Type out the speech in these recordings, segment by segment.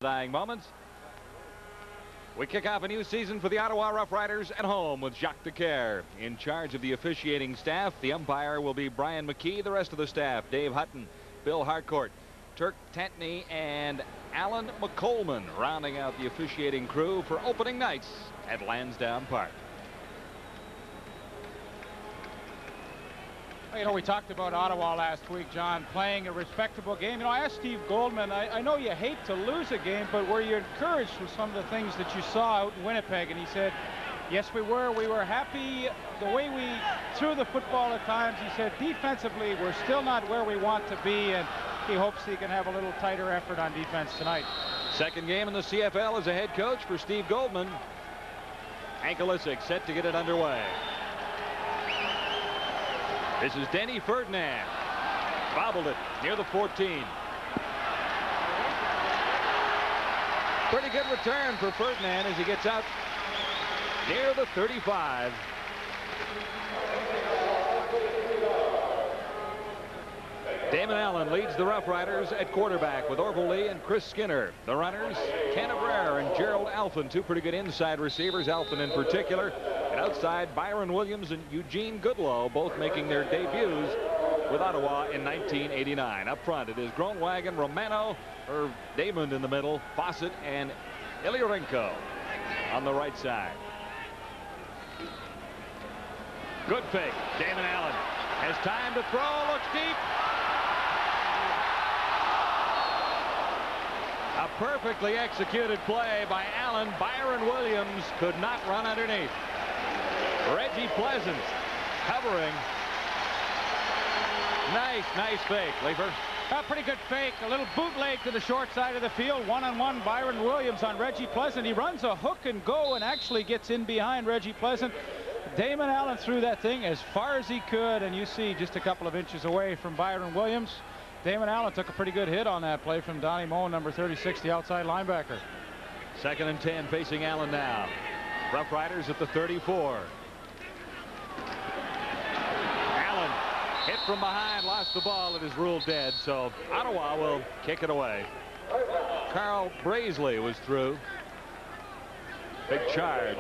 Dying moments. We kick off a new season for the Ottawa Rough Riders at home with Jacques Decaire in charge of the officiating staff. The umpire will be Brian McKee. The rest of the staff: Dave Hutton, Bill Harcourt, Turk Tantney, and Alan McColman, rounding out the officiating crew for opening nights at Lansdowne Park. You know, we talked about Ottawa last week, John, playing a respectable game. You know, I asked Steve Goldman, I know you hate to lose a game, but were you encouraged with some of the things that you saw out in Winnipeg? And he said, yes, we were. We were happy the way we threw the football at times. He said, defensively, we're still not where we want to be, and he hopes he can have a little tighter effort on defense tonight. Second game in the CFL as a head coach for Steve Goldman. Hank Olisic set to get it underway. This is Denny Ferdinand. Bobbled it near the 14. Pretty good return for Ferdinand as he gets out near the 35. Damon Allen leads the Rough Riders at quarterback with Orville Lee and Chris Skinner. The runners, Ken Abraire and Gerald Alphin, two pretty good inside receivers, Alphin in particular. And outside, Byron Williams and Eugene Goodlow, both making their debuts with Ottawa in 1989. Up front, it is Groenwagen, Romano, or Damon in the middle, Fawcett, and Ilyarenko on the right side. Good fake. Damon Allen has time to throw, looks deep. A perfectly executed play by Allen. Byron Williams could not run underneath. Reggie Pleasant covering. Nice fake, Leeper. A pretty good fake. A little bootleg to the short side of the field. One-on-one Byron Williams on Reggie Pleasant. He runs a hook and go and actually gets in behind Reggie Pleasant. Damon Allen threw that thing as far as he could, and you see just a couple of inches away from Byron Williams. Damon Allen took a pretty good hit on that play from Donnie Moe, number 36, the outside linebacker. Second and 10 facing Allen now. Rough Riders at the 34. Allen hit from behind, lost the ball. It is ruled dead, so Ottawa will kick it away. Carl Braisley was through. Big charge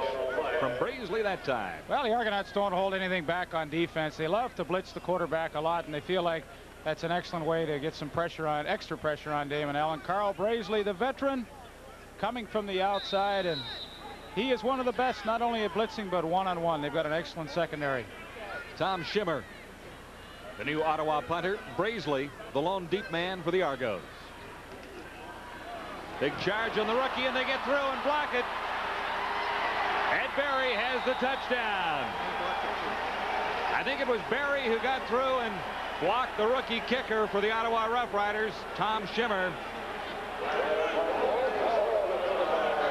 from Braisley that time. Well, the Argonauts don't hold anything back on defense. They love to blitz the quarterback a lot, and they feel like that's an excellent way to get some pressure on, extra pressure on Damon Allen. Carl Braisley, the veteran, coming from the outside, and he is one of the best, not only at blitzing, but one-on-one. They've got an excellent secondary. Tom Schimmer, the new Ottawa punter. Braisley, the lone deep man for the Argos. Big charge on the rookie, and they get through and block it. Ed Berry has the touchdown. I think it was Berry who got through and blocked the rookie kicker for the Ottawa Rough Riders, Tom Schimmer.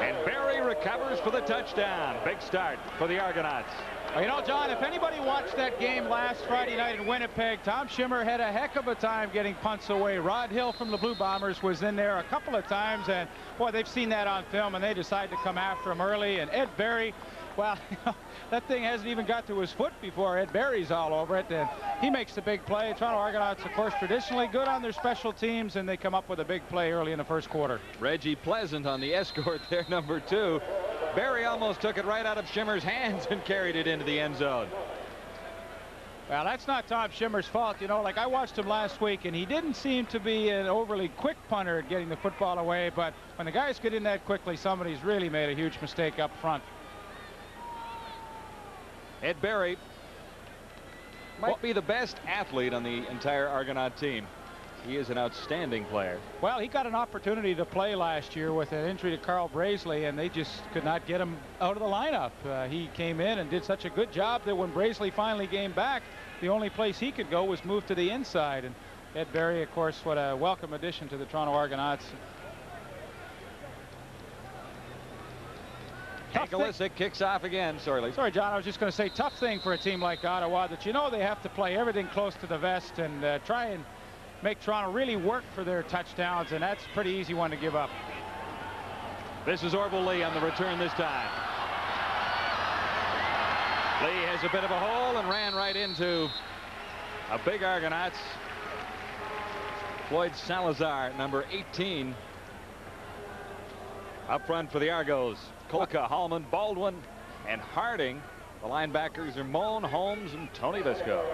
And Berry recovers for the touchdown. Big start for the Argonauts. Well, you know, John, if anybody watched that game last Friday night in Winnipeg, Tom Schimmer had a heck of a time getting punts away. Rod Hill from the Blue Bombers was in there a couple of times, and boy, they've seen that on film, and they decide to come after him early. And Ed Berry, well, you know, that thing hasn't even got to his foot before Ed Berry's all over it, and he makes the big play. Toronto Argonauts, of course, traditionally good on their special teams, and they come up with a big play early in the first quarter. Reggie Pleasant on the escort there, number 2. Berry almost took it right out of Schimmer's hands and carried it into the end zone. Well, that's not Tom Schimmer's fault. You know, like I watched him last week, and he didn't seem to be an overly quick punter at getting the football away, but when the guys get in that quickly, somebody's really made a huge mistake up front. Ed Berry might be the best athlete on the entire Argonaut team. He is an outstanding player. Well, he got an opportunity to play last year with an injury to Carl Braisley, and they just could not get him out of the lineup. He came in and did such a good job that when Braisley finally came back, the only place he could go was move to the inside. And Ed Berry, of course, what a welcome addition to the Toronto Argonauts. Hank Olisic kicks off again. Sorry, John. I was just going to say, tough thing for a team like Ottawa that, you know, they have to play everything close to the vest and try and make Toronto really work for their touchdowns, and that's a pretty easy one to give up. This is Orville Lee on the return this time. Lee has a bit of a hole and ran right into a big Argonauts. Floyd Salazar, number 18. Up front for the Argos, Kolka, Hallman, Baldwin, and Harding. The linebackers are Moan, Holmes, and Tony Visco.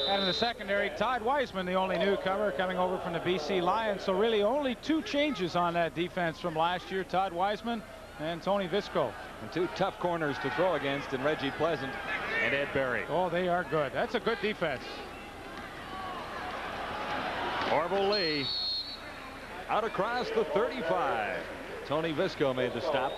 And in the secondary, Todd Wiseman, the only newcomer coming over from the BC Lions. So really only 2 changes on that defense from last year, Todd Wiseman and Tony Visco. And 2 tough corners to throw against in Reggie Pleasant and Ed Berry. Oh, they are good. That's a good defense. Orville Lee out across the 35. Tony Visco made the stop.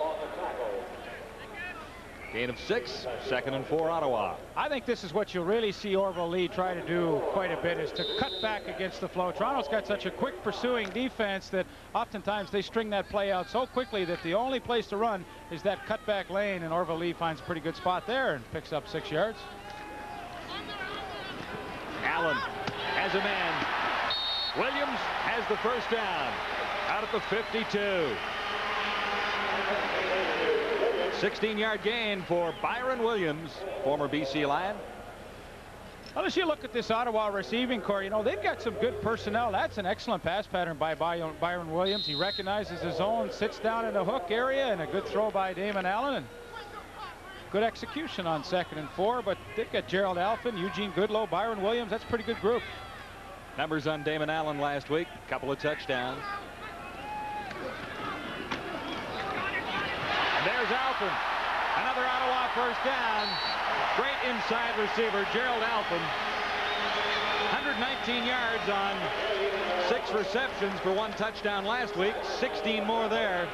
Gain of 6, 2nd and 4, Ottawa. I think this is what you'll really see Orville Lee try to do quite a bit, is to cut back against the flow. Toronto's got such a quick pursuing defense that oftentimes they string that play out so quickly that the only place to run is that cutback lane, and Orville Lee finds a pretty good spot there and picks up 6 yards. Allen has a man. Williams has the first down out at the 52. 16-yard gain for Byron Williams, former BC Lion. Well, as you look at this Ottawa receiving corps, you know, they've got some good personnel. That's an excellent pass pattern by Byron Williams. He recognizes his zone, sits down in the hook area, and a good throw by Damon Allen. And good execution on 2nd and 4, but they've got Gerald Alphin, Eugene Goodlow, Byron Williams. That's a pretty good group. Numbers on Damon Allen last week, a couple of touchdowns. There's Alphin. Another Ottawa first down. Great inside receiver, Gerald Alphin. 119 yards on 6 receptions for 1 touchdown last week. 16 more there.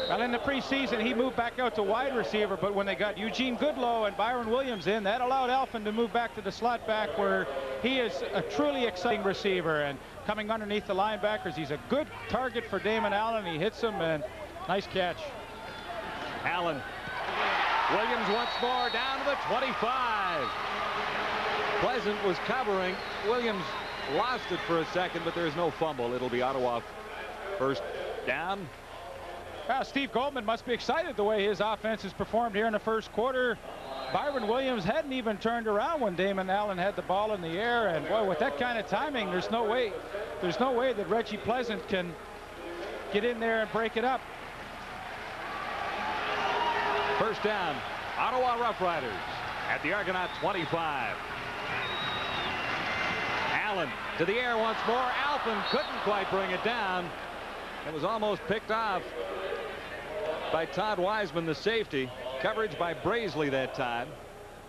Well, in the preseason, he moved back out to wide receiver, but when they got Eugene Goodlow and Byron Williams in, that allowed Alphin to move back to the slot back, where he is a truly exciting receiver. And coming underneath the linebackers, he's a good target for Damon Allen. He hits him, and nice catch. Allen. Williams once more down to the 25. Pleasant was covering. Williams lost it for a second, but there's no fumble. It'll be Ottawa first down. Well, Steve Goldman must be excited the way his offense has performed here in the first quarter. Byron Williams hadn't even turned around when Damon Allen had the ball in the air, and boy, with that kind of timing, there's no way that Reggie Pleasant can get in there and break it up. First down, Ottawa Rough Riders at the Argonaut 25. Allen to the air once more. Alphin couldn't quite bring it down. It was almost picked off by Todd Wiseman, the safety. Coverage by Brazeley that time.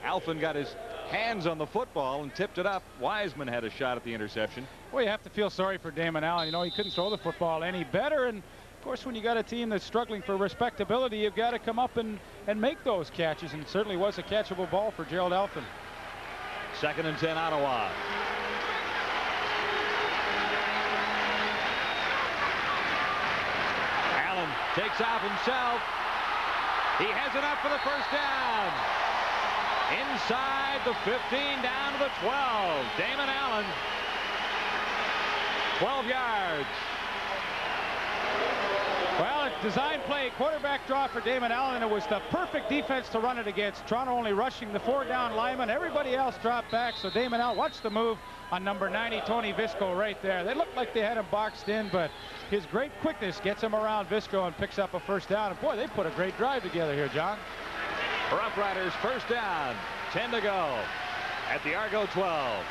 Alphin got his hands on the football and tipped it up. Wiseman had a shot at the interception. Well, you have to feel sorry for Damon Allen. You know, he couldn't throw the football any better, and of course, when you got a team that's struggling for respectability, you've got to come up and make those catches, and it certainly was a catchable ball for Gerald Alphin. 2nd and 10, Ottawa. Allen takes off himself. He has enough for the first down. Inside the 15, down to the 12. Damon Allen, 12 yards. Well, a design play, quarterback draw for Damon Allen. It was the perfect defense to run it against. Toronto only rushing the 4-down lineman. Everybody else dropped back, so Damon Allen, watch the move on number 90, Tony Visco, right there. They looked like they had him boxed in, but his great quickness gets him around Visco and picks up a first down. And boy, they put a great drive together here, John. Rough Riders first down, 10 to go at the Argo 12.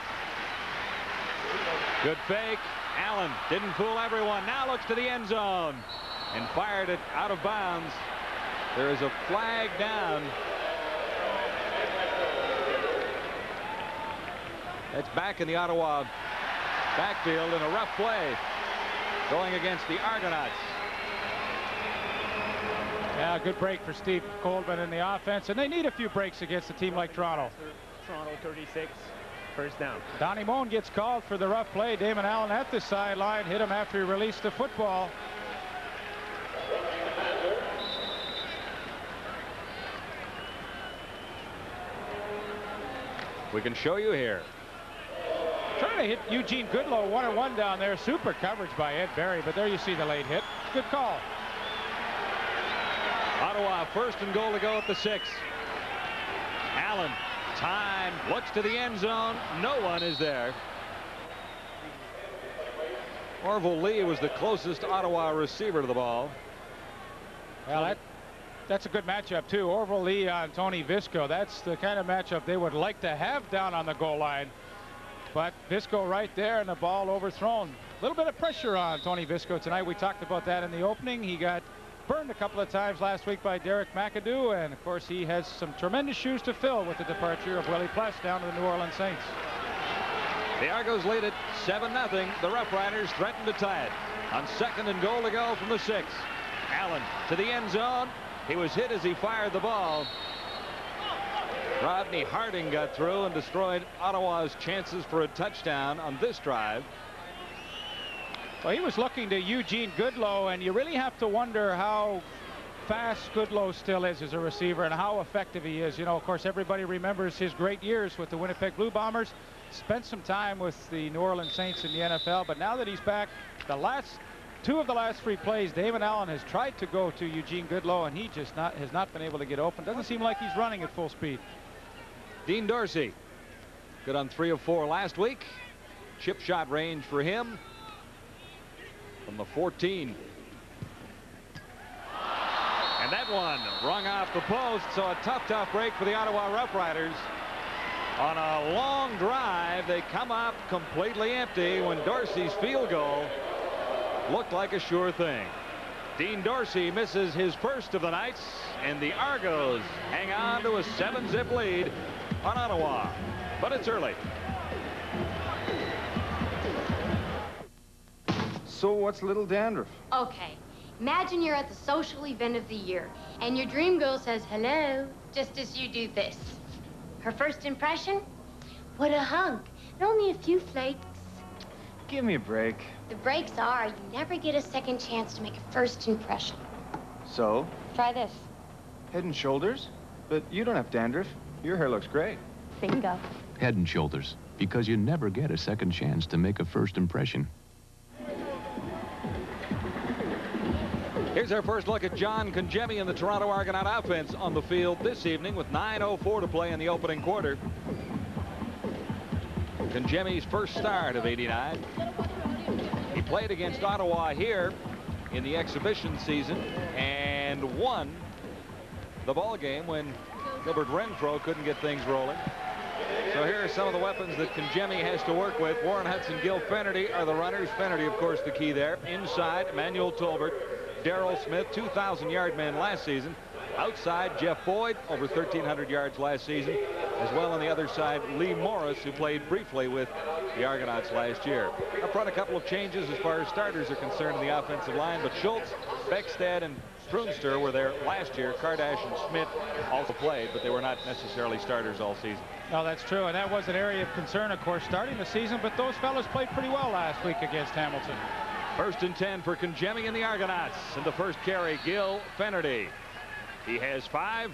Good fake. Allen didn't fool everyone. Now looks to the end zone and fired it out of bounds. There is a flag down. It's back in the Ottawa backfield in a rough play going against the Argonauts. Yeah, good break for Steve Goldman in the offense, and they need a few breaks against a team like Toronto. Toronto 36, first down. Donnie Moan gets called for the rough play. Damon Allen at the sideline hit him after he released the football. We can show you here. Trying to hit Eugene Goodlow one-on-one down there. Super coverage by Ed Berry, but there you see the late hit. Good call. Ottawa first and goal to go at the 6. Allen, time, looks to the end zone. No one is there. Orville Lee was the closest Ottawa receiver to the ball. Well, that's a good matchup too. Orville Lee on Tony Visco. That's the kind of matchup they would like to have down on the goal line. But Visco right there and the ball overthrown. A little bit of pressure on Tony Visco tonight. We talked about that in the opening. He got burned a couple of times last week by Derek McAdoo, and of course he has some tremendous shoes to fill with the departure of Willie Pless down to the New Orleans Saints. The Argos lead it 7-0. The Rough Riders threaten to tie it on 2nd and goal to go from the 6. Allen to the end zone. He was hit as he fired the ball. Rodney Harding got through and destroyed Ottawa's chances for a touchdown on this drive. Well, he was looking to Eugene Goodlow, and you really have to wonder how fast Goodlow still is as a receiver and how effective he is. You know, of course, everybody remembers his great years with the Winnipeg Blue Bombers. Spent some time with the New Orleans Saints in the NFL, but now that he's back, two of the last 3 plays, Damon Allen has tried to go to Eugene Goodlow, and he just has not been able to get open. Doesn't seem like he's running at full speed. Dean Dorsey, good on 3 of 4 last week. Chip shot range for him from the 14. And that one rung off the post, so a tough break for the Ottawa Rough Riders. On a long drive, they come up completely empty when Dorsey's field goal looked like a sure thing. Dean Dorsey misses his first of the night, and the Argos hang on to a 7-zip lead on Ottawa. But it's early. So what's Little Dandruff? Okay, imagine you're at the social event of the year, and your dream girl says hello, just as you do this. Her first impression? What a hunk. And only a few flakes. Give me a break. The breaks are you never get a second chance to make a first impression. So? Try this. Head and Shoulders? But you don't have dandruff. Your hair looks great. Bingo. Head and Shoulders, because you never get a second chance to make a first impression. Here's our first look at John Congemi and the Toronto Argonaut offense on the field this evening with 9:04 to play in the opening quarter. Congemi's first start of '89. He played against Ottawa here in the exhibition season and won the ball game when Gilbert Renfro couldn't get things rolling. So here are some of the weapons that Congemi has to work with. Warren Hudson, Gil Fennerty are the runners. Fennerty, of course, the key there. Inside, Emmanuel Tolbert, Darrell Smith, 2,000-yard man last season. Outside, Jeff Boyd, over 1,300 yards last season. As well on the other side, Lee Morris, who played briefly with the Argonauts last year. Up front, a couple of changes as far as starters are concerned in the offensive line, but Schultz, Beckstad, and Prunster were there last year. Kardash and Schmidt also played, but they were not necessarily starters all season. No, that's true, and that was an area of concern, of course, starting the season, but those fellas played pretty well last week against Hamilton. 1st and 10 for Congemi and the Argonauts. And the first carry, Gil Fennerty. He has 5.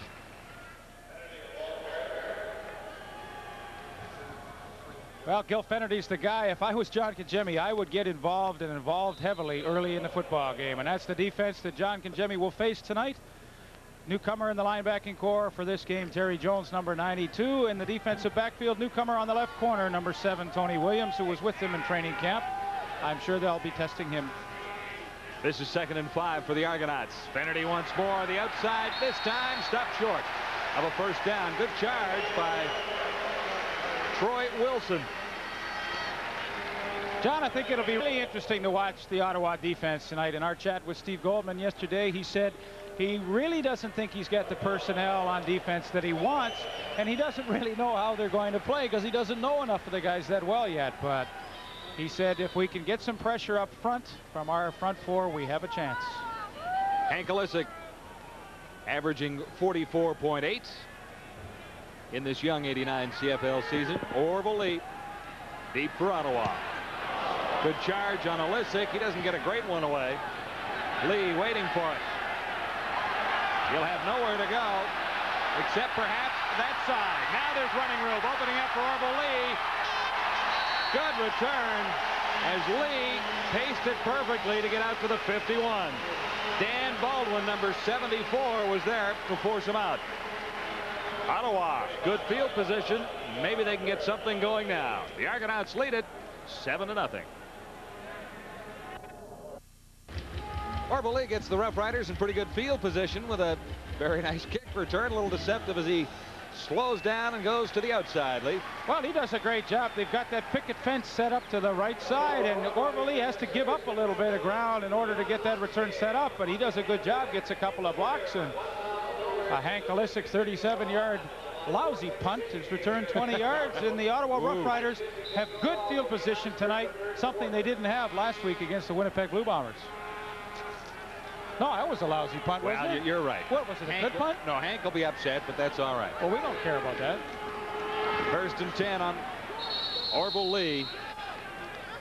Well, Gil Fennerty's the guy. If I was John Congemi, I would get involved and involved heavily early in the football game. And that's the defense that John Congemi will face tonight. Newcomer in the linebacking core for this game, Terry Jones, number 92. In the defensive backfield, newcomer on the left corner, number 7, Tony Williams, who was with him in training camp. I'm sure they'll be testing him. This is 2nd and 5 for the Argonauts. Fennerty once more, the outside, this time stopped short of a first down. Good charge by Troy Wilson. John, I think it'll be really interesting to watch the Ottawa defense tonight. In our chat with Steve Goldman yesterday, he said he really doesn't think he's got the personnel on defense that he wants, and he doesn't really know how they're going to play because he doesn't know enough of the guys that well yet. But he said if we can get some pressure up front from our front 4, we have a chance. Hank Olisic averaging 44.8 in this young '89 CFL season. Orville Lee deep for Ottawa. Good charge on Olisic. He doesn't get a great one away. Lee waiting for it. He'll have nowhere to go except perhaps that side. Now there's running room opening up for Orville Lee. Good return as Lee paced it perfectly to get out to the 51. Dan Baldwin, number 74, was there to force him out. Ottawa, good field position. Maybe they can get something going now. The Argonauts lead it 7-0. Orville Lee gets the Rough Riders in pretty good field position with a very nice kick return. A little deceptive as he slows down and goes to the outside, Lee. Well, he does a great job. They've got that picket fence set up to the right side, and Orville Lee has to give up a little bit of ground in order to get that return set up, but he does a good job, gets a couple of blocks, and Hank Olysik 37-yard lousy punt is returned 20 yards, and the Ottawa Rough Riders have good field position tonight, something they didn't have last week against the Winnipeg Blue Bombers. No, that was a lousy punt, wasn't it? You're right. What was it, a good punt? No, Hank will be upset, but that's all right. Well, we don't care about that. 1st and 10 on Orville Lee,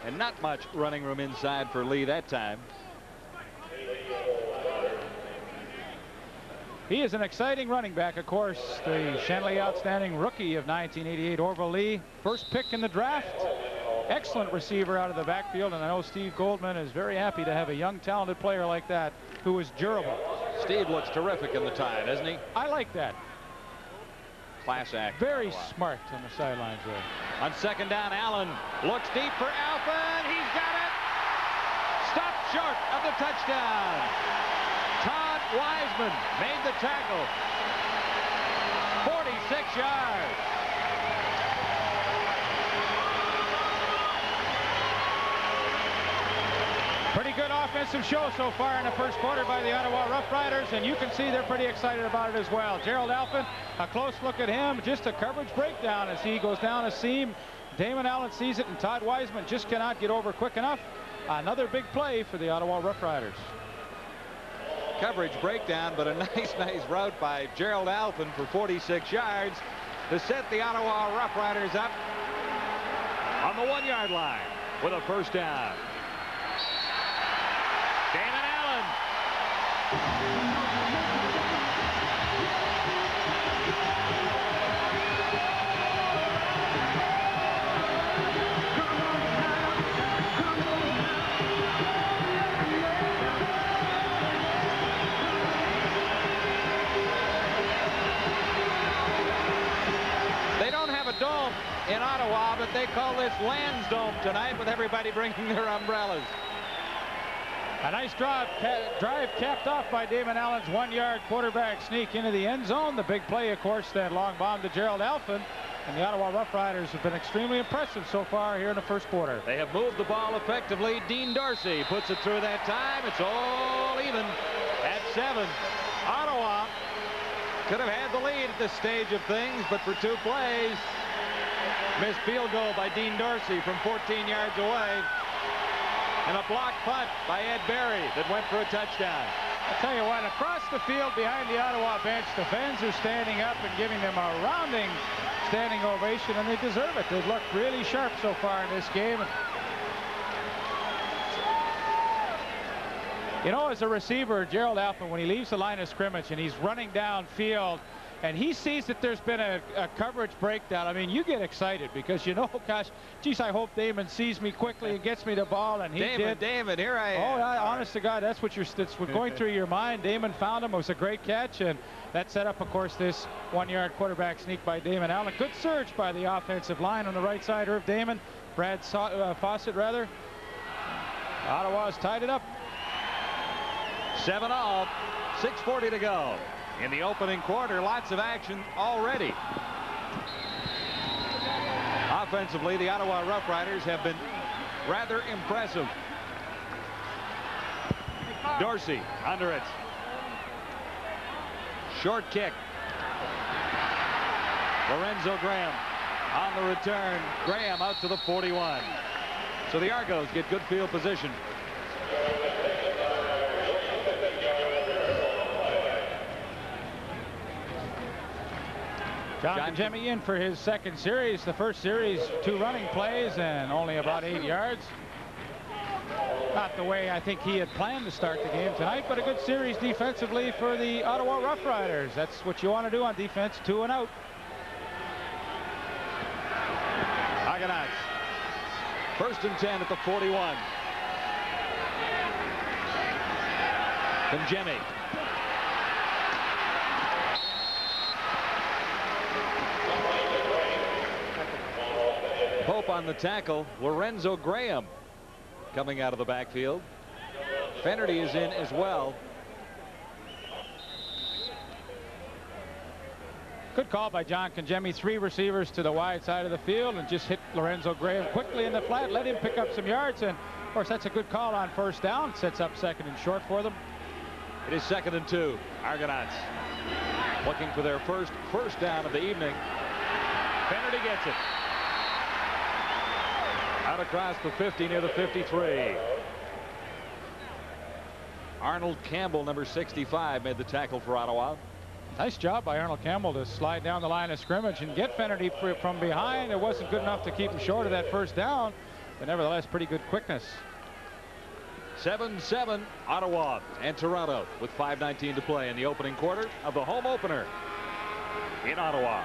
and not much running room inside for Lee that time. He is an exciting running back, of course. The Shanley Outstanding Rookie of 1988, Orville Lee, first pick in the draft. Excellent receiver out of the backfield, and I know Steve Goldman is very happy to have a young, talented player like that who is durable. Steve looks terrific in the tie, doesn't he? I like that. Class act. Very smart on the sidelines there. On 2nd down, Allen looks deep for Alphen. He's got it. Stopped short of the touchdown. Todd Wiseman made the tackle. 46 yards. Pretty good offensive show so far in the first quarter by the Ottawa Rough Riders, and you can see they're pretty excited about it as well. Gerald Alphen, a close look at him, just a coverage breakdown as he goes down a seam. Damon Allen sees it, and Todd Wiseman just cannot get over quick enough. Another big play for the Ottawa Rough Riders. Coverage breakdown, but a nice route by Gerald Alphen for 46 yards to set the Ottawa Rough Riders up on the 1-yard line with a 1st down. Damon Allen. They don't have a dome in Ottawa, but they call this Lansdome tonight with everybody bringing their umbrellas. A nice drive capped off by Damon Allen's 1-yard quarterback sneak into the end zone. The big play, of course, that long bomb to Gerald Alphen. And the Ottawa Rough Riders have been extremely impressive so far here in the first quarter. They have moved the ball effectively. Dean Dorsey puts it through that time. It's all even at 7. Ottawa could have had the lead at this stage of things, but for 2 plays, missed field goal by Dean Dorsey from 14 yards away. And a block punt by Ed Berry that went for a touchdown. I'll tell you what, across the field behind the Ottawa bench, the fans are standing up and giving them a rounding standing ovation, and they deserve it. They've looked really sharp so far in this game. You know, as a receiver, Gerald Alphen, when he leaves the line of scrimmage and he's running downfield, and he sees that there's been a coverage breakdown, I mean, you get excited because you know, gosh, geez, I hope Damon sees me quickly and gets me the ball, and he did. Damon, here I am. Oh, honest to God, that's what's going through your mind. Damon found him. It was a great catch, and that set up, of course, this 1-yard quarterback sneak by Damon Allen. Good surge by the offensive line on the right side. Irv Damon, Brad Fawcett, rather. Ottawa's tied it up. 7 all, 6:40 to go. In the opening quarter, lots of action already. Offensively, the Ottawa Rough Riders have been rather impressive. Dorsey under it. Short kick. Lorenzo Graham on the return. Graham out to the 41. So the Argos get good field position. John Jemmy in for his second series. The first series, 2 running plays and only about 8 yards. Not the way I think he had planned to start the game tonight, but a good series defensively for the Ottawa Rough Riders. That's what you want to do on defense, 2 and out. Argonauts. 1st and 10 at the 41. From Jemmy. Pope on the tackle. Lorenzo Graham coming out of the backfield. Finnerty is in as well. Good call by John Congemi. 3 receivers to the wide side of the field and just hit Lorenzo Graham quickly in the flat. Let him pick up some yards. And, of course, that's a good call on first down. Sets up 2nd and short for them. It is 2nd and 2. Argonauts looking for their first down of the evening. Finnerty gets it. Out across the 50 near the 53. Arnold Campbell, number 65, made the tackle for Ottawa. Nice job by Arnold Campbell to slide down the line of scrimmage and get Finnerty from behind. It wasn't good enough to keep him short of that first down, but nevertheless pretty good quickness. 7-7 Ottawa and Toronto with 5:19 to play in the opening quarter of the home opener in Ottawa.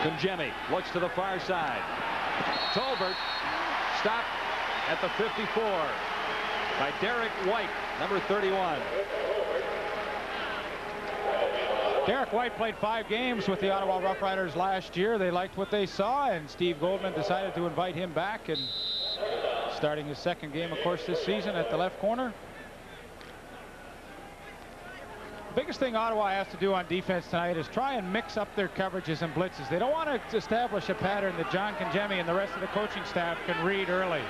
Congemi looks to the far side. Tolbert stopped at the 54 by Derek White, number 31. Derek White played 5 games with the Ottawa Rough Riders last year. They liked what they saw, and Steve Goldman decided to invite him back, and starting his 2nd game, of course, this season at the left corner. The biggest thing Ottawa has to do on defense tonight is try and mix up their coverages and blitzes. They don't want to establish a pattern that John Congemi and the rest of the coaching staff can read early.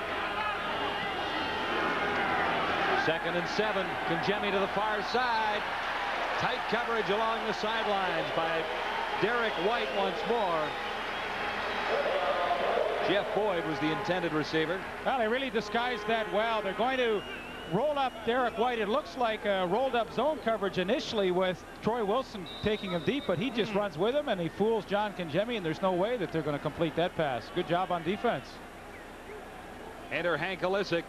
2nd and 7. Congemi to the far side. Tight coverage along the sidelines by Derek White once more. Jeff Boyd was the intended receiver. Well, they really disguised that well. They're going to roll up Derek White. It looks like a rolled up zone coverage initially with Troy Wilson taking him deep, but he just runs with him and he fools John Congemi, and there's no way that they're going to complete that pass. Good job on defense. Enter Hank Olisic.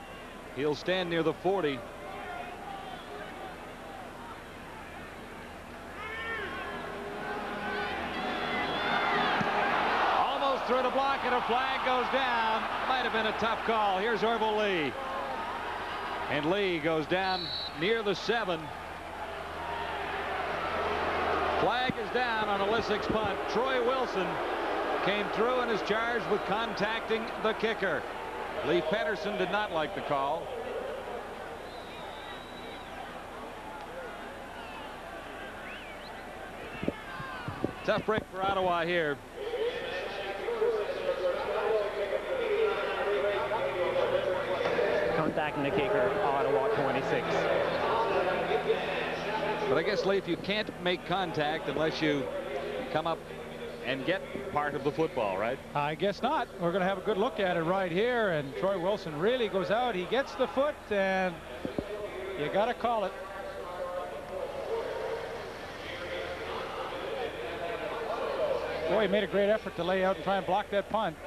He'll stand near the 40. Through the block, and a flag goes down. Might have been a tough call. Here's Orville Lee. And Lee goes down near the 7. Flag is down on Olisic's punt. Troy Wilson came through and is charged with contacting the kicker. Lee Pedersen did not like the call. Tough break for Ottawa here. Contacting the kicker, Ottawa 26. But I guess, Leif, you can't make contact unless you come up and get part of the football, right? I guess not. We're going to have a good look at it right here, and Troy Wilson really goes out. He gets the foot, and you got to call it. Boy, he made a great effort to lay out and try and block that punt.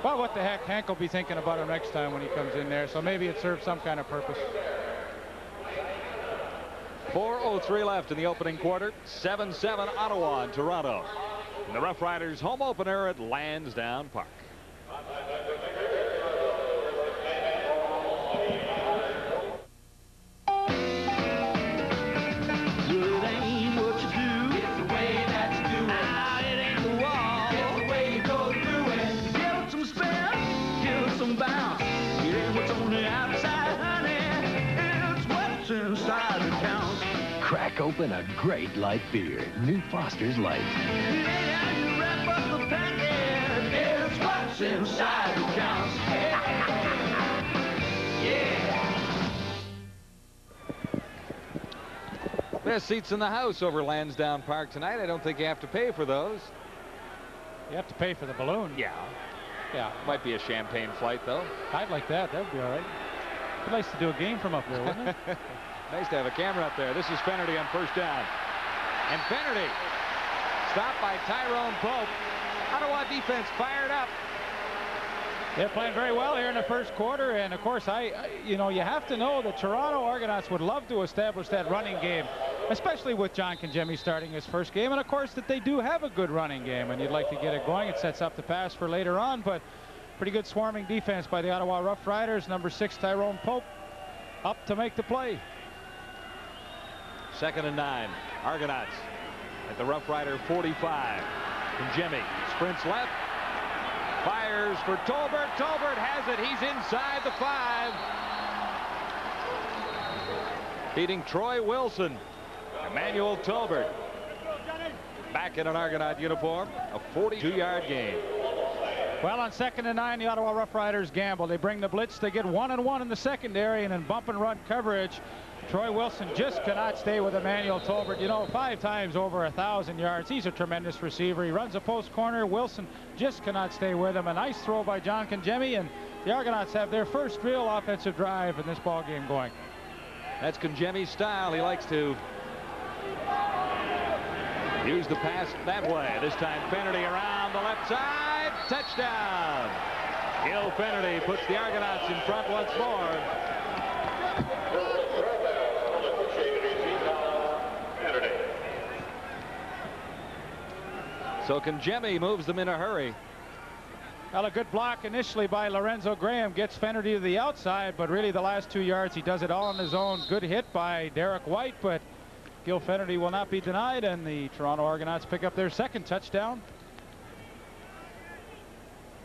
Well, what the heck, Hank will be thinking about him next time when he comes in there, so maybe it serves some kind of purpose. 4:03 left in the opening quarter. 7-7 Ottawa and Toronto. And the Rough Riders home opener at Lansdowne Park. Crack open a great light beer. New Foster's Light. It's what's inside that counts. Yeah. Best seats in the house over Lansdowne Park tonight. I don't think you have to pay for those. You have to pay for the balloon. Yeah. Yeah. Might be a champagne flight, though. I'd like that. That would be all right. It'd be nice to do a game from up there, wouldn't it? Nice to have a camera up there. This is Finnerty on first down. And Finnerty stopped by Tyrone Pope. Ottawa defense fired up. They're playing very well here in the first quarter, and of course, you have to know that Toronto Argonauts would love to establish that running game, especially with John Congemi starting his first game, and of course that they do have a good running game, and you'd like to get it going. It sets up the pass for later on, but pretty good swarming defense by the Ottawa Rough Riders. Number 6, Tyrone Pope, up to make the play. 2nd and 9. Argonauts at the Rough Rider 45. Congemi sprints left. Fires for Tolbert. Tolbert has it. He's inside the 5. Beating Troy Wilson. Emmanuel Tolbert back in an Argonaut uniform. A 42-yard gain. Well, on 2nd and 9, the Ottawa Rough Riders gamble. They bring the blitz. They get 1-on-1 in the secondary, and in bump and run coverage, Troy Wilson just cannot stay with Emmanuel Tolbert. You know, 5 times over 1,000 yards. He's a tremendous receiver. He runs a post corner. Wilson just cannot stay with him. A nice throw by John Conjemi, and the Argonauts have their first real offensive drive in this ball game going. That's Conjemi's style. He likes to use the pass that way. This time Finnerty around the left side. Touchdown. Gil Finnerty puts the Argonauts in front once more. So Conjemi moves them in a hurry. Well, a good block initially by Lorenzo Graham gets Finnerty to the outside, but really the last 2 yards he does it all on his own. Good hit by Derek White, but Gil Finnerty will not be denied, and the Toronto Argonauts pick up their 2nd touchdown.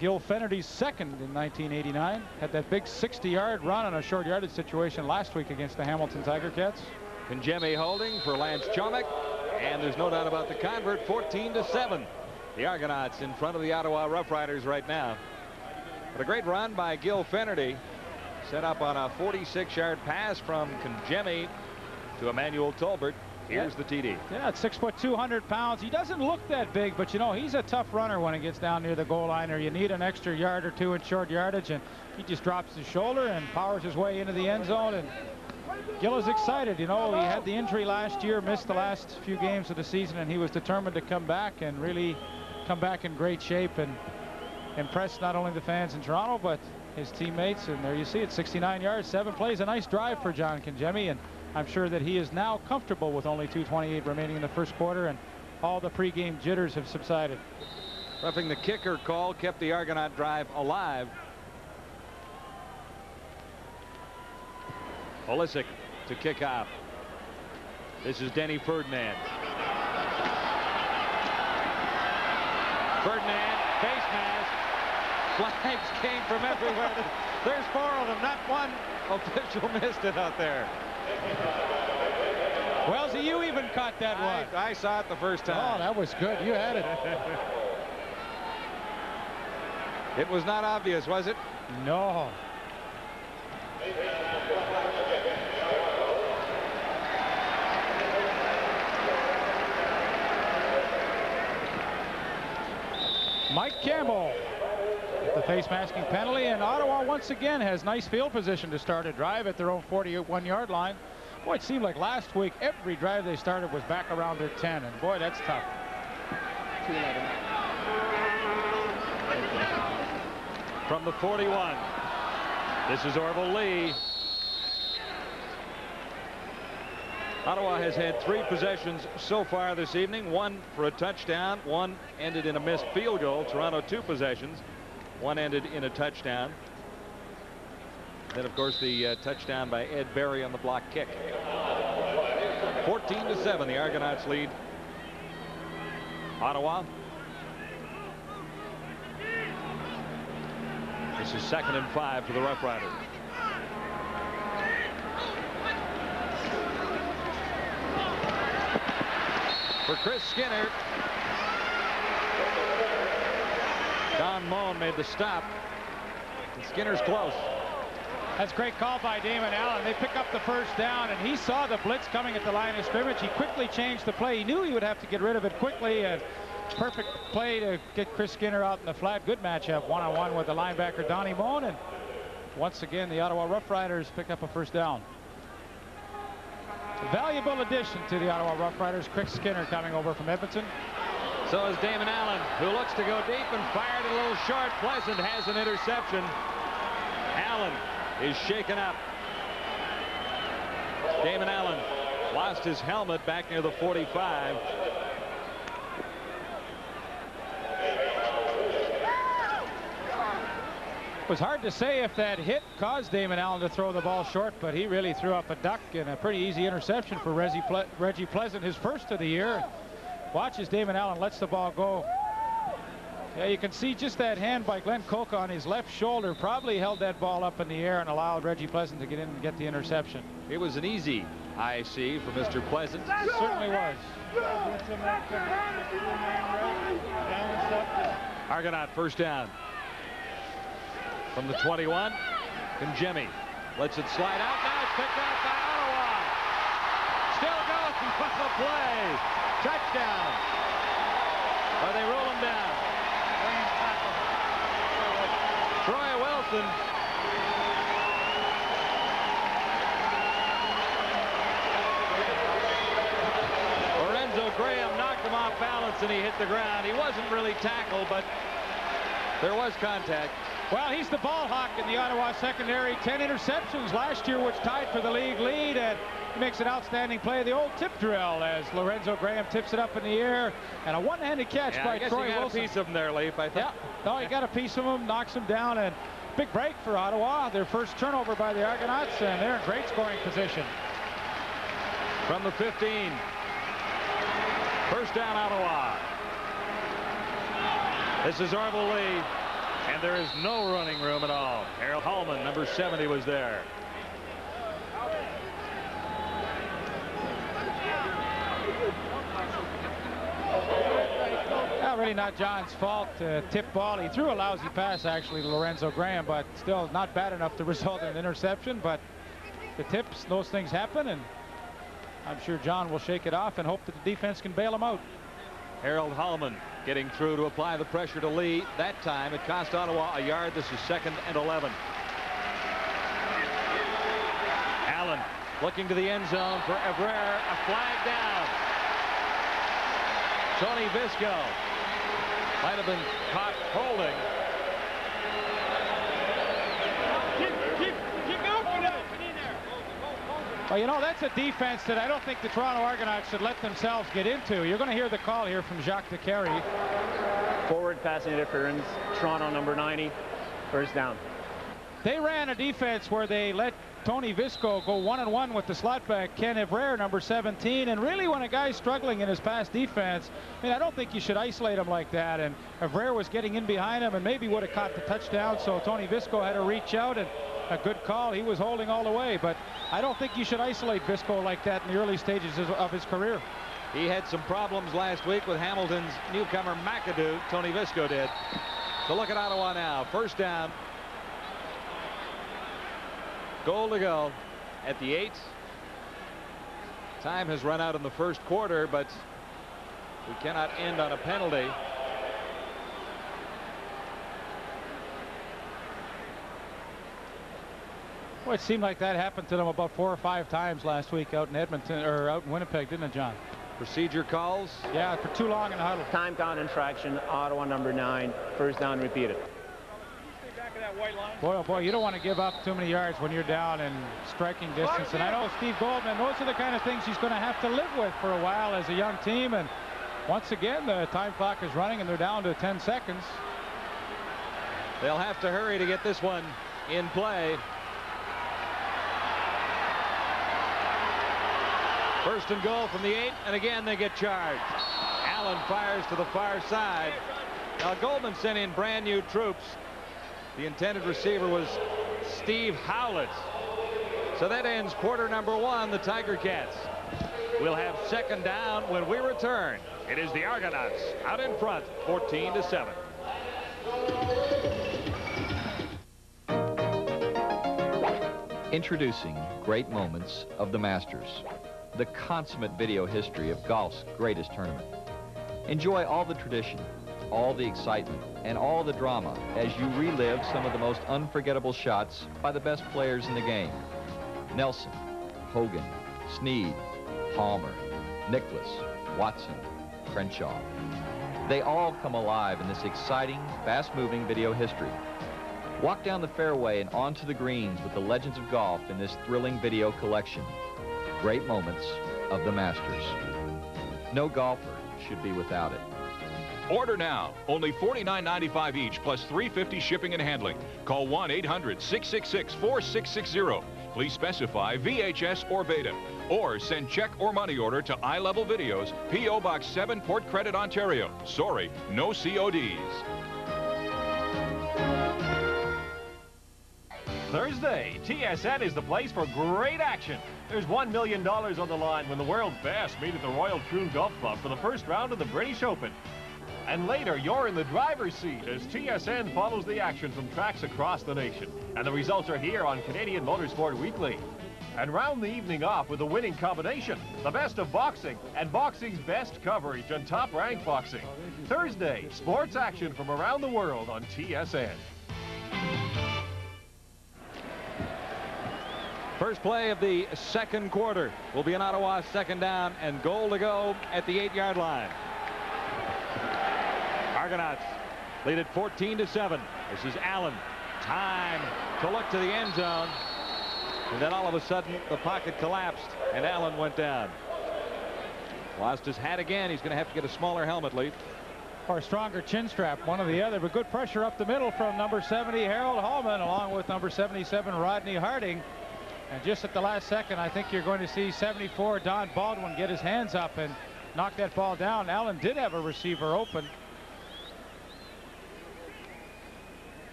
Gil Finnerty's 2nd in 1989. Had that big 60-yard run on a short yardage situation last week against the Hamilton Tiger Cats. Conjemi holding for Lance Chomick, and there's no doubt about the convert. 14-7. The Argonauts in front of the Ottawa Rough Riders right now. But a great run by Gil Finnerty, set up on a 46-yard pass from Conjemi to Emmanuel Tolbert. Here's the TD. Yeah, at 6 foot 200 pounds. He doesn't look that big, but you know, he's a tough runner when he gets down near the goal line, or you need an extra yard or 2 in short yardage, and he just drops his shoulder and powers his way into the end zone. And Gil is excited. You know, he had the injury last year, missed the last few games of the season, and he was determined to come back and really come back in great shape and impress not only the fans in Toronto, but his teammates. And there you see it, 69 yards, 7 plays, a nice drive for John Conjemi, and I'm sure that he is now comfortable with only 2:28 remaining in the first quarter, and all the pregame jitters have subsided. Roughing the kicker call kept the Argonaut drive alive. Olisic to kick off. This is Denny Ferdinand. Ferdinand, face mask. Flags came from everywhere. There's 4 of them. Not one official missed it out there. Wellesley, you even caught that one. I saw it the first time. Oh, that was good. You had it. It was not obvious, was it? No. Mike Campbell with the face masking penalty, and Ottawa once again has nice field position to start a drive at their own 41-yard line. Boy, it seemed like last week every drive they started was back around their 10, and boy, that's tough. From the 41, this is Orville Lee. Ottawa has had 3 possessions so far this evening, 1 for a touchdown, 1 ended in a missed field goal. Toronto 2 possessions, 1 ended in a touchdown. Then of course the touchdown by Ed Berry on the block kick. 14-7, the Argonauts lead Ottawa. This is 2nd and 5 for the Rough Riders. For Chris Skinner. Don Moen made the stop. And Skinner's close. That's a great call by Damon Allen. They pick up the first down, and he saw the blitz coming at the line of scrimmage. He quickly changed the play. He knew he would have to get rid of it quickly. And perfect play to get Chris Skinner out in the flat. Good matchup, one-on-one with the linebacker Donnie Moen. And once again, the Ottawa Rough Riders pick up a first down. A valuable addition to the Ottawa Rough Riders. Chris Skinner coming over from Edmonton. So is Damon Allen, who looks to go deep and fired it a little short. Pleasant has an interception. Allen is shaken up. Damon Allen lost his helmet back near the 45. It was hard to say if that hit caused Damon Allen to throw the ball short, but he really threw up a duck, and a pretty easy interception for Reggie Pleasant, his first of the year. Watch as Damon Allen lets the ball go. Yeah, you can see just that hand by Glenn Coca on his left shoulder probably held that ball up in the air and allowed Reggie Pleasant to get in and get the interception. It was an easy IC for Mr. Pleasant. It certainly was. Argonaut first down. From the 21, Jimmy lets it slide out. Now it's picked up by Ottawa. Still going for the play. Touchdown. Or they roll him down. Troy Wilson. Lorenzo Graham knocked him off balance and he hit the ground. He wasn't really tackled, but there was contact. Well, he's the ball hawk in the Ottawa secondary. 10 interceptions last year, which tied for the league lead, and he makes an outstanding play. The old tip drill as Lorenzo Graham tips it up in the air, and a one-handed catch by Troy Wilson. A piece of him there, Leif, I think. Yeah, no, he got a piece of him, knocks him down, and big break for Ottawa. Their first turnover by the Argonauts, and they're in great scoring position. From the 15. First down, Ottawa. This is Orville Lee. And there is no running room at all. Harold Hallman, number 70, was there. Really not John's fault. Tip ball. He threw a lousy pass, actually, to Lorenzo Graham, but still not bad enough to result in an interception. But the tips, those things happen, and I'm sure John will shake it off and hope that the defense can bail him out. Harold Hallman getting through to apply the pressure to Lee. That time it cost Ottawa a yard. This is 2nd and 11. Allen looking to the end zone for Evrere. A flag down. Tony Visco might have been caught holding. Well, you know, that's a defense that I don't think the Toronto Argonauts should let themselves get into. You're going to hear the call here from Jacques DeCarry. Forward passing interference, Toronto number 90, first down. They ran a defense where they let Tony Visco go one-on-one with the slot back Ken Evrere, number 17, and really when a guy's struggling in his pass defense, I mean, I don't think you should isolate him like that, and Evrere was getting in behind him and maybe would have caught the touchdown, so Tony Visco had to reach out, and a good call. He was holding all the way, but I don't think you should isolate Visco like that in the early stages of his career. He had some problems last week with Hamilton's newcomer McAdoo. Tony Visco did. So look at Ottawa now. First down. Goal to go at the 8. Time has run out in the first quarter, but we cannot end on a penalty. Well, it seemed like that happened to them about 4 or 5 times last week out in Edmonton or out in Winnipeg, didn't it, John? Procedure calls. Yeah, for too long in the huddle. Time count infraction, Ottawa number 9, first down repeated. Boy, oh boy, you don't want to give up too many yards when you're down in striking distance. And I know Steve Goldman, those are the kind of things he's going to have to live with for a while as a young team. And once again, the time clock is running and they're down to 10 seconds. They'll have to hurry to get this one in play. First and goal from the 8, and again they get charged. Allen fires to the far side. Now Goldman sent in brand new troops. The intended receiver was Steve Howlett. So that ends quarter number 1, the Tiger Cats. We'll have second down when we return. It is the Argonauts out in front, 14-7. Introducing Great Moments of the Masters, the consummate video history of golf's greatest tournament. Enjoy all the tradition, all the excitement, and all the drama as you relive some of the most unforgettable shots by the best players in the game. Nelson, Hogan, Snead, Palmer, Nicklaus, Watson, Crenshaw. They all come alive in this exciting, fast-moving video history. Walk down the fairway and onto the greens with the legends of golf in this thrilling video collection. Great Moments of the Masters. No golfer should be without it. Order now. Only $49.95 each, plus $3.50 shipping and handling. Call 1-800-666-4660. Please specify VHS or Beta. Or send check or money order to iLevel Videos, P.O. Box 7, Port Credit, Ontario. Sorry, no CODs. Thursday, TSN is the place for great action. There's $1 million on the line when the world's best meet at the Royal Troon Golf Club for the first round of the British Open. And later, you're in the driver's seat as TSN follows the action from tracks across the nation. And the results are here on Canadian Motorsport Weekly. And round the evening off with a winning combination, the best of boxing and boxing's best coverage on Top Rank Boxing. Thursday, sports action from around the world on TSN. First play of the second quarter will be in Ottawa, second down and goal to go at the 8-yard line. Argonauts lead it 14-7. This is Allen. Time to look to the end zone. And then all of a sudden the pocket collapsed and Allen went down. Lost his hat again. He's going to have to get a smaller helmet, Lee. Or a stronger chin strap, one or the other. But good pressure up the middle from number 70 Harold Hallman along with number 77 Rodney Harding. And just at the last second, I think you're going to see 74 Don Baldwin get his hands up and knock that ball down. Allen did have a receiver open.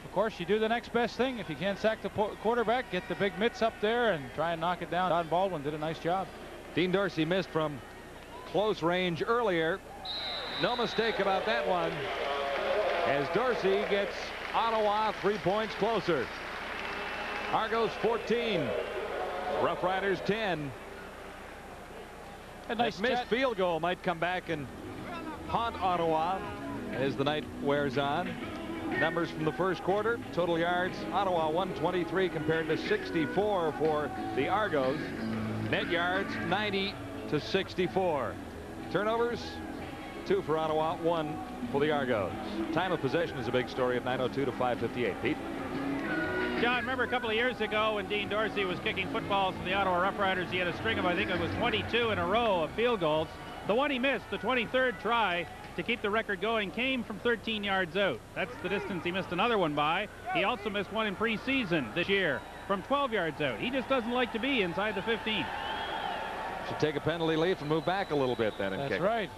Of course, you do the next best thing. If you can't sack the quarterback, get the big mitts up there and try and knock it down. Don Baldwin did a nice job. Dean Dorsey missed from close range earlier. No mistake about that one, as Dorsey gets Ottawa 3 points closer. Argos 14, Rough Riders 10. A nice missed field goal might come back and haunt Ottawa as the night wears on. Numbers from the first quarter: total yards, Ottawa 123 compared to 64 for the Argos. Net yards 90 to 64. Turnovers 2 for Ottawa, 1 for the Argos. Time of possession is a big story at 9:02 to 5:58. Pete. John, remember a couple of years ago when Dean Dorsey was kicking footballs for the Ottawa Rough Riders, he had a string of, I think it was 22 in a row of field goals. The one he missed, the 23rd try to keep the record going, came from 13 yards out. That's the distance he missed another one by. He also missed one in preseason this year from 12 yards out. He just doesn't like to be inside the 15. Should take a penalty leaf and move back a little bit then and That's kick. right.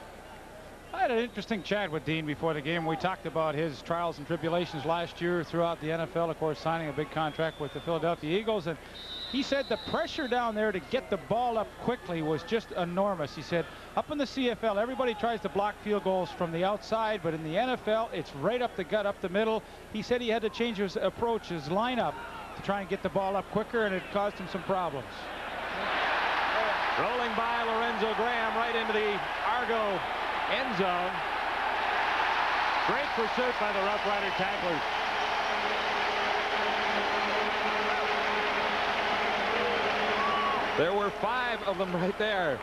I had an interesting chat with Dean before the game. We talked about his trials and tribulations last year throughout the NFL, of course, signing a big contract with the Philadelphia Eagles. And he said the pressure down there to get the ball up quickly was just enormous. He said up in the CFL, everybody tries to block field goals from the outside, but in the NFL, it's right up the gut, up the middle. He said he had to change his approach, his lineup, to try and get the ball up quicker, and it caused him some problems. Rolling by Lorenzo Graham right into the Argo end zone. Great pursuit by the Rough Rider tacklers. There were 5 of them right there,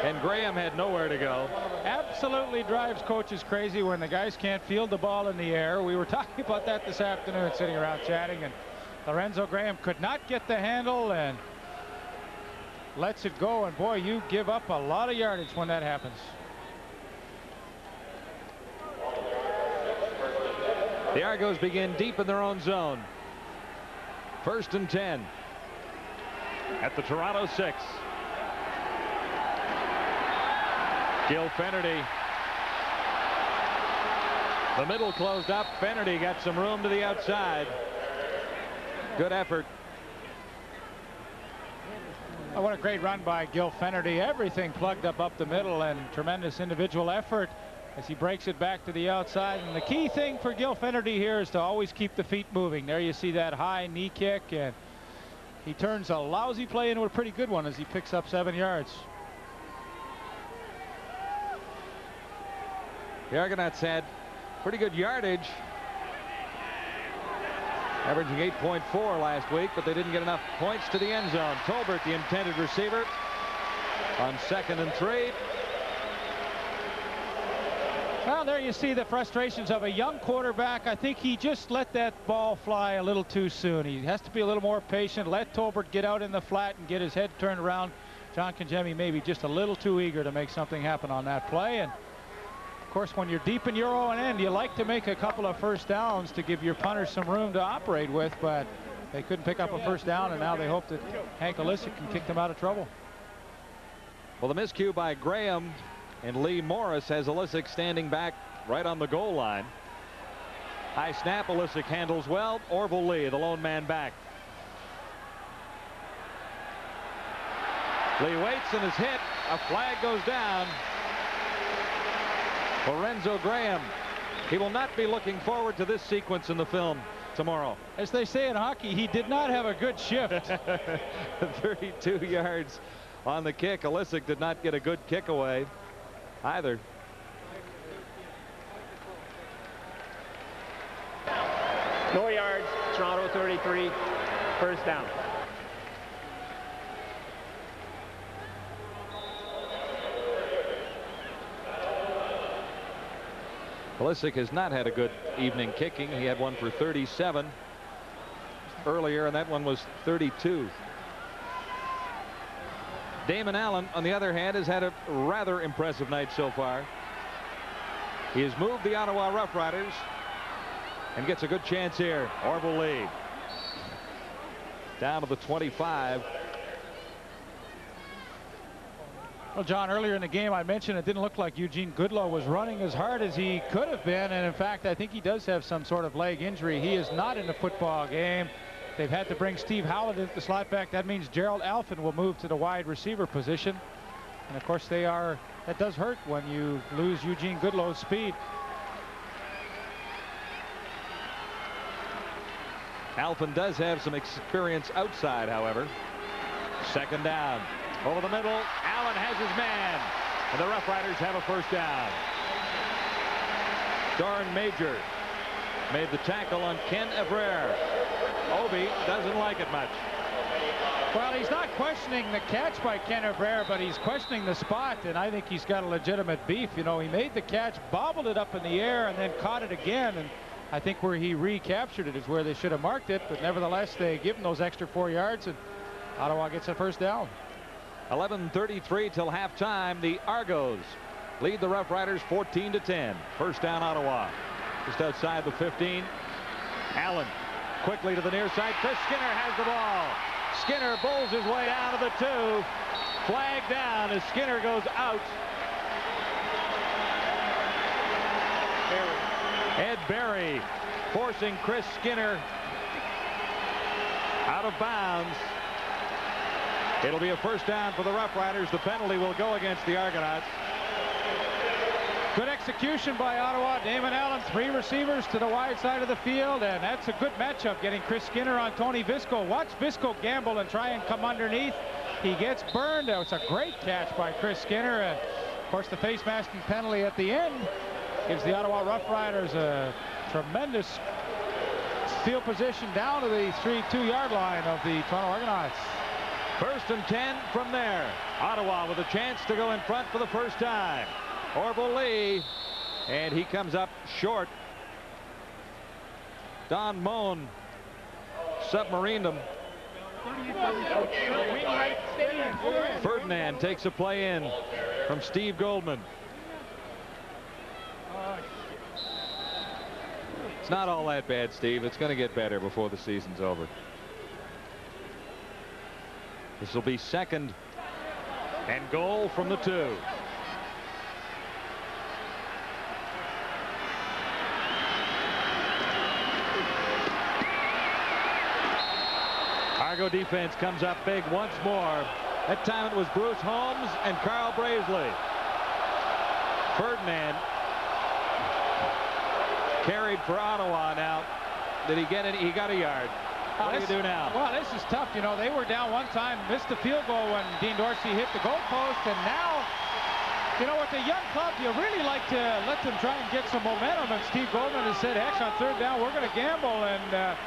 and Graham had nowhere to go. Absolutely drives coaches crazy when the guys can't field the ball in the air. We were talking about that this afternoon, sitting around chatting, and Lorenzo Graham could not get the handle and lets it go. And boy, you give up a lot of yardage when that happens. The Argos begin deep in their own zone. 1st and 10 at the Toronto 6. Gil Fenerty. The middle closed up. Fenerty got some room to the outside. Good effort. Oh, what a great run by Gil Fenerty. Everything plugged up the middle, and tremendous individual effort as he breaks it back to the outside. And the key thing for Gil Fenerty here is to always keep the feet moving. There you see that high knee kick, and he turns a lousy play into a pretty good one as he picks up 7 yards. The Argonauts had pretty good yardage, averaging 8.4 last week, but they didn't get enough points to the end zone. Tolbert, the intended receiver, on 2nd and 3. Well, there you see the frustrations of a young quarterback. I think he just let that ball fly a little too soon. He has to be a little more patient. Let Tolbert get out in the flat and get his head turned around. John Congemi maybe just a little too eager to make something happen on that play. And of course, when you're deep in your own end, you like to make a couple of first downs to give your punters some room to operate with, but they couldn't pick up a first down, and now they hope that Hank Olisic can kick them out of trouble. Well, the miscue by Graham and Lee Morris has Olisic standing back right on the goal line. High snap. Olisic handles well. Orville Lee, the lone man back. Lee waits and is hit. A flag goes down. Lorenzo Graham. He will not be looking forward to this sequence in the film tomorrow. As they say in hockey, he did not have a good shift. 32 yards on the kick. Olisic did not get a good kick away either. No yards. Toronto 33. First down. Olisic has not had a good evening kicking. He had one for 37 earlier, and that one was 32. Damon Allen, on the other hand, has had a rather impressive night so far. He has moved the Ottawa Rough Riders and gets a good chance here. Orville Lee down to the 25. Well, John, earlier in the game I mentioned it didn't look like Eugene Goodlow was running as hard as he could have been, and in fact I think he does have some sort of leg injury. He is not in the football game. They've had to bring Steve Howlett into the slot back. That means Gerald Alphin will move to the wide receiver position, and of course that does hurt when you lose Eugene Goodlow's speed. Alphin does have some experience outside, however. Second down. Over the middle, Allen has his man, and the Rough Riders have a first down. Doran Major made the tackle on Ken Evrer. Obi doesn't like it much. Well, he's not questioning the catch by Ken Evrer, but he's questioning the spot, and I think he's got a legitimate beef. You know, he made the catch, bobbled it up in the air, and then caught it again, and I think where he recaptured it is where they should have marked it, but nevertheless they give him those extra 4 yards, and Ottawa gets a first down. 11:33 till halftime. The Argos lead the Rough Riders 14-10. First down, Ottawa. Just outside the 15. Allen quickly to the near side. Chris Skinner has the ball. Skinner bowls his way down to the 2. Flag down as Skinner goes out. Ed Berry forcing Chris Skinner out of bounds. It'll be a first down for the Rough Riders. The penalty will go against the Argonauts. Good execution by Ottawa. Damon Allen, 3 receivers to the wide side of the field, and that's a good matchup, getting Chris Skinner on Tony Visco. Watch Visco gamble and try and come underneath. He gets burned. It's a great catch by Chris Skinner, and of course the face masking penalty at the end gives the Ottawa Rough Riders a tremendous field position down to the 2-yard line of the Toronto Argonauts. First and 10 from there. Ottawa with a chance to go in front for the first time. Orville Lee, and he comes up short. Don Moen submarined him. Ferdinand takes a play in from Steve Goldman. It's not all that bad, Steve. It's going to get better before the season's over. This will be second and goal from the 2. Argo defense comes up big once more. That time it was Bruce Holmes and Carl Brazeley. Ferdinand carried for Ottawa now. Did he get it? He got a yard. What do you do now? Well, this is tough. You know, they were down one time, missed the field goal when Dean Dorsey hit the goalpost, and now, you know, with the young club, you really like to let them try and get some momentum, and Steve Goldman has said, heck, on third down, we're going to gamble and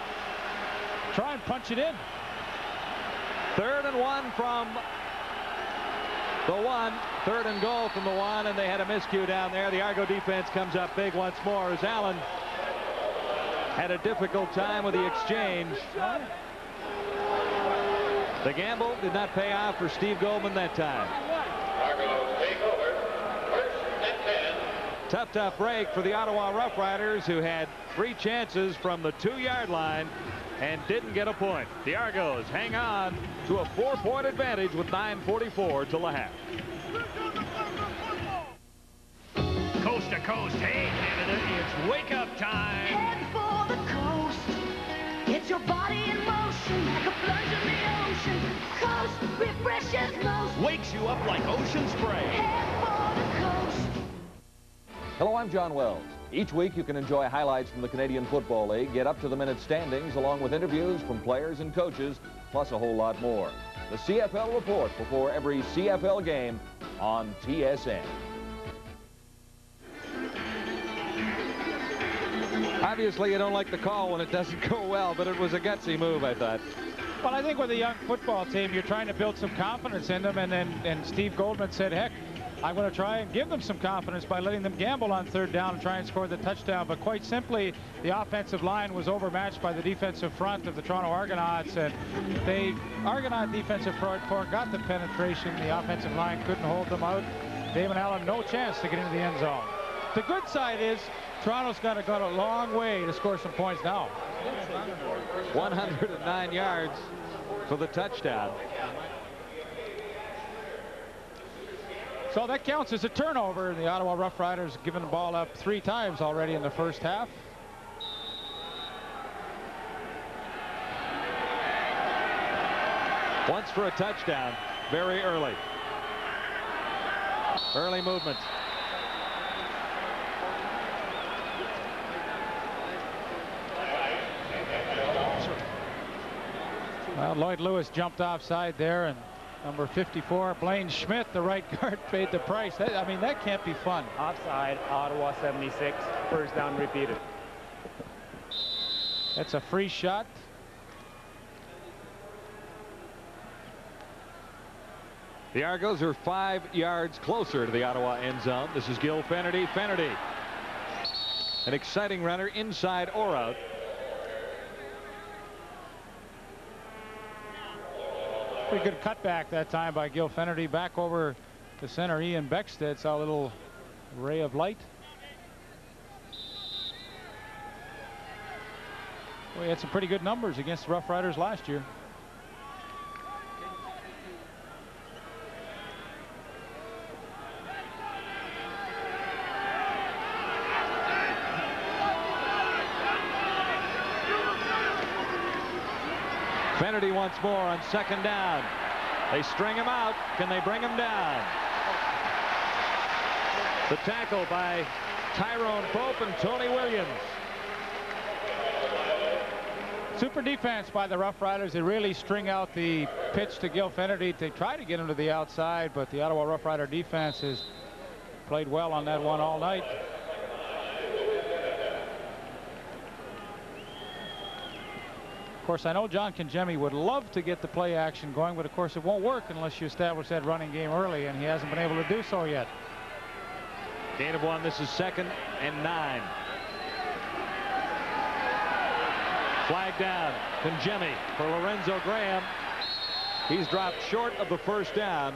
try and punch it in. 3rd and 1 from the 1. 3rd and goal from the 1, and they had a miscue down there. The Argo defense comes up big once more as Allen had a difficult time with the exchange. The gamble did not pay off for Steve Goldman that time. Argonauts take over. First and 10. Tough break for the Ottawa Rough Riders, who had 3 chances from the 2-yard line and didn't get a point. The Argos hang on to a 4-point advantage with 9:44 till the half. Coast to coast, hey Canada, it's wake up time. Head for the coast. Get your body in motion like a plunge in the ocean. Coast refreshes most. wakes you up like ocean spray. Hello, I'm John Wells. Each week you can enjoy highlights from the Canadian Football League, get up-to-the-minute standings along with interviews from players and coaches, plus a whole lot more. The CFL Report before every CFL game on TSN. Obviously, you don't like the call when it doesn't go well, but it was a gutsy move, I thought. Well, I think with a young football team, you're trying to build some confidence in them, and Steve Goldman said, heck, I'm going to try and give them some confidence by letting them gamble on third down and try and score the touchdown. But quite simply, the offensive line was overmatched by the defensive front of the Toronto Argonauts, and the Argonaut defensive front got the penetration. The offensive line couldn't hold them out. Damon Allen, no chance to get into the end zone. The good side is Toronto's got to go a long way to score some points now. 109 yards for the touchdown. So that counts as a turnover. The Ottawa Rough Riders have given the ball up 3 times already in the first half. Once for a touchdown, very early. Early movement. Well, Lloyd Lewis jumped offside there, and number 54, Blaine Schmidt, the right guard, paid the price. I mean, that can't be fun. Offside, Ottawa 76, first down repeated. That's a free shot. The Argos are 5 yards closer to the Ottawa end zone. This is Gil Fennerty. Fennerty, an exciting runner inside or out. Pretty good cutback that time by Gil Fennerty. Back over to center. Ian Beckstead saw a little ray of light. Well, he had some pretty good numbers against the Rough Riders last year. Fennerty once more on second down. They string him out. Can they bring him down? The tackle by Tyrone Pope and Tony Williams. Super defense by the Rough Riders. They really string out the pitch to Gil Fennerty to try to get him to the outside, but the Ottawa Rough Rider defense has played well on that one all night. Of course, I know John Kangemi would love to get the play action going, but of course it won't work unless you establish that running game early, and he hasn't been able to do so yet. Gain of 1. This is 2nd and 9. Flag down. Kangemi for Lorenzo Graham. He's dropped short of the first down.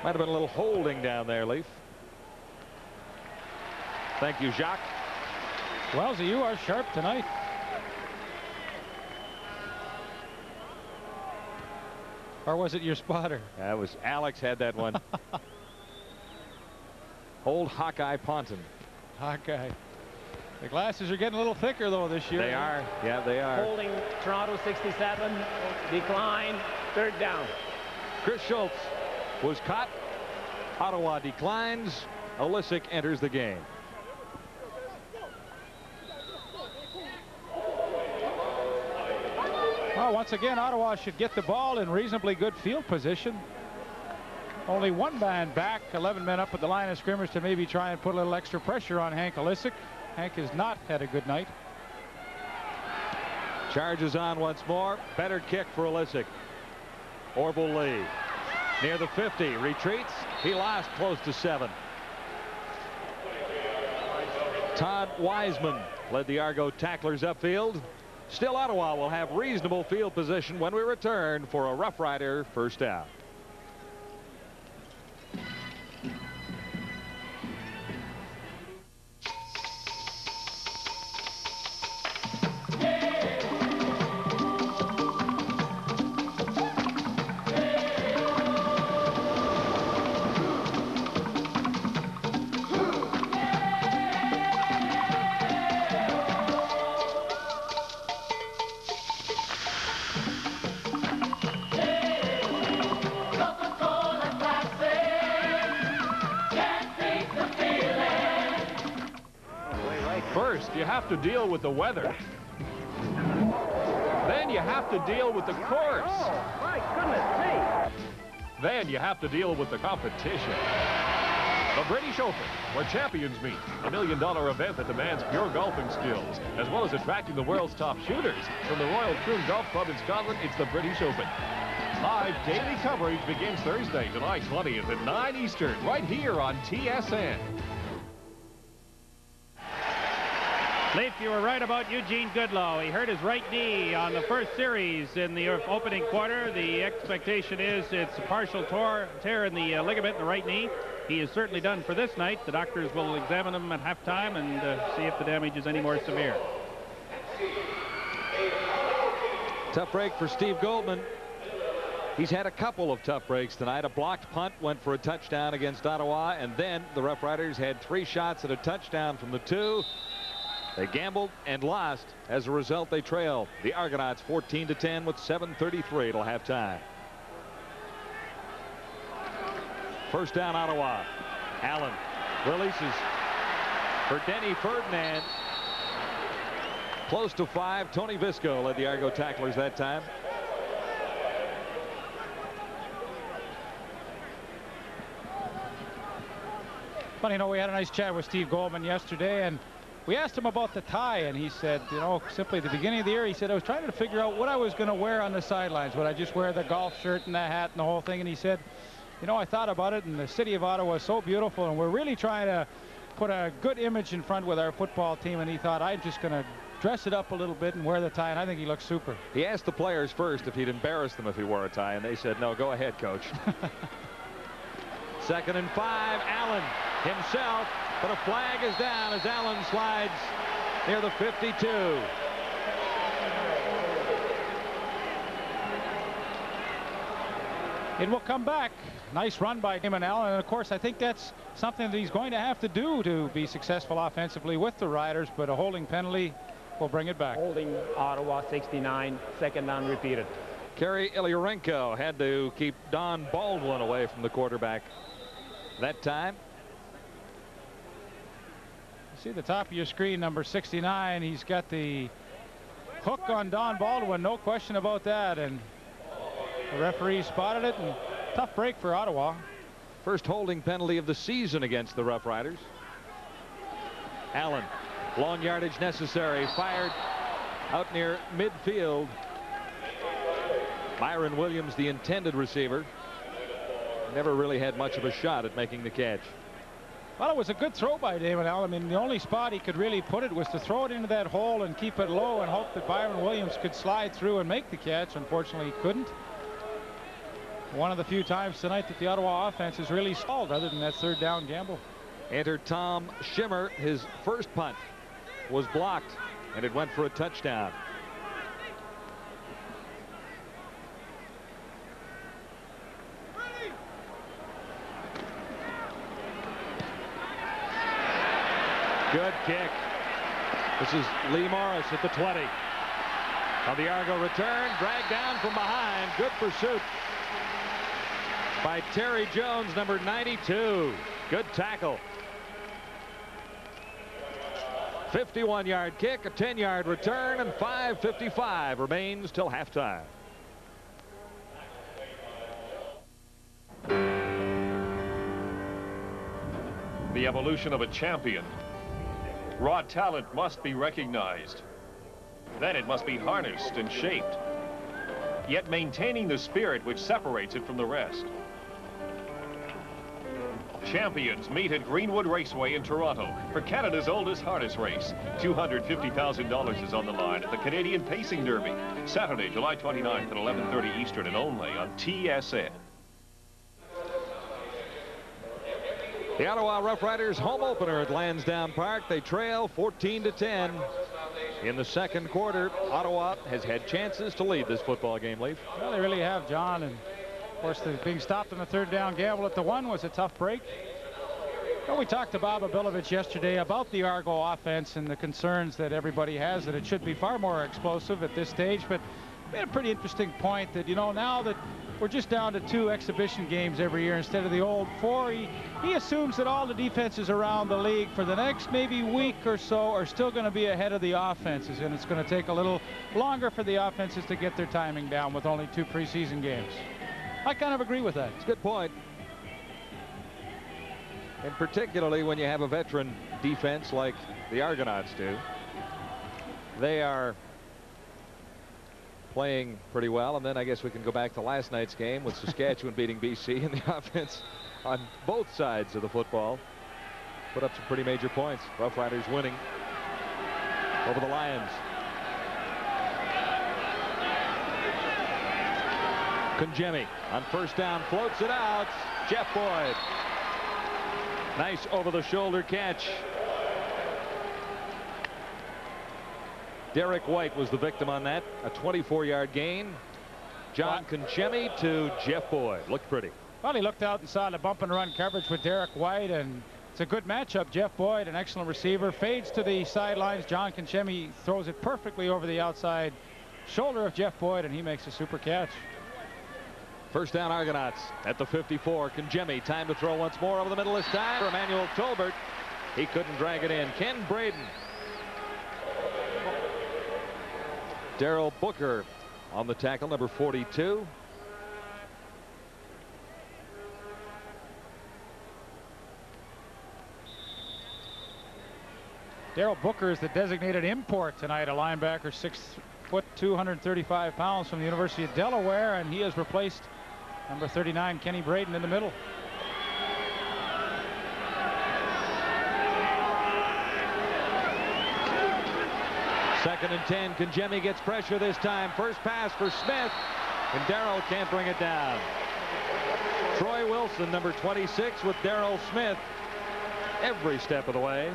Might have been a little holding down there, Leaf. Thank you, Jacques. Wellsy, you are sharp tonight. Or was it your spotter? That was Alex had that one. Old Hawkeye Ponton. Hawkeye. The glasses are getting a little thicker though this year. They are. Yeah, they are. Holding Toronto 67, decline, third down. Chris Schultz was caught. Ottawa declines. Olisic enters the game. Well, once again, Ottawa should get the ball in reasonably good field position. Only one man back, 11 men up at the line of scrimmage to maybe try and put a little extra pressure on Hank Olisic. Hank has not had a good night. Charges on once more. Better kick for Olisic. Orville Lee near the 50. Retreats. He lost close to 7. Todd Wiseman led the Argo tacklers upfield. Still, Ottawa will have reasonable field position when we return for a Rough Rider first down. you have to deal with the weather. Then you have to deal with the course. Oh, my goodness me. Then you have to deal with the competition. The British Open, where champions meet. $1 million event that demands pure golfing skills, as well as attracting the world's top shooters. From the Royal Troon Golf Club in Scotland, it's the British Open. Live daily coverage begins Thursday, July 20th at 9 Eastern, right here on TSN. Leaf, you were right about Eugene Goodlow. He hurt his right knee on the first series in the opening quarter. The expectation is it's a partial tear in the ligament in the right knee. He is certainly done for this night. The doctors will examine him at halftime and see if the damage is any more severe. Tough break for Steve Goldman. He's had a couple of tough breaks tonight. A blocked punt went for a touchdown against Ottawa, and then the Rough Riders had 3 shots at a touchdown from the 2. They gambled and lost. As a result, they trail the Argonauts 14-10 with 7:33 till halftime. First down, Ottawa. Allen releases for Denny Ferdinand. Close to 5. Tony Visco led the Argo tacklers that time. Funny, you know, we had a nice chat with Steve Goldman yesterday, and we asked him about the tie, and he said, you know, simply at the beginning of the year, he said, I was trying to figure out what I was going to wear on the sidelines. Would I just wear the golf shirt and the hat and the whole thing? And he said, you know, I thought about it, and the city of Ottawa is so beautiful, and we're really trying to put a good image in front with our football team, and he thought, I'm just going to dress it up a little bit and wear the tie, and I think he looks super. He asked the players first if he'd embarrass them if he wore a tie, and they said, no, go ahead, coach. 2nd and 5, Allen himself, but a flag is down as Allen slides near the 52. It will come back. Nice run by Damon Allen, and of course I think that's something that he's going to have to do to be successful offensively with the Riders, but a holding penalty will bring it back. Holding Ottawa 69, 2nd down repeated. Kerry Ilyarenko had to keep Don Baldwin away from the quarterback that time. See the top of your screen, number 69. He's got the hook on Don Baldwin, no question about that, and the referee spotted it, and tough break for Ottawa. First holding penalty of the season against the Rough Riders. Allen, long yardage necessary, fired out near midfield. Myron Williams, the intended receiver, never really had much of a shot at making the catch. Well, it was a good throw by Damon Allen. I mean, the only spot he could really put it was to throw it into that hole and keep it low and hope that Byron Williams could slide through and make the catch. Unfortunately, he couldn't. One of the few times tonight that the Ottawa offense has really stalled, other than that 3rd down gamble. Enter Tom Schimmer. His first punt was blocked, and it went for a touchdown. Good kick. This is Lee Morris at the 20. On the Argo return, dragged down from behind. Good pursuit by Terry Jones, number 92. Good tackle. 51-yard kick, a 10-yard return, and 5:55 remains till halftime. The evolution of a champion. Raw talent must be recognized. Then it must be harnessed and shaped, yet maintaining the spirit which separates it from the rest. Champions meet at Greenwood Raceway in Toronto for Canada's oldest harness race. $250,000 is on the line at the Canadian Pacing Derby, Saturday, July 29th at 11:30 Eastern, and only on TSN. The Ottawa Rough Riders home opener at Lansdowne Park. They trail 14-10 in the 2nd quarter. Ottawa has had chances to lead this football game, Leaf. Well, they really have, John, and of course the being stopped on the 3rd down gamble at the 1 was a tough break. Well, we talked to Bob Abilovich yesterday about the Argo offense and the concerns that everybody has that it should be far more explosive at this stage, but we had a pretty interesting point that, you know, now that we're just down to 2 exhibition games every year instead of the old 4. He assumes that all the defenses around the league for the next maybe week or so are still going to be ahead of the offenses, and it's going to take a little longer for the offenses to get their timing down with only 2 preseason games. I kind of agree with that. It's a good point. And particularly when you have a veteran defense like the Argonauts do. They are playing pretty well, and then I guess we can go back to last night's game with Saskatchewan beating BC, and the offense on both sides of the football put up some pretty major points. Rough Riders winning over the Lions. Kangemi on first down floats it out. Jeff Boyd. Nice over-the-shoulder catch. Derek White was the victim on that. A 24-yard gain. John Kangemi to Jeff Boyd. Looked pretty. Well, he looked out and saw the bump and run coverage with Derek White, and it's a good matchup. Jeff Boyd, an excellent receiver, fades to the sidelines. John Kangemi throws it perfectly over the outside shoulder of Jeff Boyd, and he makes a super catch. First down, Argonauts at the 54. Kangemi, time to throw once more over the middle this time for Emmanuel Tolbert. He couldn't drag it in. Ken Braden. Darrell Booker on the tackle, number 42. Darrell Booker is the designated import tonight, a linebacker, 6 foot 235 pounds from the University of Delaware, and he has replaced number 39 Kenny Braden in the middle. Second and 10. Kangemi gets pressure this time. First pass for Smith, and Darrell can't bring it down. Troy Wilson, number 26, with Darrell Smith every step of the way.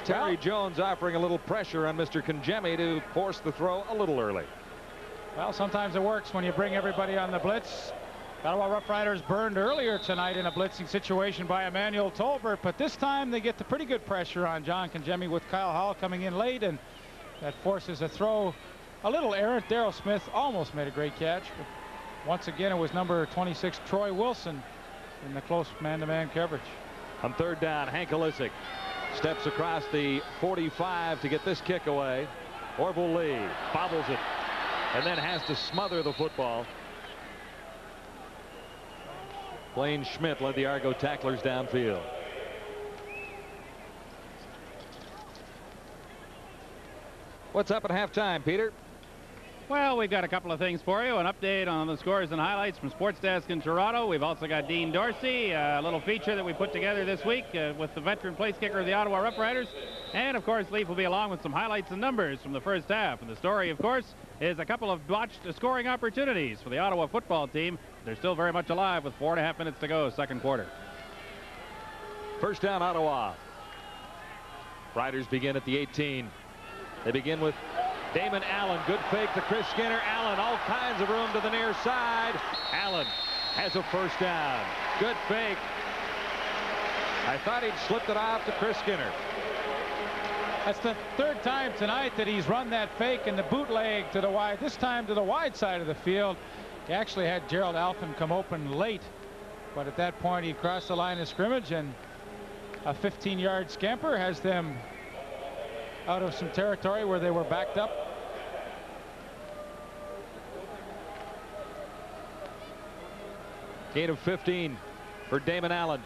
Terry Jones offering a little pressure on Mr. Kangemi to force the throw a little early. Well, sometimes it works when you bring everybody on the blitz. Ottawa Rough Riders burned earlier tonight in a blitzing situation by Emmanuel Tolbert, but this time they get the pretty good pressure on John Kangemi with Kyle Howell coming in late, and that forces a throw a little errant. Darrell Smith almost made a great catch, but once again it was number 26 Troy Wilson in the close man-to-man coverage. On third down, Hank Olisic steps across the 45 to get this kick away. Orville Lee bobbles it and then has to smother the football. Blaine Schmidt led the Argo tacklers downfield. What's up at halftime, Peter? Well, we've got a couple of things for you. An update on the scores and highlights from Sports Desk in Toronto. We've also got Dean Dorsey, a little feature that we put together this week with the veteran place kicker of the Ottawa Rough Riders. And, of course, Leaf will be along with some highlights and numbers from the first half. And the story, of course, is a couple of botched scoring opportunities for the Ottawa football team. They're still very much alive with 4.5 minutes to go, second quarter. First down, Ottawa. Riders begin at the 18. They begin with Damon Allen. Good fake to Chris Skinner. Allen, all kinds of room to the near side. Allen has a first down. Good fake. I thought he'd slipped it off to Chris Skinner. That's the third time tonight that he's run that fake and the bootleg to the wide, this time to the wide side of the field. He actually had Gerald Alphen come open late, but at that point he crossed the line of scrimmage, and a 15-yard scamper has them out of some territory where they were backed up. Gain of 15 for Damon Allen,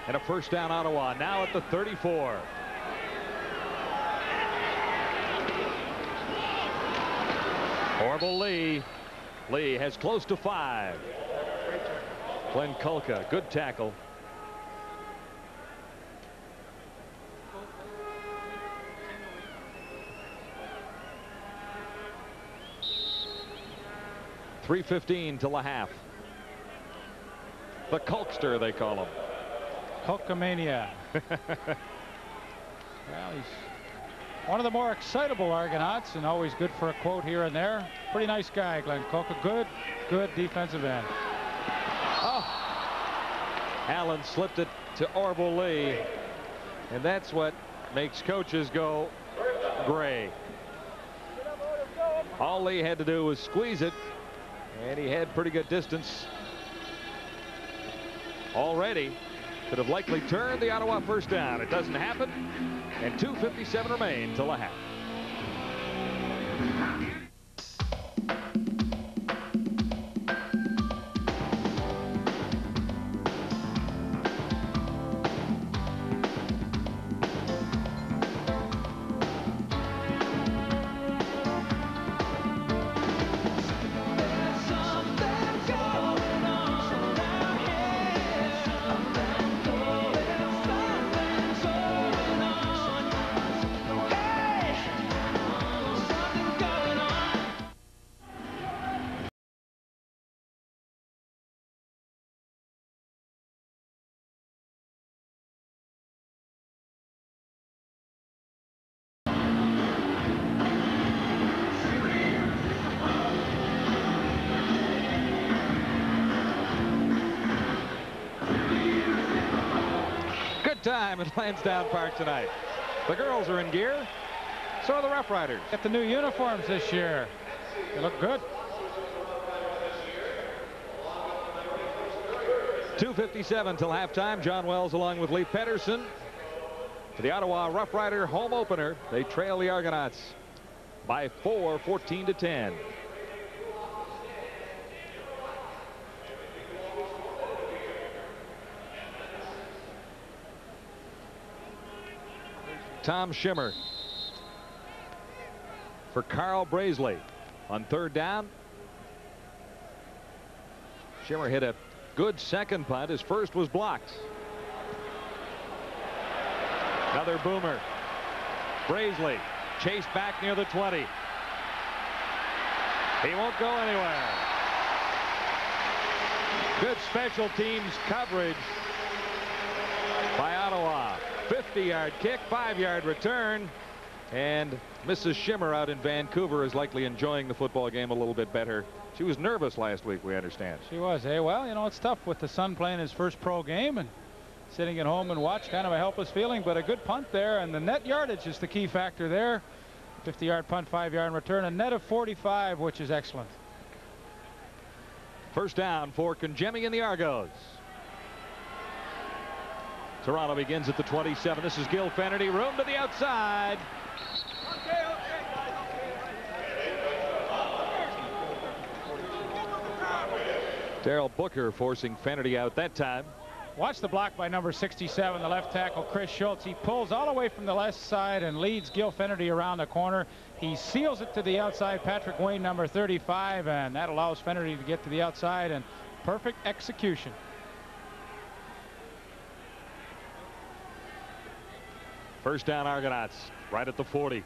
and a first down, Ottawa now at the 34. Orville Lee. Lee has close to 5. Glenn Kulka, good tackle. .3:15 till the half. The Kulkster, they call him. Kulkamania. Well, he's one of the more excitable Argonauts, and always good for a quote here and there. Pretty nice guy, Glenn Kulka. Good defensive end. Oh. Allen slipped it to Orville Lee, and that's what makes coaches go gray. All Lee had to do was squeeze it, And he had pretty good distance already. Could have likely turned the Ottawa first down. It doesn't happen. And 2:57 remain till the half. Time at Lansdowne Park tonight. The girls are in gear. So are the Rough Riders. Get the new uniforms this year. They look good. 2:57 till halftime. John Wells along with Lee Pedersen. For the Ottawa Rough Rider home opener, they trail the Argonauts by 4, 14-10. Tom Schimmer for Carl Brazeley on third down. Schimmer hit a good second punt. His first was blocked. Another boomer. Brazeley chased back near the 20. He won't go anywhere. Good special teams coverage by Ottawa. 50-yard kick, 5-yard return, and Mrs. Schimmer out in Vancouver is likely enjoying the football game a little bit better. She was nervous last week, we understand. She was. Hey, well, you know, it's tough with the son playing his first pro game and sitting at home and watch, kind of a helpless feeling, but a good punt there, and the net yardage is the key factor there. 50-yard punt, 5-yard return, a net of 45, which is excellent. First down for Congemi and the Argos. Toronto begins at the 27. This is Gil Fennerty. Room to the outside. Darrell Booker forcing Fennerty out that time. Watch the block by number 67, the left tackle, Chris Schultz. He pulls all the way from the left side and leads Gil Fennerty around the corner. He seals it to the outside, Patrick Wayne, number 35, and that allows Fennerty to get to the outside, and perfect execution. First down Argonauts right at the 40.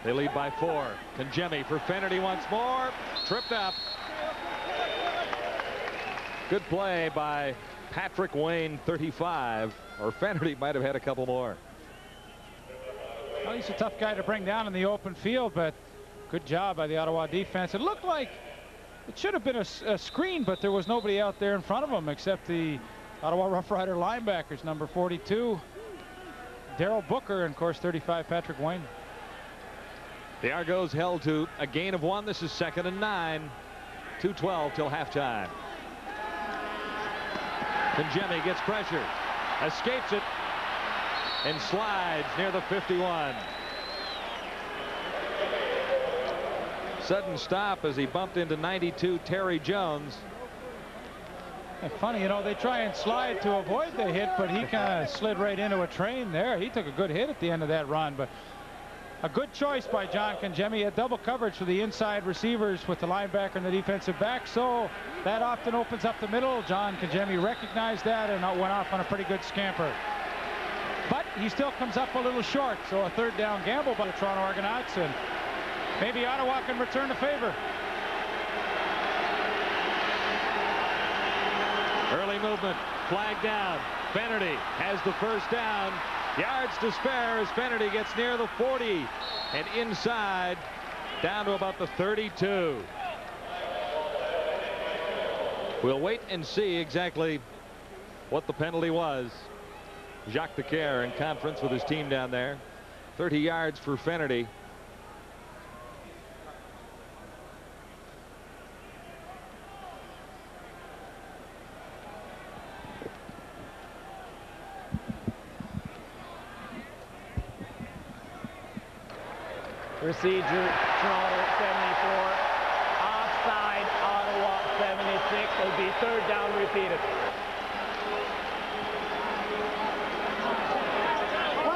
They lead by 4. Congemi for Fennerty once more. Tripped up. Good play by Patrick Wayne, 35. Or Fennerty might have had a couple more. Well, he's a tough guy to bring down in the open field, but good job by the Ottawa defense. It looked like it should have been a screen, but there was nobody out there in front of him except the Ottawa Rough Rider linebackers, number 42. Darrell Booker, and of course 35 Patrick Wayne. The Argos held to a gain of 1. This is 2nd and 9. 2:12 till halftime. Congemi gets pressure, escapes it, and slides near the 51. Sudden stop as he bumped into 92 Terry Jones. And funny, you know, they try and slide to avoid the hit, but he kind of slid right into a train there. He took a good hit at the end of that run, but a good choice by John Congemi. A double coverage for the inside receivers with the linebacker and the defensive back, so that often opens up the middle. John Congemi recognized that and went off on a pretty good scamper. But he still comes up a little short, so a third down gamble by the Toronto Argonauts, and maybe Ottawa can return the favor. Early movement, flag down. Fennerty has the first down. Yards to spare as Fennerty gets near the 40 and inside down to about the 32. We'll wait and see exactly what the penalty was. Jacques Decaire in conference with his team down there. 30 yards for Fennerty. Procedure, Toronto 74. Offside, Ottawa 76. It'll be third down repeated.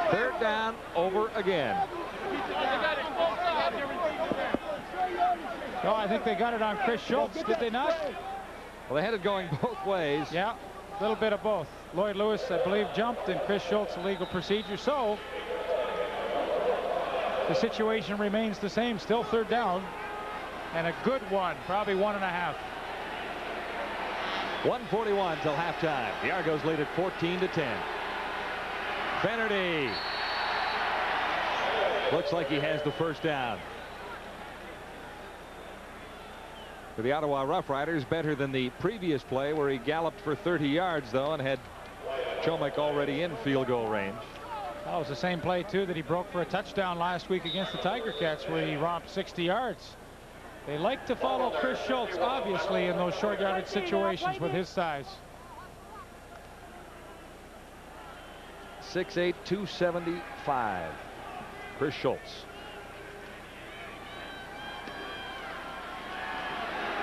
Third down over again. Oh, I think they got it on Chris Schultz, did they not? Well, they had it going both ways. Yeah, a little bit of both. Lloyd Lewis, I believe, jumped, and Chris Schultz, illegal procedure. So the situation remains the same. Still third down, and a good one, probably 1.5. 1:41 till halftime. The Argos lead at 14-10. Finnerty looks like he has the first down. For the Ottawa Rough Riders, better than the previous play where he galloped for 30 yards, though, and had Chomek already in field goal range. That was the same play, too, that he broke for a touchdown last week against the Tiger Cats, where he romped 60 yards. They like to follow Chris Schultz, obviously, in those short yardage situations with his size. 6'8", 275. Chris Schultz.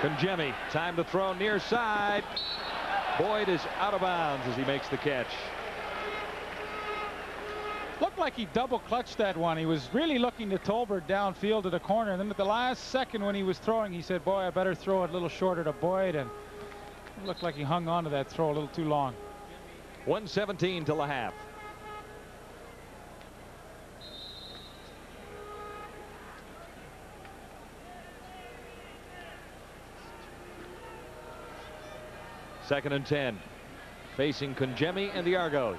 Kangemi, time to throw near side. Boyd is out of bounds as he makes the catch. Looked like he double clutched that one. He was really looking to Tolbert downfield to the corner, and then at the last second when he was throwing, he said, boy, I better throw it a little shorter to Boyd, and it looked like he hung on to that throw a little too long. 1:17 till the half. Second and 10. Facing Kangemi and the Argos.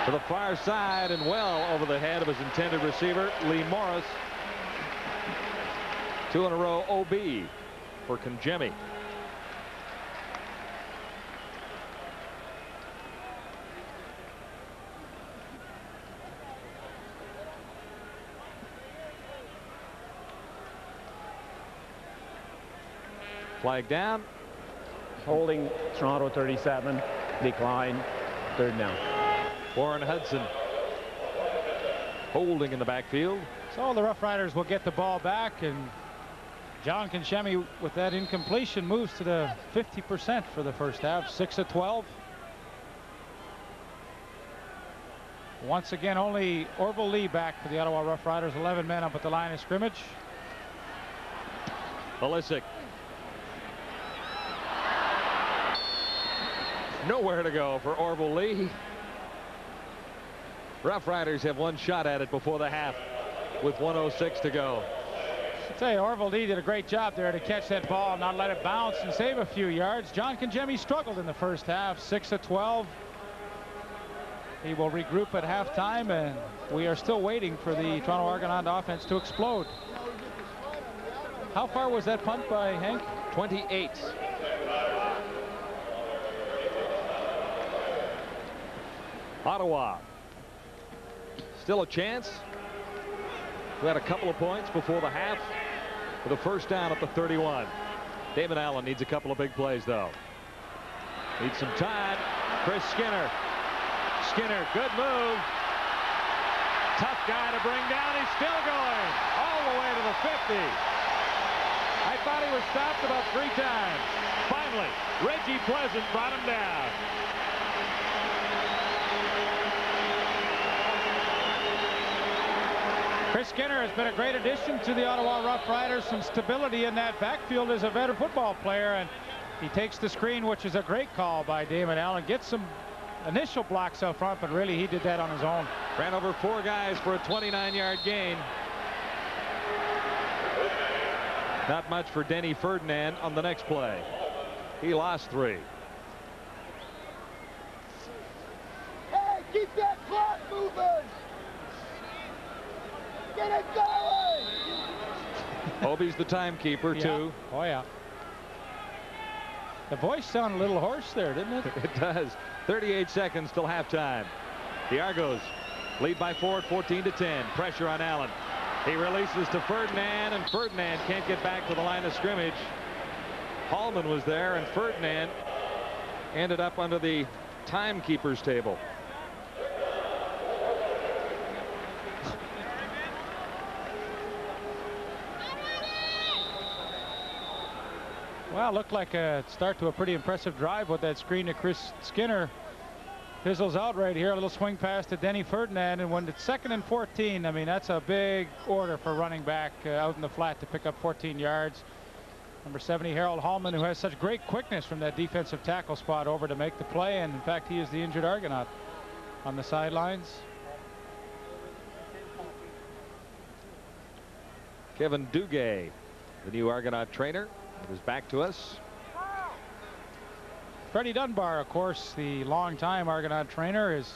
To the far side and well over the head of his intended receiver, Lee Morris. 2 in a row OB for Kangemi. Flag down. Holding Toronto 37. Decline. Third down. Warren Hudson holding in the backfield. So the Rough Riders will get the ball back, and John Kangemi, with that incompletion, moves to the 50% for the first half. 6 of 12. Once again, only Orville Lee back for the Ottawa Rough Riders. 11 men up at the line of scrimmage. Balisic. Nowhere to go for Orville Lee. Rough Riders have one shot at it before the half with 1:06 to go. I tell you, Orville Lee did a great job there to catch that ball, not let it bounce and save a few yards. John Kangemi struggled in the first half. 6 of 12. He will regroup at halftime, and we are still waiting for the Toronto Argonaut offense to explode. How far was that punt by Hank? 28. Ottawa still a chance. We had a couple of points before the half with a first down at the 31. David Allen needs a couple of big plays, though. Needs some time. Chris Skinner. Skinner, good move. Tough guy to bring down. He's still going all the way to the 50. I thought he was stopped about 3 times. Finally, Reggie Pleasant brought him down. Chris Skinner has been a great addition to the Ottawa Rough Riders. Some stability in that backfield as a veteran football player, and he takes the screen, which is a great call by Damon Allen. Gets some initial blocks out front, but really he did that on his own. Ran over 4 guys for a 29-yard gain. Not much for Denny Ferdinand on the next play. He lost 3. Hey, keep that clock moving! Get it going! Obi's the timekeeper, too. Oh, yeah. The voice sounded a little hoarse there, didn't it? It does. 38 seconds till halftime. The Argos lead by 4 at 14-10. Pressure on Allen. He releases to Ferdinand, and Ferdinand can't get back to the line of scrimmage. Hallman was there, and Ferdinand ended up under the timekeeper's table. Well, looked like a start to a pretty impressive drive with that screen to Chris Skinner. Fizzles out right here. A little swing pass to Denny Ferdinand. And when it's 2nd and 14, I mean, that's a big order for running back out in the flat to pick up 14 yards. Number 70, Harold Hallman, who has such great quickness from that defensive tackle spot over to make the play. And in fact, he is the injured Argonaut on the sidelines. Kevin Duguay, the new Argonaut trainer, is back to us. Freddie Dunbar, of course, the longtime Argonaut trainer, is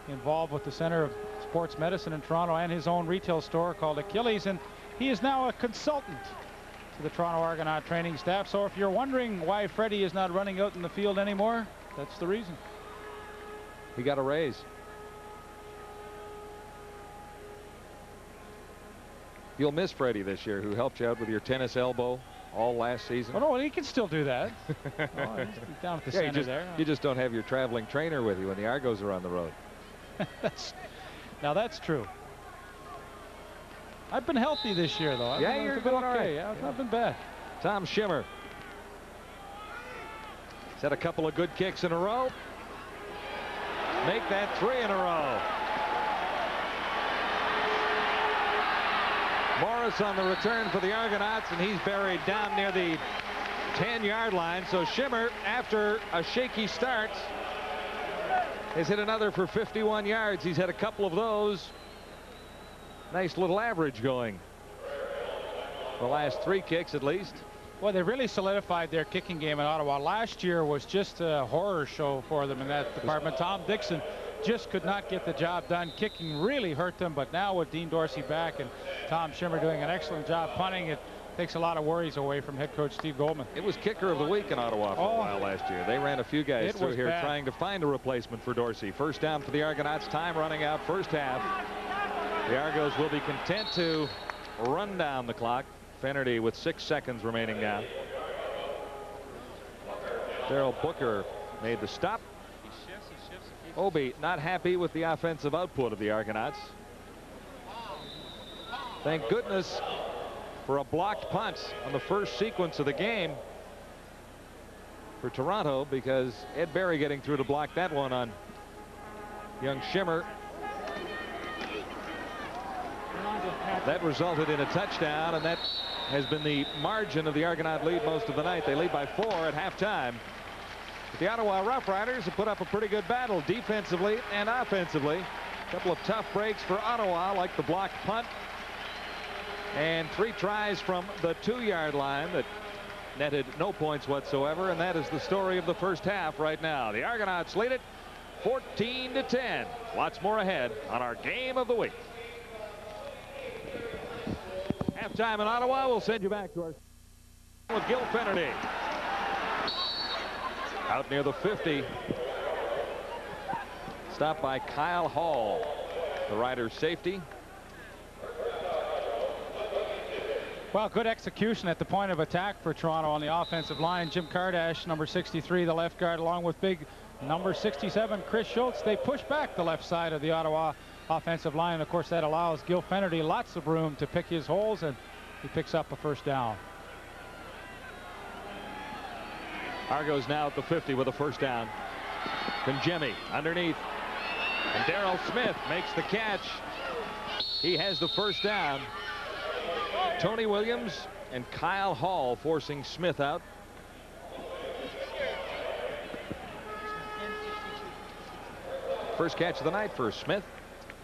involved with the Center of Sports Medicine in Toronto and his own retail store called Achilles, and he is now a consultant to the Toronto Argonaut training staff. So if you're wondering why Freddie is not running out in the field anymore, that's the reason. He got a raise. You'll miss Freddie this year, who helped you out with your tennis elbow all last season. Oh, no, he can still do that. Oh, he's down at the center there. You just don't have your traveling trainer with you when the Argos are on the road. Now that's true. I've been healthy this year, though. You're doing all right. Yeah, I've not been bad. Tom Schimmer. He's had a couple of good kicks in a row. Make that 3 in a row. Morris on the return for the Argonauts, and he's buried down near the 10-yard line. So Schimmer, after a shaky start, has hit another for 51 yards. He's had a couple of those. Nice little average going. The last 3 kicks at least. Well, they really solidified their kicking game in Ottawa. Last year was just a horror show for them in that department. Tom Dixon just could not get the job done. Kicking really hurt them, but now with Dean Dorsey back and Tom Schimmer doing an excellent job punting, it takes a lot of worries away from head coach Steve Goldman. It was kicker of the week in Ottawa for a while last year. They ran a few guys through here trying to find a replacement for Dorsey. First down for the Argonauts. Time running out first half. The Argos will be content to run down the clock. Fennerty with 6 seconds remaining now. Daryl Booker made the stop. Obi not happy with the offensive output of the Argonauts. Thank goodness for a blocked punt on the first sequence of the game for Toronto, because Ed Berry getting through to block that one on young Schimmer. That resulted in a touchdown, and that has been the margin of the Argonaut lead most of the night. They lead by 4 at halftime. But the Ottawa Rough Riders have put up a pretty good battle defensively and offensively. A couple of tough breaks for Ottawa, like the blocked punt, and 3 tries from the 2-yard line that netted no points whatsoever. And that is the story of the first half right now. The Argonauts lead it 14-10. Lots more ahead on our game of the week. Halftime in Ottawa. We'll send you back to our with Gil Fennerty. Out near the 50. Stopped by Kyle Hall, the Riders' safety. Well, good execution at the point of attack for Toronto on the offensive line. Jim Kardash, number 63, the left guard, along with big number 67, Chris Schultz. They push back the left side of the Ottawa offensive line. And of course, that allows Gil Fennerty lots of room to pick his holes, and he picks up a first down. Argos now at the 50 with a first down. Jimmy underneath, and Darrell Smith makes the catch. He has the first down. Tony Williams and Kyle Hall forcing Smith out. First catch of the night for Smith.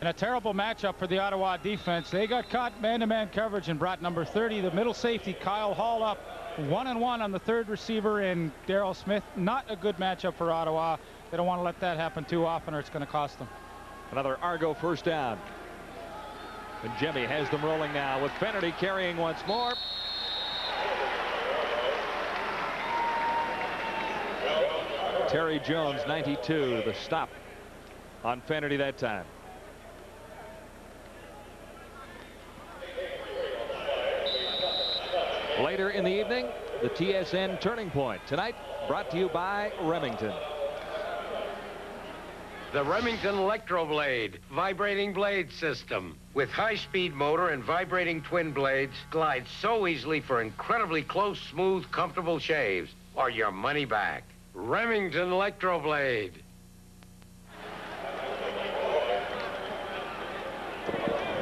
And a terrible matchup for the Ottawa defense. They got caught man-to-man coverage and brought number 30, the middle safety, Kyle Hall, up 1-on-1 on the third receiver in Darrell Smith. Not a good matchup for Ottawa. They don't want to let that happen too often, or it's going to cost them. Another Argo first down. And Jimmy has them rolling now with Fennerty carrying once more. Terry Jones, 92, the stop on Fennerty that time. Later in the evening, the TSN Turning Point. Tonight, brought to you by Remington. The Remington Electroblade vibrating blade system. With high-speed motor and vibrating twin blades, glides so easily for incredibly close, smooth, comfortable shaves, or your money back. Remington Electroblade.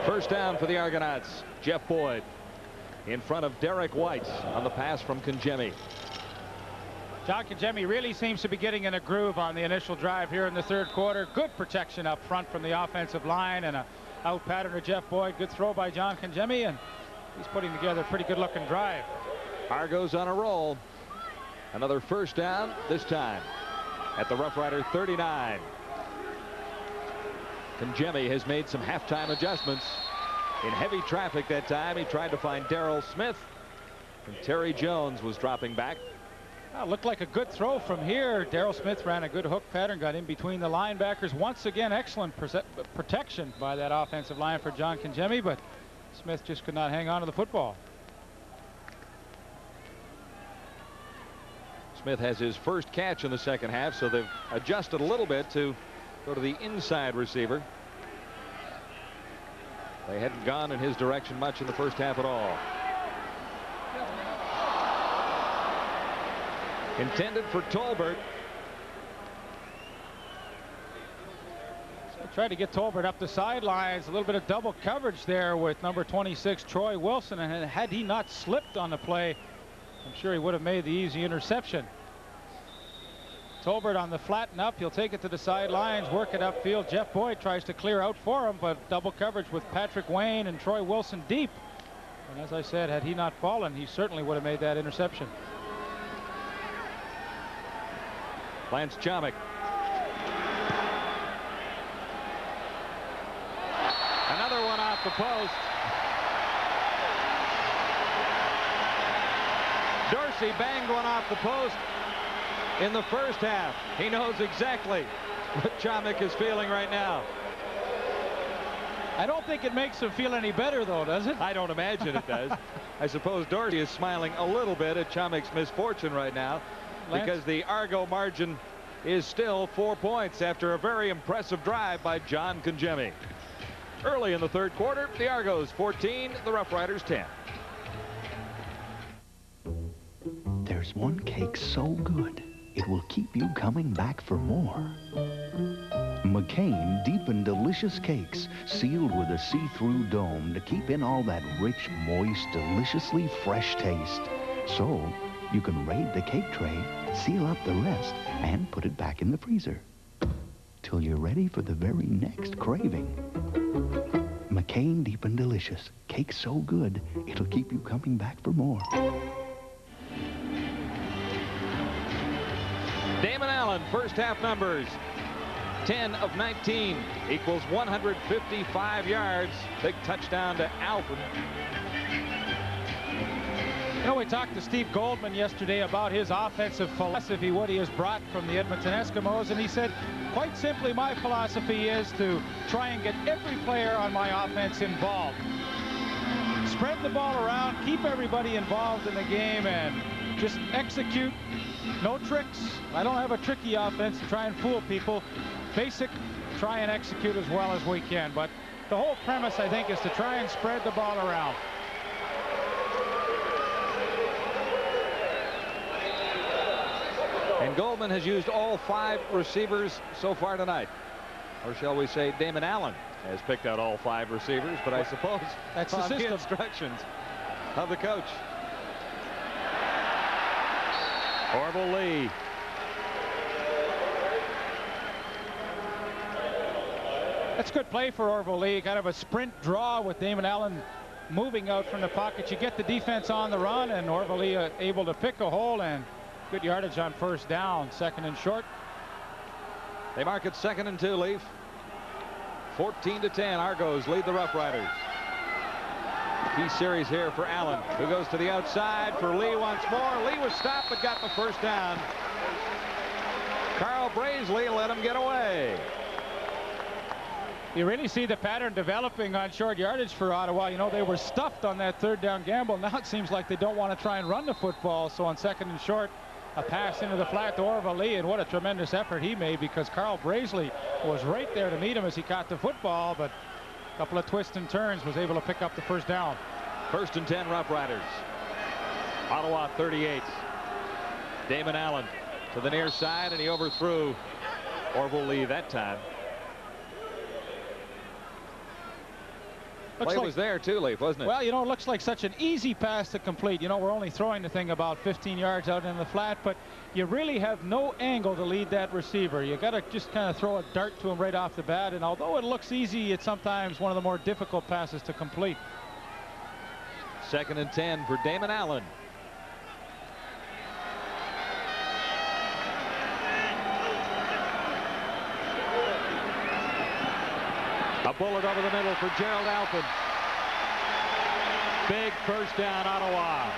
First down for the Argonauts. Jeff Boyd in front of Derek White on the pass from Congemi. John Congemi really seems to be getting in a groove on the initial drive here in the third quarter. Good protection up front from the offensive line, and a out pattern to Jeff Boyd. Good throw by John Congemi, and he's putting together a pretty good looking drive. Argos on a roll. Another first down, this time at the Rough Rider 39. Congemi has made some halftime adjustments. In heavy traffic that time, he tried to find Darrell Smith, and Terry Jones was dropping back. Well, looked like a good throw from here. Darrell Smith ran a good hook pattern, got in between the linebackers. Once again, excellent protection by that offensive line for John Congemi, but Smith just could not hang on to the football. Smith has his first catch in the second half, so they've adjusted a little bit to go to the inside receiver. They hadn't gone in his direction much in the first half at all. Intended for Tolbert. So tried to get Tolbert up the sidelines. A little bit of double coverage there with number 26 Troy Wilson, and had he not slipped on the play, I'm sure he would have made the easy interception. Tolbert on the flatten up. He'll take it to the sidelines, work it upfield. Jeff Boyd tries to clear out for him, but double coverage with Patrick Wayne and Troy Wilson deep. And as I said, had he not fallen, he certainly would have made that interception. Lance Chomick. Another one off the post. Dorsey banged one off the post in the first half. He knows exactly what Chomick is feeling right now. I don't think it makes him feel any better, though, does it? I don't imagine it does. I suppose Dorsey is smiling a little bit at Chomick's misfortune right now, because the Argo margin is still 4 points after a very impressive drive by John Congemi. Early in the third quarter, the Argos 14, the Rough Riders 10. There's one cake so good, it will keep you coming back for more. McCain Deep and Delicious Cakes, sealed with a see-through dome to keep in all that rich, moist, deliciously fresh taste. So you can raid the cake tray, seal up the rest, and put it back in the freezer till you're ready for the very next craving. McCain Deep and Delicious. Cake so good, it'll keep you coming back for more. Damon Allen, first half numbers. 10 of 19 equals 155 yards. Big touchdown to Alfred. You know, we talked to Steve Goldman yesterday about his offensive philosophy, what he has brought from the Edmonton Eskimos, and he said, quite simply, my philosophy is to try and get every player on my offense involved. Spread the ball around, keep everybody involved in the game, and just execute. No tricks. I don't have a tricky offense to try and fool people. Basic, try and execute as well as we can. But the whole premise, I think, is to try and spread the ball around. And Goldman has used all 5 receivers so far tonight. Or shall we say Damon Allen has picked out all 5 receivers, but I suppose that's the system. The instructions of the coach. Orville Lee. That's a good play for Orville Lee. Kind of a sprint draw with Damon Allen moving out from the pocket. You get the defense on the run, and Orville Lee able to pick a hole, and good yardage on first down. Second and short. They mark it 2nd and 2, Leaf. 14-10. Argos lead the Rough Riders. Key series here for Allen, who goes to the outside for Lee once more. Lee was stopped but got the first down. Carl Brazeley let him get away. You really see the pattern developing on short yardage for Ottawa. You know, they were stuffed on that third down gamble. Now it seems like they don't want to try and run the football. So on 2nd and short, a pass into the flat to Orville Lee, and what a tremendous effort he made, because Carl Braisley was right there to meet him as he caught the football, but a couple of twists and turns was able to pick up the first down. 1st and 10 Rough Riders. Ottawa 38. Damon Allen to the near side, and he overthrew Orville Lee that time. Play was there too, Leaf, wasn't it? Well, you know, it looks like such an easy pass to complete. You know, we're only throwing the thing about 15 yards out in the flat, but you really have no angle to lead that receiver. You got to just kind of throw a dart to him right off the bat, and although it looks easy, it's sometimes one of the more difficult passes to complete. 2nd and 10 for Damon Allen. A bullet over the middle for Gerald Alpin. Big first down, Ottawa.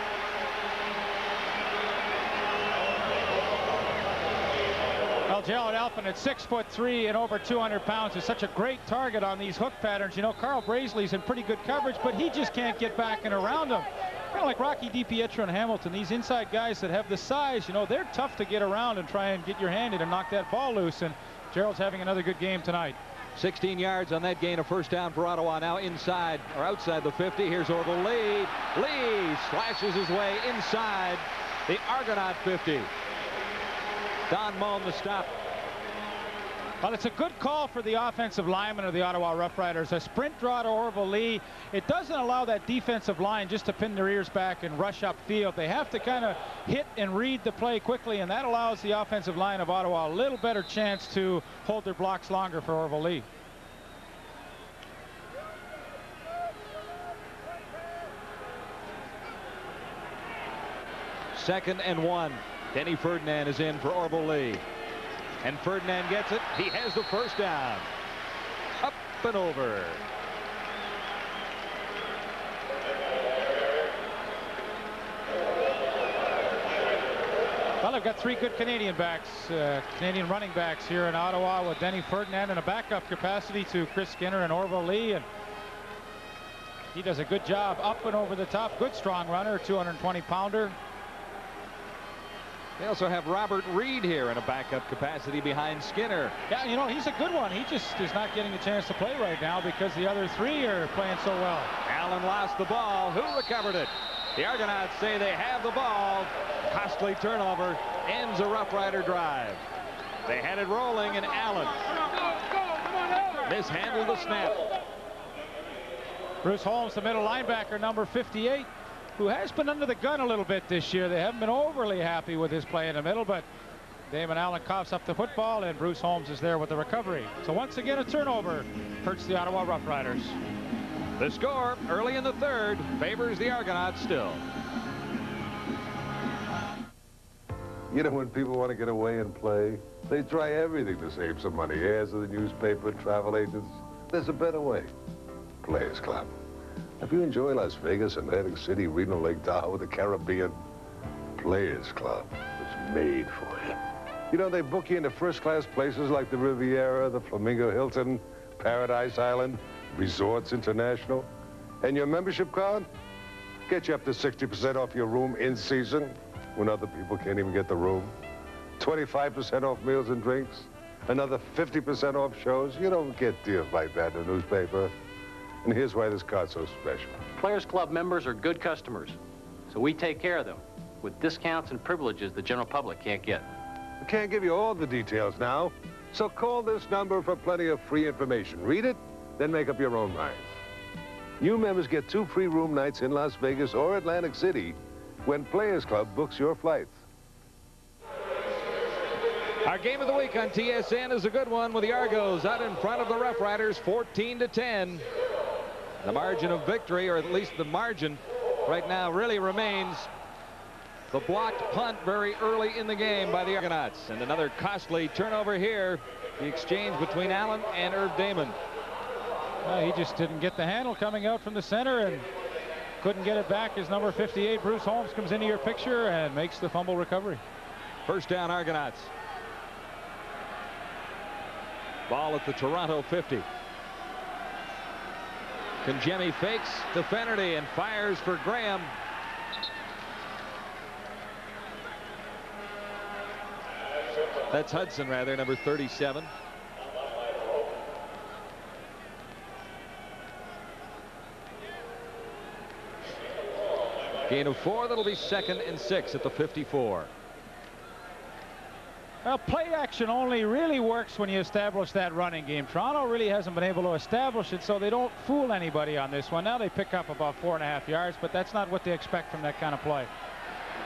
Well, Gerald Alpin at 6'3" and over 200 pounds is such a great target on these hook patterns. You know, Carl Braisley's in pretty good coverage, but he just can't get back and around him. Kind of like Rocky DiPietro and Hamilton. These inside guys that have the size, you know, they're tough to get around and try and get your hand in and knock that ball loose. And Gerald's having another good game tonight. 16 yards on that gain, a first down for Ottawa. Now inside or outside the 50. Here's Orville Lee. Lee slashes his way inside the Argonaut 50. Don Moan the stop. Well, it's a good call for the offensive lineman of the Ottawa Rough Riders. A sprint draw to Orville Lee. It doesn't allow that defensive line just to pin their ears back and rush upfield. They have to kind of hit and read the play quickly, and that allows the offensive line of Ottawa a little better chance to hold their blocks longer for Orville Lee. Second and 1. Denny Ferdinand is in for Orville Lee. And Ferdinand gets it. He has the first down. Up and over. Well, they've got 3 good Canadian backs, Canadian running backs here in Ottawa, with Denny Ferdinand in a backup capacity to Chris Skinner and Orville Lee. And he does a good job up and over the top. Good strong runner, 220-pounder. They also have Robert Reed here in a backup capacity behind Skinner. Yeah, you know, he's a good one. He just is not getting a chance to play right now because the other 3 are playing so well. Allen lost the ball. Who recovered it? The Argonauts say they have the ball. Costly turnover ends a Rough Rider drive. They had it rolling, and Allen mishandled the snap. Bruce Holmes, the middle linebacker, number 58. Who has been under the gun a little bit this year. They haven't been overly happy with his play in the middle, but Damon Allen coughs up the football, and Bruce Holmes is there with the recovery. So once again, a turnover hurts the Ottawa Rough Riders. The score early in the 3rd favors the Argonauts still. You know, when people want to get away and play, they try everything to save some money. Ads in the newspaper, travel agents. There's a better way. Players Club. If you enjoy Las Vegas, Atlantic City, Reno, Lake Tahoe, the Caribbean, Players Club was made for you. You know, they book you into first-class places like the Riviera, the Flamingo Hilton, Paradise Island, Resorts International. And your membership card? Get you up to 60% off your room in season when other people can't even get the room. 25% off meals and drinks. Another 50% off shows. You don't get deals like that in the newspaper. And here's why this card's so special. Players Club members are good customers, so we take care of them with discounts and privileges the general public can't get. We can't give you all the details now, so call this number for plenty of free information. Read it, then make up your own minds. New members get 2 free room nights in Las Vegas or Atlantic City when Players Club books your flights. Our game of the week on TSN is a good one, with the Argos out in front of the Rough Riders 14-10. The margin of victory, or at least the margin right now, really remains the blocked punt very early in the game by the Argonauts. And another costly turnover here, the exchange between Allen and Irv Damon. Well, he just didn't get the handle coming out from the center and couldn't get it back as number 58, Bruce Holmes, comes into your picture and makes the fumble recovery. First down, Argonauts. Ball at the Toronto 50. Kangemi fakes to Fennerty and fires for Graham. That's Hudson, rather, number 37. Gain of 4. That'll be 2nd and 6 at the 54. Well, play action only really works when you establish that running game. Toronto really hasn't been able to establish it, so they don't fool anybody on this one. Now they pick up about 4.5 yards, but that's not what they expect from that kind of play.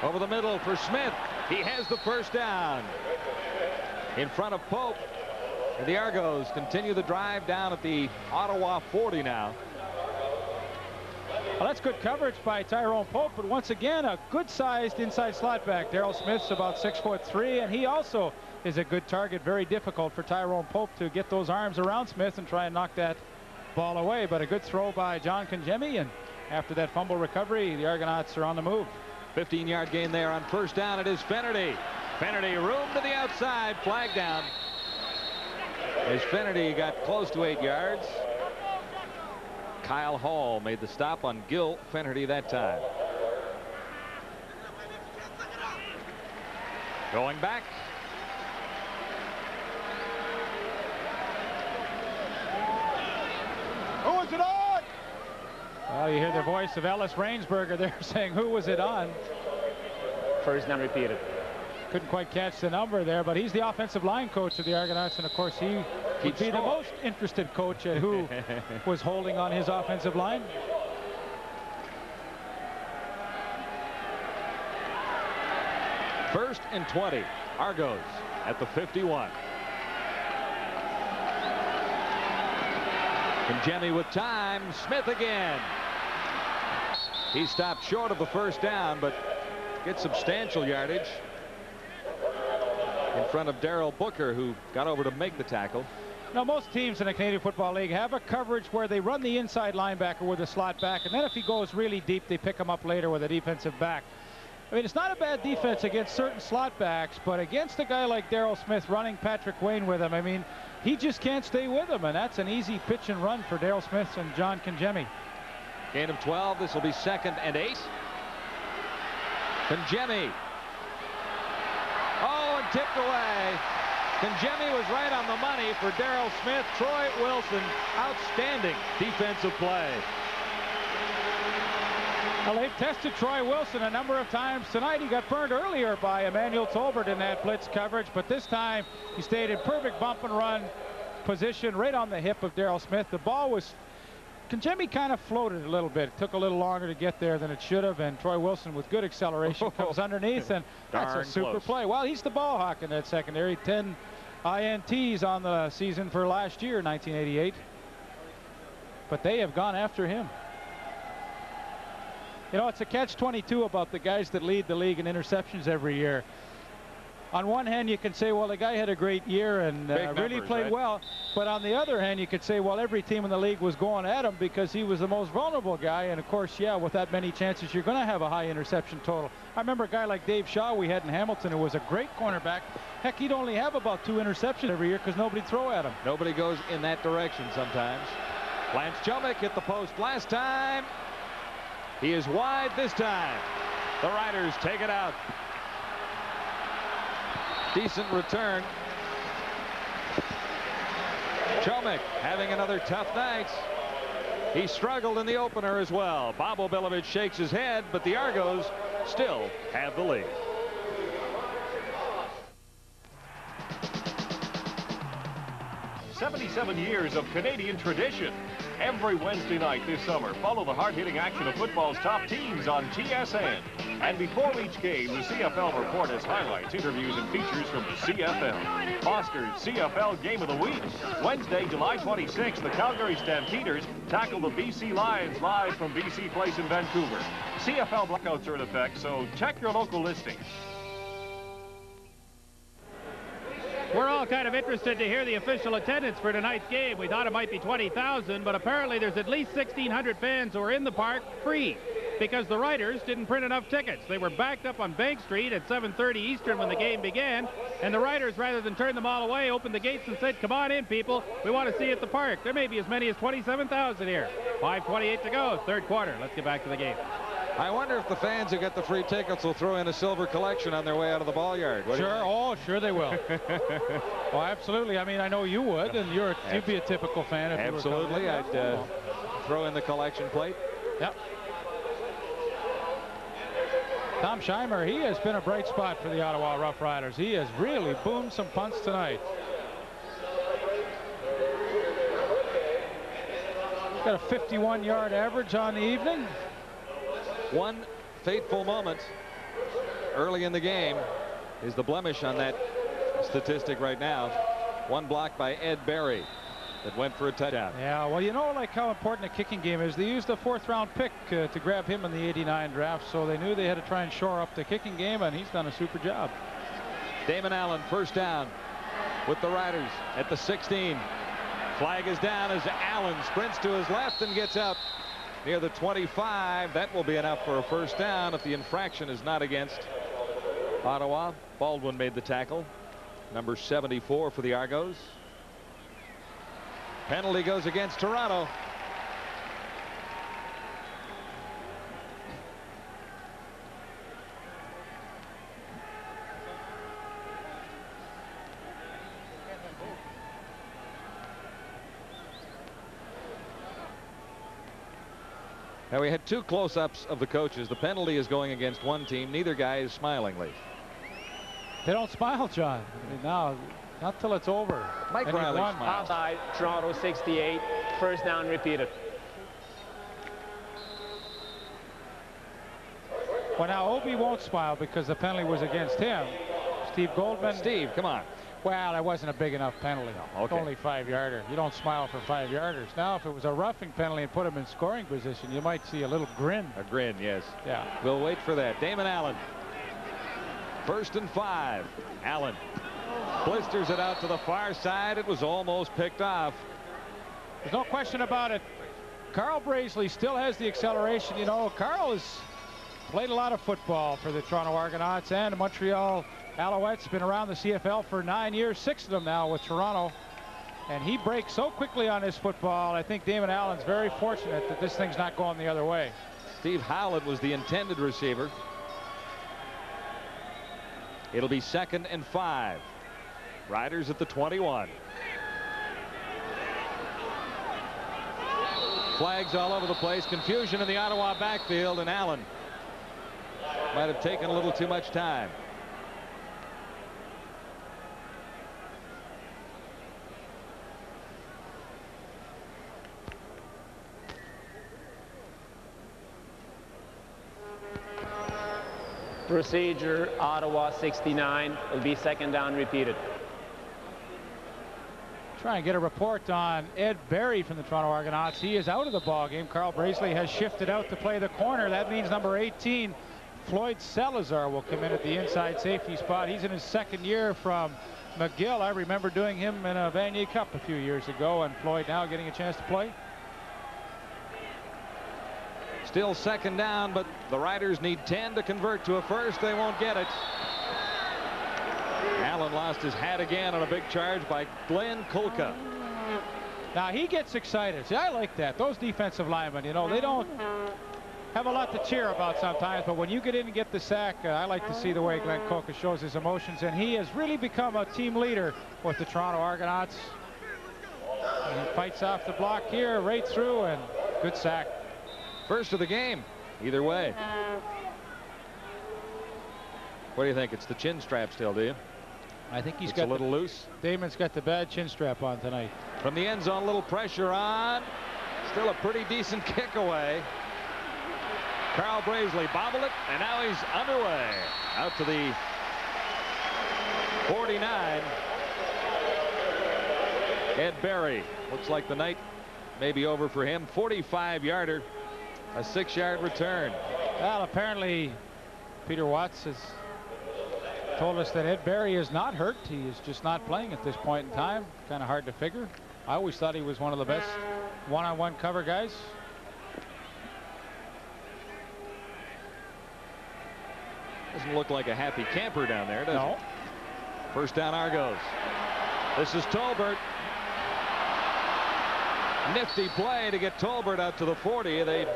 Over the middle for Smith. He has the first down in front of Pope. And the Argos continue the drive down at the Ottawa 40 now. Well, that's good coverage by Tyrone Pope, but once again, a good-sized inside slot back. Daryl Smith's about 6'3", and he also is a good target. Very difficult for Tyrone Pope to get those arms around Smith and try and knock that ball away. But a good throw by John Conjemi, and after that fumble recovery, the Argonauts are on the move. 15-yard gain there on first down. It is Finnerty. Finnerty, room to the outside, flag down. As Finnerty got close to 8 yards. Kyle Hall made the stop on Gil Finnerty that time. Going back. Who was it on? Well, you hear the voice of Ellis Rainsberger there saying, who was it on? First down repeated. Couldn't quite catch the number there, but he's the offensive line coach of the Argonauts, and of course he would be the most interested coach at who was holding on his offensive line. First and 20. Argos at the 51. Conjemi with time. Smith again. He stopped short of the first down, but gets substantial yardage in front of Darrell Booker, who got over to make the tackle. Now, most teams in the Canadian Football League have a coverage where they run the inside linebacker with a slot back, and then if he goes really deep, they pick him up later with a defensive back. I mean, it's not a bad defense against certain slot backs, but against a guy like Darrell Smith running Patrick Wayne with him, I mean, he just can't stay with him, and that's an easy pitch and run for Darrell Smith and John Conjemi. Gain of 12. This will be 2nd and 8. Conjemi. Oh, and tipped away. Conjemi was right on the money for Darrell Smith. Troy Wilson, outstanding defensive play. Well, they've tested Troy Wilson a number of times tonight. He got burned earlier by Emmanuel Tolbert in that blitz coverage, but this time he stayed in perfect bump and run position right on the hip of Darrell Smith. The ball was, Conjemi kind of floated a little bit. It took a little longer to get there than it should have, and Troy Wilson with good acceleration comes underneath, and that's a super play. Well, he's the ball hawk in that secondary. 10 INTs on the season for last year, 1988. But they have gone after him. You know, it's a catch-22 about the guys that lead the league in interceptions every year. On one hand, you can say, well, the guy had a great year and really played well. But on the other hand, you could say, well, every team in the league was going at him because he was the most vulnerable guy. And, of course, yeah, with that many chances, you're going to have a high interception total. I remember a guy like Dave Shaw we had in Hamilton who was a great cornerback. Heck, he'd only have about 2 interceptions every year because nobody'd throw at him. Nobody goes in that direction sometimes. Lance Chomick hit the post last time. He is wide this time. The Riders take it out. Decent return. Chomick having another tough night. He struggled in the opener as well. Bob Obilovich shakes his head, but the Argos still have the lead. "77 years of Canadian tradition. Every Wednesday night this summer, follow the hard-hitting action of football's top teams on TSN. And before each game, the CFL report has highlights, interviews, and features from the CFL. Foster's CFL Game of the Week. Wednesday, July 26th, the Calgary Stampeders tackle the BC Lions live from BC Place in Vancouver. CFL blackouts are in effect, so check your local listings. We're all kind of interested to hear the official attendance for tonight's game. We thought it might be 20,000, but apparently there's at least 1,600 fans who are in the park free because the Riders didn't print enough tickets. They were backed up on Bank Street at 7:30 Eastern when the game began, and the Riders, rather than turn them all away, opened the gates and said, come on in, people. We want to see you at the park. There may be as many as 27,000 here. 5:28 to go, third quarter. Let's get back to the game. I wonder if the fans who get the free tickets will throw in a silver collection on their way out of the ball yard. What do you Sure. think? Oh, sure they will. Oh, absolutely. I mean, I know you would, and you'd be a typical fan if Absolutely. you were I'd throw in the collection plate. Yep. Tom Scheimer, he has been a bright spot for the Ottawa Rough Riders. He has really boomed some punts tonight. He's got a 51-yard average on the evening. One fateful moment early in the game is the blemish on that statistic right now. One block by Ed Berry that went for a touchdown. Yeah, well, you know, like how important a kicking game is. They used a 4th-round pick to grab him in the '89 draft, so they knew they had to try and shore up the kicking game, and he's done a super job. Damon Allen, first down with the Riders at the 16. Flag is down as Allen sprints to his left and gets out near the 25. That will be enough for a first down if the infraction is not against Ottawa. Baldwin made the tackle. Number 74 for the Argos. Penalty goes against Toronto. Now we had 2 close-ups of the coaches. The penalty is going against one team. Neither guy is smiling, Lee. They don't smile, John. I mean, now, not till it's over. Mike Riley smiles. Offside, Toronto 68. First down repeated. Well, now Obi won't smile because the penalty was against him. Steve Goldman. Steve, come on. Well, it wasn't a big enough penalty. No, okay. Only 5-yarder. You don't smile for 5-yarders. Now, if it was a roughing penalty and put him in scoring position, you might see a little grin. A grin, yes. Yeah. We'll wait for that. Damon Allen. 1st and 5. Allen blisters it out to the far side. It was almost picked off. There's no question about it. Carl Brazeley still has the acceleration. You know, Carl has played a lot of football for the Toronto Argonauts and the Montreal Alouettes. Been around the CFL for 9 years, 6 of them now with Toronto. And he breaks so quickly on his football. I think Damon Allen's very fortunate that this thing's not going the other way. Steve Howlett was the intended receiver. It'll be 2nd and 5. Riders at the 21. Flags all over the place. Confusion in the Ottawa backfield, and Allen might have taken a little too much time. Procedure, Ottawa 69. Will be 2nd down repeated. Try and get a report on Ed Berry from the Toronto Argonauts. He is out of the ball game. Carl Brazeley has shifted out to play the corner. That means number 18, Floyd Salazar, will come in at the inside safety spot. He's in his 2nd year from McGill. I remember doing him in a Vanier Cup a few years ago, and Floyd now getting a chance to play. Still 2nd down, but the Riders need 10 to convert to a first. They won't get it. Allen lost his hat again on a big charge by Glenn Kulka. Now he gets excited. See, I like that. Those defensive linemen, you know, they don't have a lot to cheer about sometimes, but when you get in and get the sack, I like to see the way Glenn Kulka shows his emotions, and he has really become a team leader with the Toronto Argonauts. And he fights off the block here, right through, and good sack. First of the game, either way. What do you think? It's the chin strap still, do you? I think he's it's got a little loose. Damon's got the bad chin strap on tonight. From the end zone, a little pressure on. Still a pretty decent kick away. Carl Brazeley bobbled it, and now he's underway. Out to the 49. Ed Berry. Looks like the night may be over for him. 45-yarder. A 6-yard return. Well, apparently Peter Watts has told us that Ed Berry is not hurt. He is just not playing at this point in time. Kind of hard to figure. I always thought he was one of the best one-on-one cover guys. Doesn't look like a happy camper down there, does No. it? First down, Argos. This is Tolbert. Nifty play to get Tolbert out to the 40. They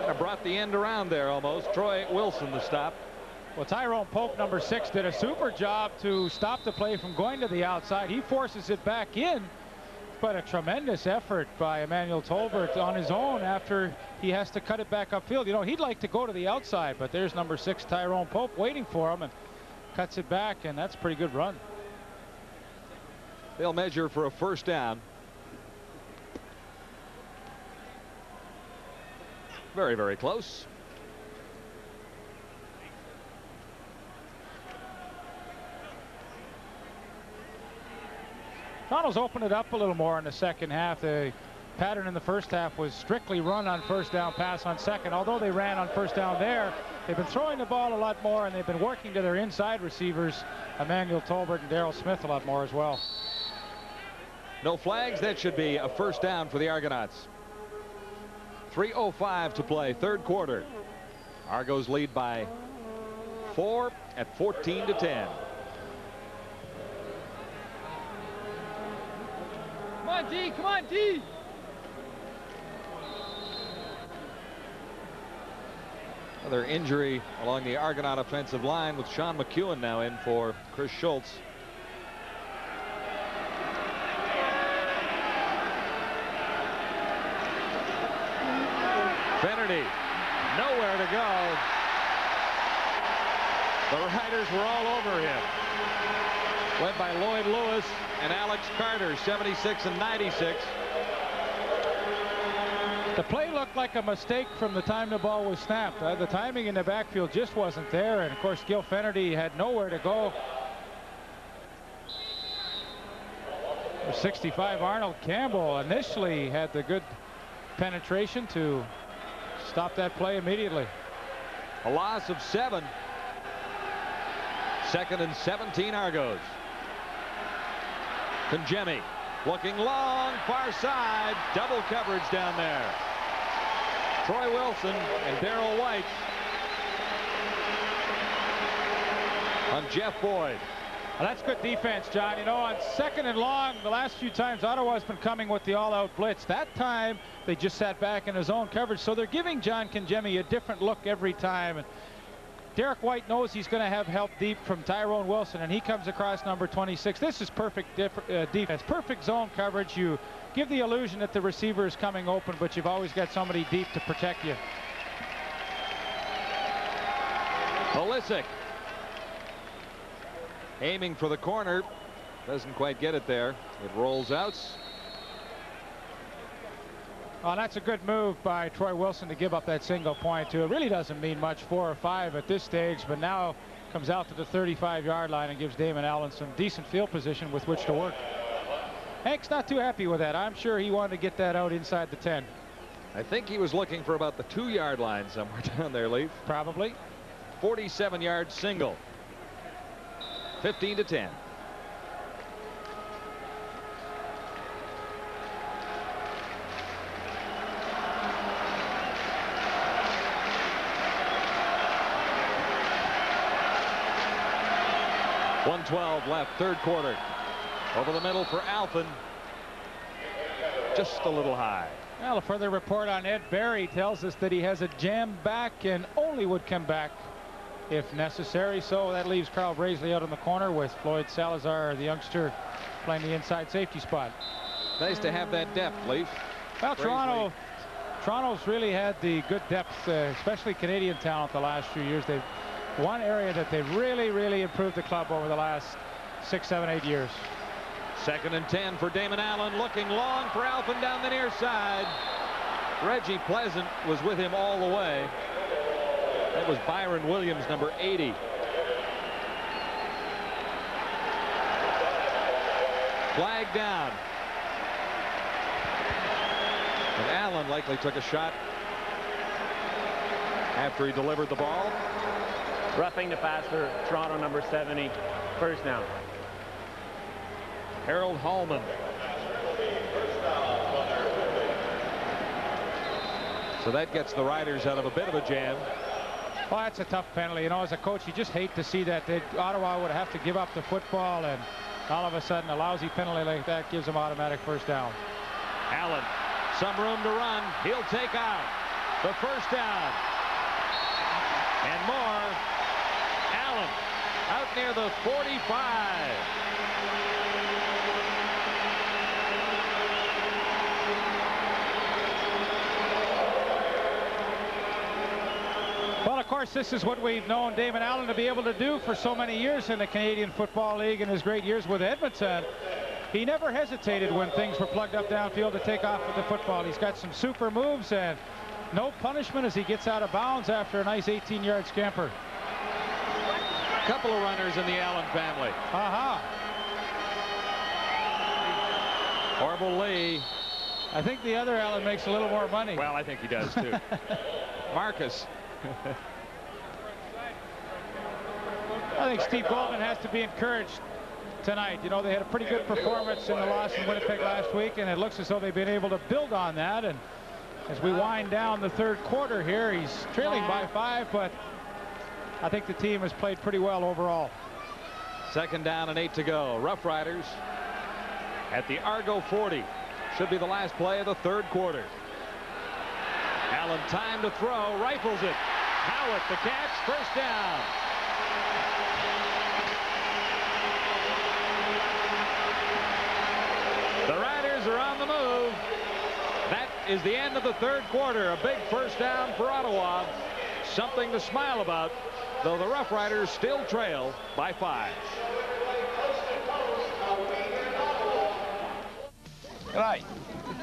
Kind of brought the end around there almost. Troy Wilson the stop. Well, Tyrone Pope, number 6, did a super job to stop the play from going to the outside. He forces it back in, but a tremendous effort by Emmanuel Tolbert on his own after he has to cut it back upfield. You know, he'd like to go to the outside, but there's number 6, Tyrone Pope, waiting for him and cuts it back, and that's a pretty good run. They'll measure for a first down. Very, very close. Toronto's opened it up a little more in the second half. The pattern in the first half was strictly run on first down, pass on second. Although they ran on first down there, they've been throwing the ball a lot more, and they've been working to their inside receivers, Emmanuel Tolbert and Darrell Smith, a lot more as well. No flags. That should be a first down for the Argonauts. 3:05 to play, third quarter. Argos lead by 4 at 14-10. Come on, D. Come on, D. Another injury along the Argonaut offensive line with Sean McEwen now in for Chris Schultz. Finnerty, nowhere to go. The Riders were all over him. Led by Lloyd Lewis and Alex Carter, 76 and 96. The play looked like a mistake from the time the ball was snapped. The timing in the backfield just wasn't there, and of course Gil Finnerty had nowhere to go. 65 Arnold Campbell initially had the good penetration to stop that play immediately. A loss of 7. 2nd and 17 Argos. Kangemi looking long, far side, double coverage down there. Troy Wilson and Darrell White on Jeff Boyd. Well, that's good defense, John. You know, on 2nd and long, the last few times Ottawa's been coming with the all-out blitz. That time they just sat back in his own coverage, so they're giving John Kangemi a different look every time. And Derek White knows he's going to have help deep from Tyrone Wilson, and he comes across number 26. This is perfect defense, perfect zone coverage. You give the illusion that the receiver is coming open, but you've always got somebody deep to protect you. Pulisic aiming for the corner, doesn't quite get it there. It rolls out. Oh, that's a good move by Troy Wilson to give up that single point, too. It really doesn't mean much, 4 or 5 at this stage, but now comes out to the 35-yard line and gives Damon Allen some decent field position with which to work. Hank's not too happy with that. I'm sure he wanted to get that out inside the 10. I think he was looking for about the 2-yard line somewhere down there, Leaf. Probably. 47-yard single. 15-10. .112 left, third quarter. Over the middle for Alphen. Just a little high. Well, a further report on Ed Barry tells us that he has a jam back and only would come back if necessary. So that leaves Carl Braisley out in the corner with Floyd Salazar, the youngster, playing the inside safety spot. Nice to have that depth, Leaf. Well, Toronto's really had the good depth, especially Canadian talent the last few years. They've one area that they've really improved the club over the last 6, 7, 8 years. 2nd and 10 for Damon Allen, looking long for Alphen down the near side. Reggie Pleasant was with him all the way. That was Byron Williams, number 80. Flag down. And Allen likely took a shot after he delivered the ball. Roughing the passer, Toronto number 70, first down. Harold Hallman. So that gets the Riders out of a bit of a jam. Well, that's a tough penalty. You know, as a coach, you just hate to see that. Ottawa would have to give up the football, and all of a sudden a lousy penalty like that gives them automatic first down. Allen, some room to run. He'll take out. The first down. And more. Allen out near the 45. Well, of course, this is what we've known Damon Allen to be able to do for so many years in the Canadian Football League in his great years with Edmonton. He never hesitated when things were plugged up downfield to take off with the football. He's got some super moves and no punishment as he gets out of bounds after a nice 18-yard scamper. A couple of runners in the Allen family. Orville Lee. I think the other Allen makes a little more money. Well, I think he does too. Marcus. I think Steve Goldman has to be encouraged tonight. You know, they had a pretty good performance in the loss in Winnipeg last week, and it looks as though they've been able to build on that. And as we wind down the third quarter here, he's trailing by 5, but I think the team has played pretty well overall. Second down and 8 to go. Rough Riders at the Argo 40. Should be the last play of the third quarter. Allen time to throw, rifles it. Howitt the catch, first down. The Riders are on the move. That is the end of the third quarter. A big first down for Ottawa. Something to smile about, though the Rough Riders still trail by 5. G'day.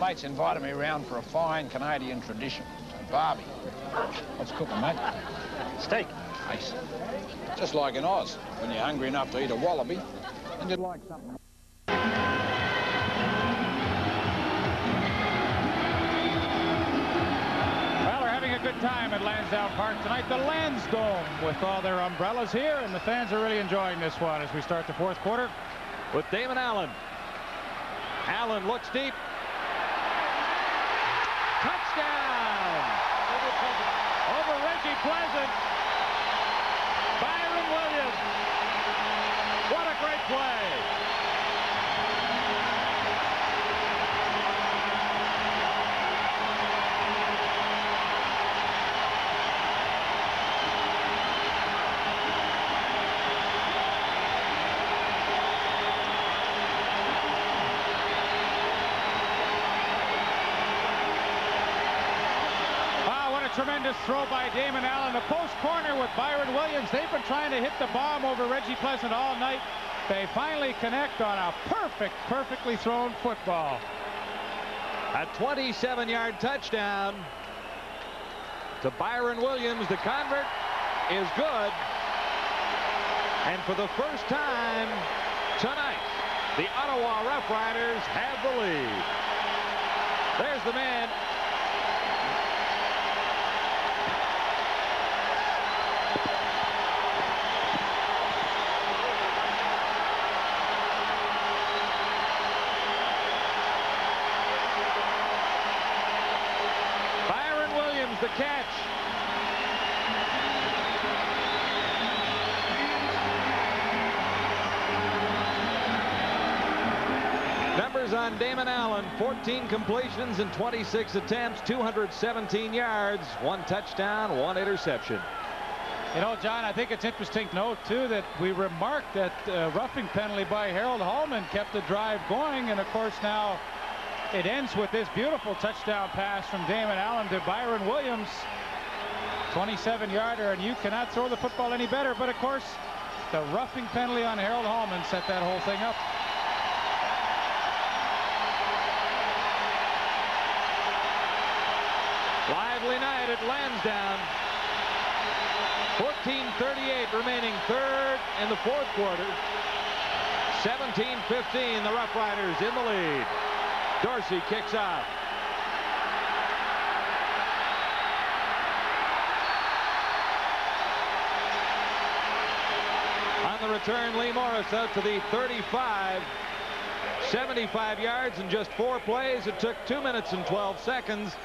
Mate's invited me around for a fine Canadian tradition. Barbie. What's cooking, mate? Steak. Nice. Just like in Oz, when you're hungry enough to eat a wallaby, and you'd like something. Well, they're having a good time at Lansdowne Park tonight. The Lansdome with all their umbrellas here, and the fans are really enjoying this one as we start the fourth quarter. With Damon Allen. Allen looks deep. Touchdown! Over Reggie Pleasant. Byron Williams. What a great play. Tremendous throw by Damon Allen. A post corner with Byron Williams. They've been trying to hit the bomb over Reggie Pleasant all night. They finally connect on a perfectly thrown football. A 27-yard touchdown to Byron Williams. The convert is good. And for the first time tonight, the Ottawa Rough Riders have the lead. There's the man. The catch. Numbers on Damon Allen: 14 completions in 26 attempts, 217 yards, 1 touchdown, 1 interception. You know, John, I think it's interesting to note too that we remarked that roughing penalty by Harold Hallman kept the drive going, and of course now it ends with this beautiful touchdown pass from Damon Allen to Byron Williams. 27-yarder, and you cannot throw the football any better. But of course, the roughing penalty on Harold Hallman set that whole thing up. Lively night at Lansdowne. 14:38 remaining, third in the fourth quarter. 17-15, the Rough Riders in the lead. Dorsey kicks off. On the return, Lee Morris out to the 35. 75 yards in just 4 plays. It took 2 minutes and 12 seconds.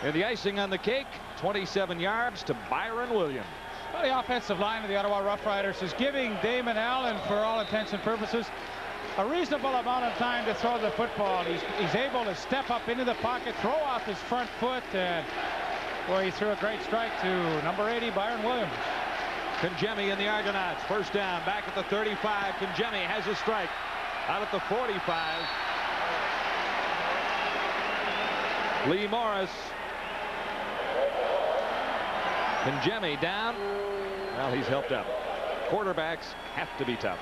And the icing on the cake, 27 yards to Byron Williams. Well, the offensive line of the Ottawa Rough Riders is giving Damon Allen, for all intents and purposes, a reasonable amount of time to throw the football. He's able to step up into the pocket, throw off his front foot, and Boy, he threw a great strike to number 80, Byron Williams. Congemi and the Argonauts. First down, back at the 35. Congemi has a strike out at the 45. Lee Morris. Congemi down. Well, he's helped up. Quarterbacks have to be tough.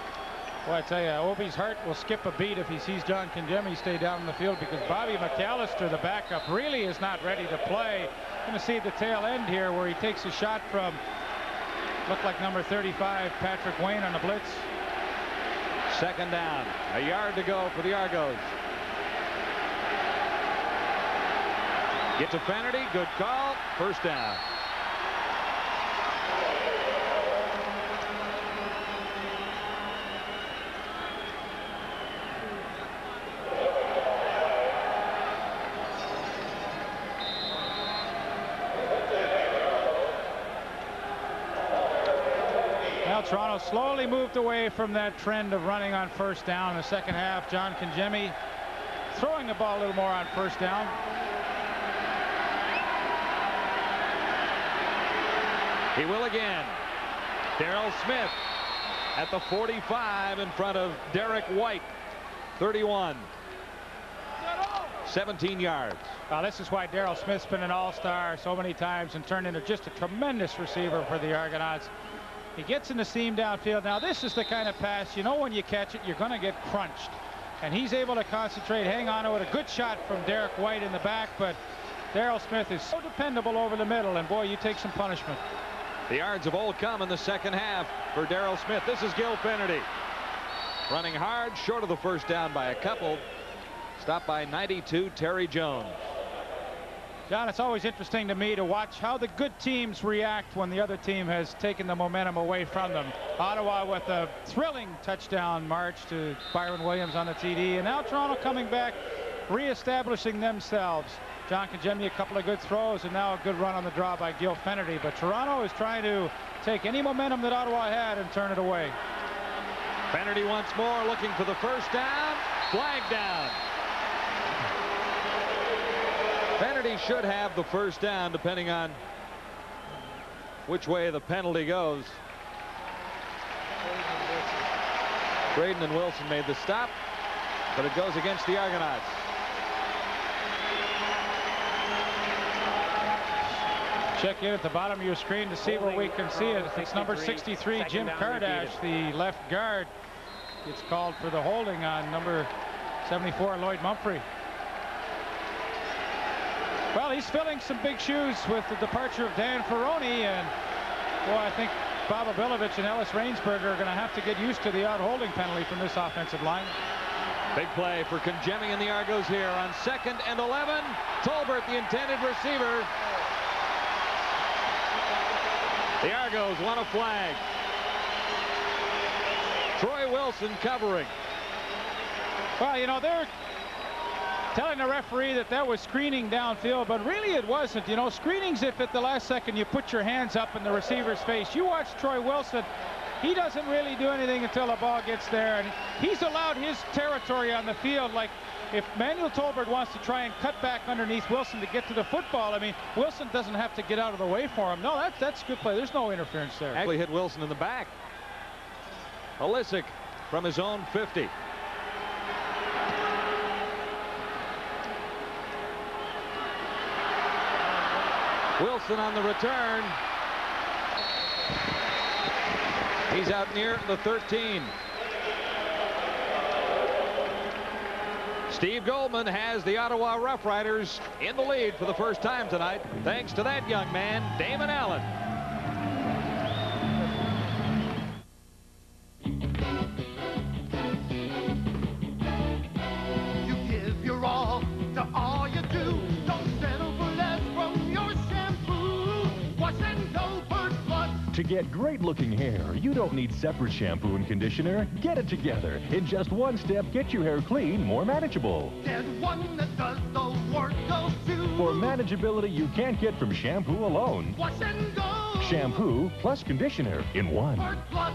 Well, I tell you, Obi's heart will skip a beat if he sees John Congemi stay down in the field, because Bobby McAllister, the backup, really is not ready to play. Going to see the tail end here where he takes a shot from, looked like number 35, Patrick Wayne on the blitz. Second down. A yard to go for the Argos. Get to Fennerty. Good call. First down. Toronto slowly moved away from that trend of running on first down in the second half. John Congemi throwing the ball a little more on first down. He will again. Darrell Smith at the 45 in front of Derek White. 31. 17 yards. This is why Darrell Smith's been an all-star so many times and turned into just a tremendous receiver for the Argonauts. He gets in the seam downfield. Now, this is the kind of pass, you know, when you catch it, you're going to get crunched. And he's able to concentrate, hang on to it. A good shot from Derek White in the back, but Darrell Smith is so dependable over the middle, and boy, you take some punishment. The yards have all come in the second half for Darrell Smith. This is Gil Fennerty. Running hard, short of the first down by a couple. Stopped by 92, Terry Jones. John, it's always interesting to me to watch how the good teams react when the other team has taken the momentum away from them. Ottawa with a thrilling touchdown march to Byron Williams on the TD, and now Toronto coming back, reestablishing themselves. John Congemi, a couple of good throws, and now a good run on the draw by Gil Fennerty. But Toronto is trying to take any momentum that Ottawa had and turn it away. Fennerty once more looking for the first down. Flag down. Fennerty should have the first down depending on which way the penalty goes. Braden and Wilson made the stop, but it goes against the Argonauts. Check in at the bottom of your screen to see where we can see it. It's number 63, Jim Kardash, the left guard. It's called for the holding on number 74, Lloyd Mumphrey. Well, he's filling some big shoes with the departure of Dan Ferroni, and boy, I think Bob Abilovich and Ellis Rainsberger are going to have to get used to the out-holding penalty from this offensive line. Big play for Congemi and the Argos here on 2nd and 11. Tolbert, the intended receiver. The Argos want a flag. Troy Wilson covering. Well, you know, they're telling the referee that that was screening downfield, but really it wasn't. You know, screening's if at the last second you put your hands up in the receiver's face. You watch Troy Wilson. He doesn't really do anything until the ball gets there, and he's allowed his territory on the field. Like if Manuel Tolbert wants to try and cut back underneath Wilson to get to the football, I mean, Wilson doesn't have to get out of the way for him. No, that's good play. There's no interference there. Actually hit Wilson in the back. Olisic from his own 50. Wilson on the return. He's out near the 13. Steve Goldman has the Ottawa Rough Riders in the lead for the first time tonight, thanks to that young man, Damon Allen. You give your all to all you do. Don't settle for less from your shampoo. Wash and go First Plus. To get great-looking hair, you don't need separate shampoo and conditioner. Get it together. In just one step, get your hair clean, more manageable. There's one that does the work of two. For manageability you can't get from shampoo alone. Wash and go. Shampoo plus conditioner in one. First Plus.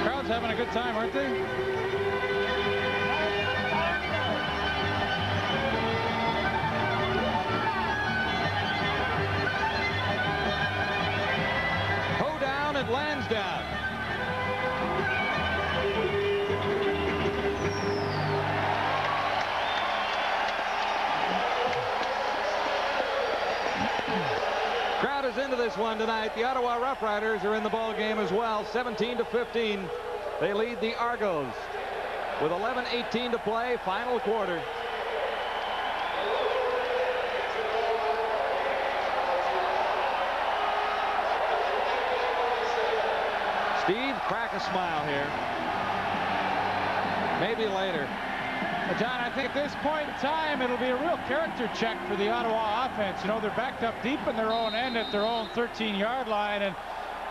Crowd's having a good time, aren't they? this one tonight. The Ottawa Rough Riders are in the ball game as well. 17-15. They lead the Argos with 11:18 to play, final quarter. Steve, crack a smile here. Maybe later. John, I think at this point in time, it'll be a real character check for the Ottawa offense. You know, they're backed up deep in their own end at their own 13-yard line, and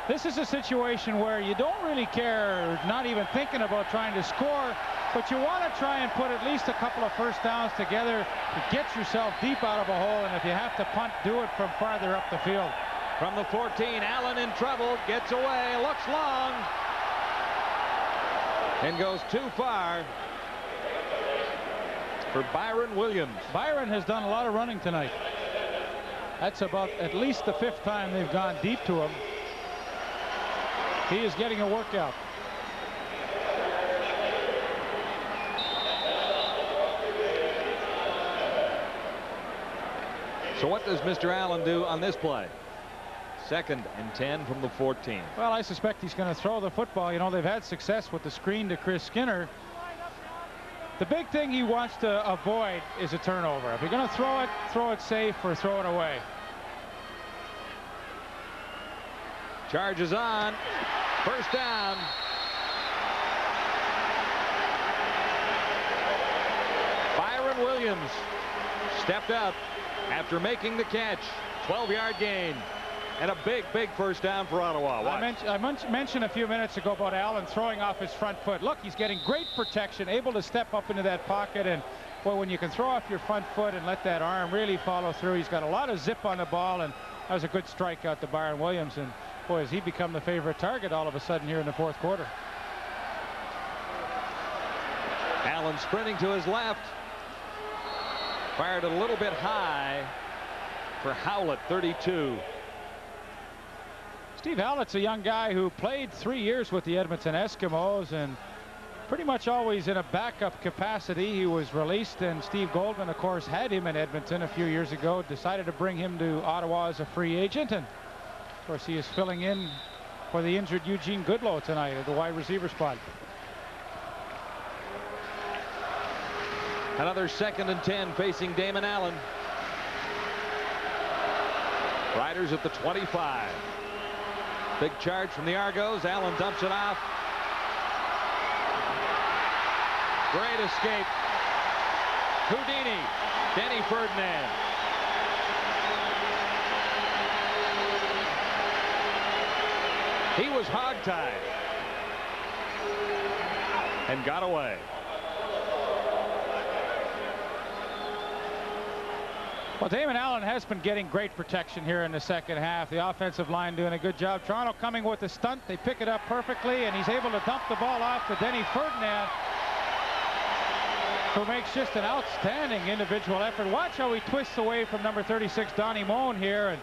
this is a situation where you don't really care, not even thinking about trying to score, but you want to try and put at least a couple of first downs together to get yourself deep out of a hole, and if you have to punt, do it from farther up the field. From the 14, Allen in trouble, gets away, looks long, and goes too far for Byron Williams. Byron has done a lot of running tonight. That's about at least the 5th time they've gone deep to him. He is getting a workout. So what does Mr. Allen do on this play? 2nd and 10 from the 14. Well, I suspect he's going to throw the football. You know, they've had success with the screen to Chris Skinner. The big thing he wants to avoid is a turnover. If you're going to throw it safe or throw it away. Charges on. First down. Byron Williams stepped up after making the catch. 12-yard gain. And a big, big first down for Ottawa. I mentioned a few minutes ago about Allen throwing off his front foot. Look, he's getting great protection, able to step up into that pocket. And, boy, when you can throw off your front foot and let that arm really follow through, he's got a lot of zip on the ball. And that was a good strikeout to Byron Williams. And, boy, has he become the favorite target all of a sudden here in the 4th quarter. Allen sprinting to his left. Fired a little bit high for Howlett, 32. Steve Howlett's a young guy who played 3 years with the Edmonton Eskimos and pretty much always in a backup capacity. He was released, and Steve Goldman, of course, had him in Edmonton a few years ago, decided to bring him to Ottawa as a free agent. And, of course, he is filling in for the injured Eugene Goodlow tonight at the wide receiver spot. Another 2nd and 10 facing Damon Allen. Riders at the 25. Big charge from the Argos. Allen dumps it off. Great escape. Houdini. Denny Ferdinand. He was hogtied and got away. Well, Damon Allen has been getting great protection here in the 2nd half. The offensive line doing a good job. Toronto coming with the stunt. They pick it up perfectly, and he's able to dump the ball off to Denny Ferdinand, who makes just an outstanding individual effort. Watch how he twists away from number 36, Donnie Moan here, and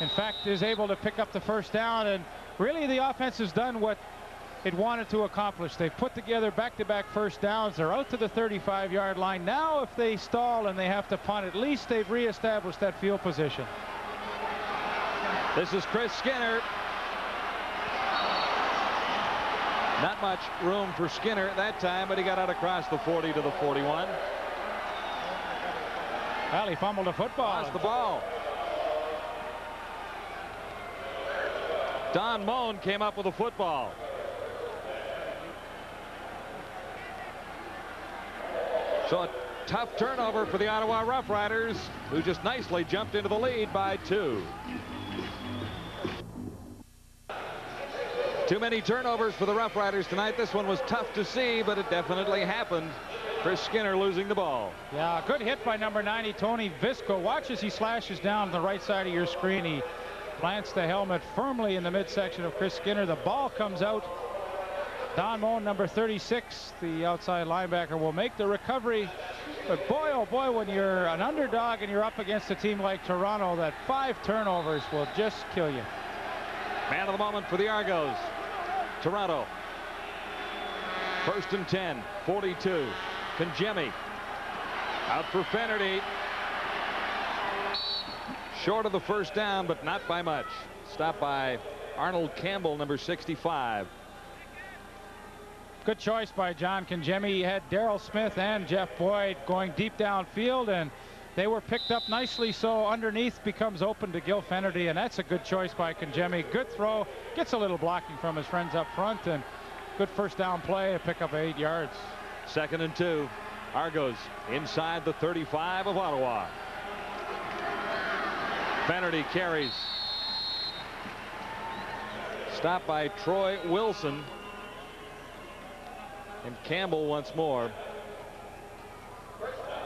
in fact is able to pick up the first down. And really the offense has done what it wanted to accomplish. They've put together back-to-back first downs. They're out to the 35-yard line. Now if they stall and they have to punt, at least they've reestablished that field position. This is Chris Skinner. Not much room for Skinner at that time, but he got out across the 40 to the 41. Well, he fumbled the football. Lost the ball. Don Moan came up with the football. So a tough turnover for the Ottawa Rough Riders, who just nicely jumped into the lead by 2. Too many turnovers for the Rough Riders tonight. This one was tough to see, but it definitely happened. Chris Skinner losing the ball. Yeah, good hit by number 90, Tony Visco. Watch as he slashes down the right side of your screen. He plants the helmet firmly in the midsection of Chris Skinner. The ball comes out. Don Moan, number 36, the outside linebacker, will make the recovery. But boy, oh boy, when you're an underdog and you're up against a team like Toronto, that 5 turnovers will just kill you. Man of the moment for the Argos. Toronto. 1st and 10, 42. Conjemi out for Finnerty. Short of the first down, but not by much. Stopped by Arnold Campbell, number 65. Good choice by John Congemi. He had Darrell Smith and Jeff Boyd going deep downfield, and they were picked up nicely, so underneath becomes open to Gil Fenerty, and that's a good choice by Congemi. Good throw, gets a little blocking from his friends up front, and good first down play, a pickup of 8 yards. 2nd and 2. Argos inside the 35 of Ottawa. Fenerty carries. Stopped by Troy Wilson. And Campbell once more.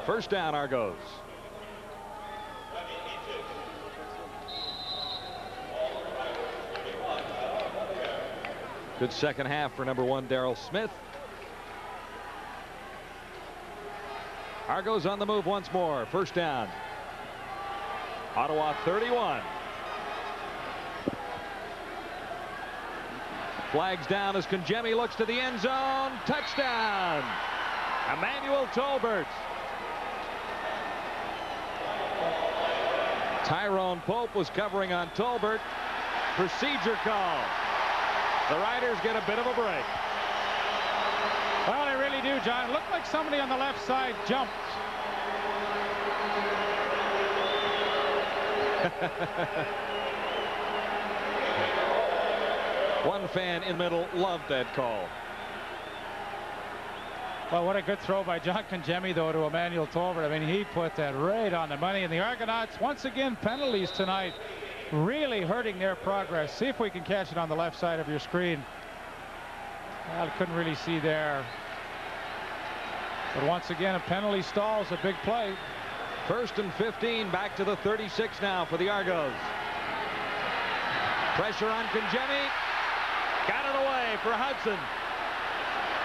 First down, Argos. Good second half for number 1 Darrell Smith. Argos on the move once more. First down. Ottawa 31. Flags down as Congemi looks to the end zone. Touchdown. Emmanuel Tolbert. Tyrone Pope was covering on Tolbert. Procedure call. The Riders get a bit of a break. Well, they really do, John. It looked like somebody on the left side jumped. One fan in the middle loved that call. Well, what a good throw by John Congemi, though, to Emmanuel Tolbert. I mean, he put that right on the money. And the Argonauts, once again, penalties tonight, really hurting their progress. See if we can catch it on the left side of your screen. Well, I couldn't really see there. But once again, a penalty stalls a big play. 1st and 15, back to the 36 now for the Argos. Pressure on Congemi. Got it away for Hudson.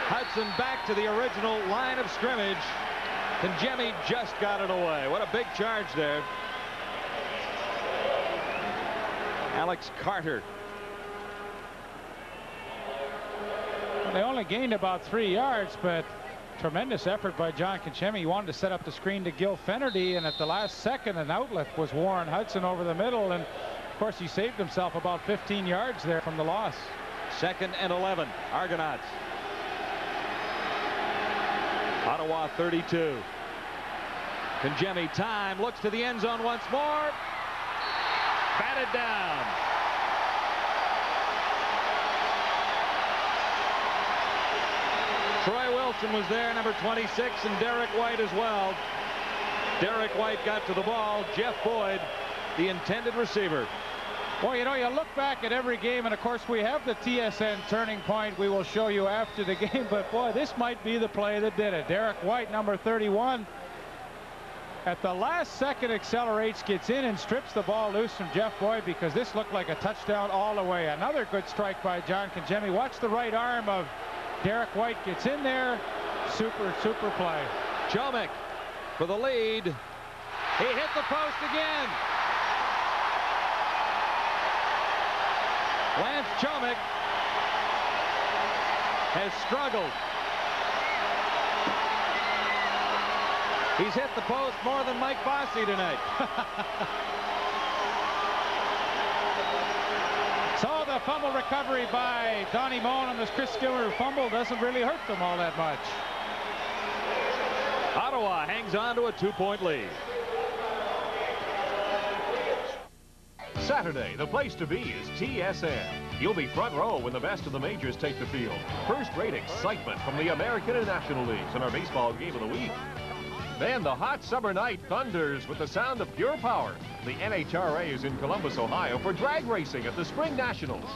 Hudson back to the original line of scrimmage. Congemi just got it away. What a big charge there. Alex Carter. Well, they only gained about 3 yards, but tremendous effort by John Congemi. He wanted to set up the screen to Gil Fenerty, and at the last second an outlet was Warren Hudson over the middle, and of course he saved himself about 15 yards there from the loss. 2nd and 11. Argonauts. Ottawa 32. Congemi time, looks to the end zone once more. Batted down. Troy Wilson was there, number 26, and Derek White as well. Derek White got to the ball. Jeff Boyd, the intended receiver. Well, you know, you look back at every game, and of course we have the TSN turning point we will show you after the game, but boy, this might be the play that did it. Derek White, number 31, at the last second accelerates, gets in and strips the ball loose from Jeff Boyd, because this looked like a touchdown all the way. Another good strike by John Congemi. Watch the right arm of Derek White, gets in there. Super play. Chomick for the lead. He hit the post again. Lance Chomick has struggled. He's hit the post more than Mike Bossy tonight. So the fumble recovery by Donnie Moen on this Chris Skiller fumble doesn't really hurt them all that much. Ottawa hangs on to a 2-point lead. Saturday, the place to be is TSN. You'll be front row when the best of the majors take the field. First-rate excitement from the American and National Leagues in our baseball game of the week. Then the hot summer night thunders with the sound of pure power. The NHRA is in Columbus, Ohio for drag racing at the Spring Nationals.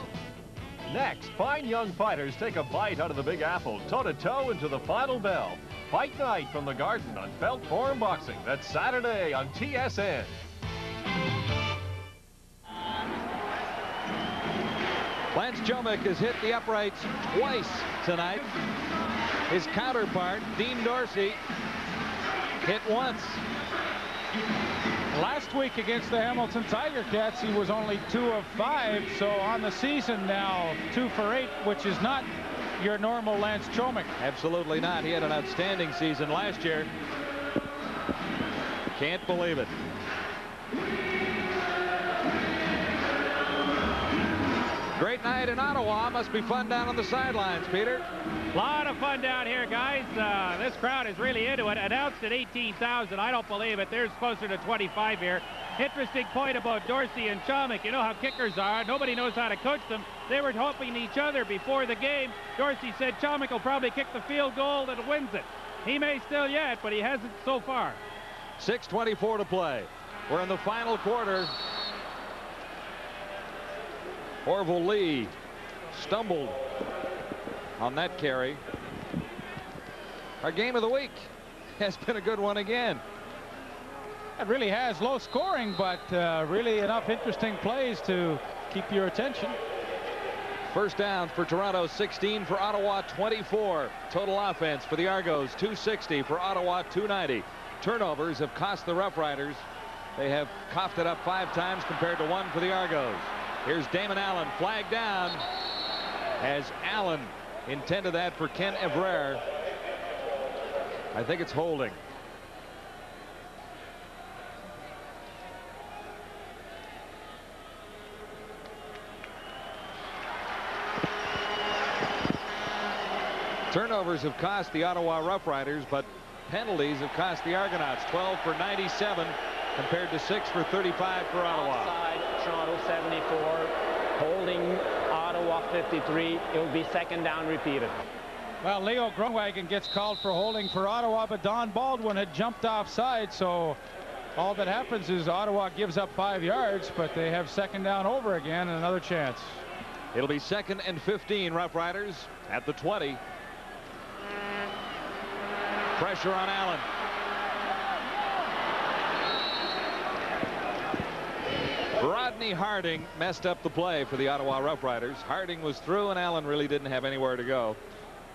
Next, fine young fighters take a bite out of the Big Apple, toe-to-toe into the final bell. Fight night from the Garden on Felt Forum Boxing. That's Saturday on TSN. Lance Chomick has hit the uprights twice tonight. His counterpart, Dean Dorsey, hit once. Last week against the Hamilton Tiger Cats, he was only 2 of 5. So on the season now, 2 for 8, which is not your normal Lance Chomick. Absolutely not. He had an outstanding season last year. Can't believe it. Great night in Ottawa. Must be fun down on the sidelines, Peter. A lot of fun down here, guys. This crowd is really into it. Announced at 18,000. I don't believe it. There's closer to 25 here. Interesting point about Dorsey and Chomik. You know how kickers are. Nobody knows how to coach them. They were helping each other before the game. Dorsey said Chomik will probably kick the field goal that wins it. He may still yet, but he hasn't so far. 6:24 to play. We're in the final quarter. Orville Lee stumbled on that carry. Our game of the week has been a good one again. It really has. Low scoring, but really enough interesting plays to keep your attention. First downs for Toronto, 16 for Ottawa, 24. Total offense for the Argos, 260 for Ottawa, 290. Turnovers have cost the Rough Riders. They have coughed it up 5 times compared to 1 for the Argos. Here's Damon Allen, flag down, as Allen intended that for Ken Evrer. I think it's holding. Turnovers have cost the Ottawa Rough Riders, but penalties have cost the Argonauts. 12 for 97 compared to 6 for 35 for Ottawa. Outside, Toronto 74, holding Ottawa 53. It will be second down repeated. Well, Leo Grunwagen gets called for holding for Ottawa, but Don Baldwin had jumped offside, so all that happens is Ottawa gives up 5 yards, but they have second down over again and another chance. It'll be 2nd and 15. Rough Riders at the 20. Pressure on Allen. Rodney Harding messed up the play for the Ottawa Rough Riders. Harding was through, and Allen really didn't have anywhere to go.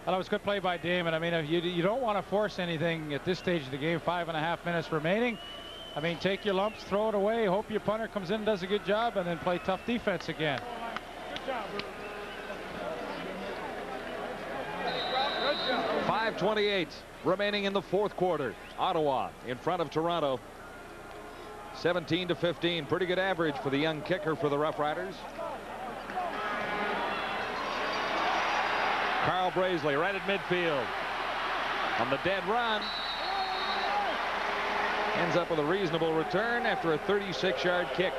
Well, it was a good play by Damon. I mean, you don't want to force anything at this stage of the game. 5.5 minutes remaining. I mean, take your lumps, throw it away, hope your punter comes in and does a good job, and then play tough defense again. Good job, Bruce. 5:28 remaining in the 4th quarter. Ottawa in front of Toronto. 17-15. Pretty good average for the young kicker for the Rough Riders. Carl Brazeley right at midfield. On the dead run. Ends up with a reasonable return after a 36-yard kick.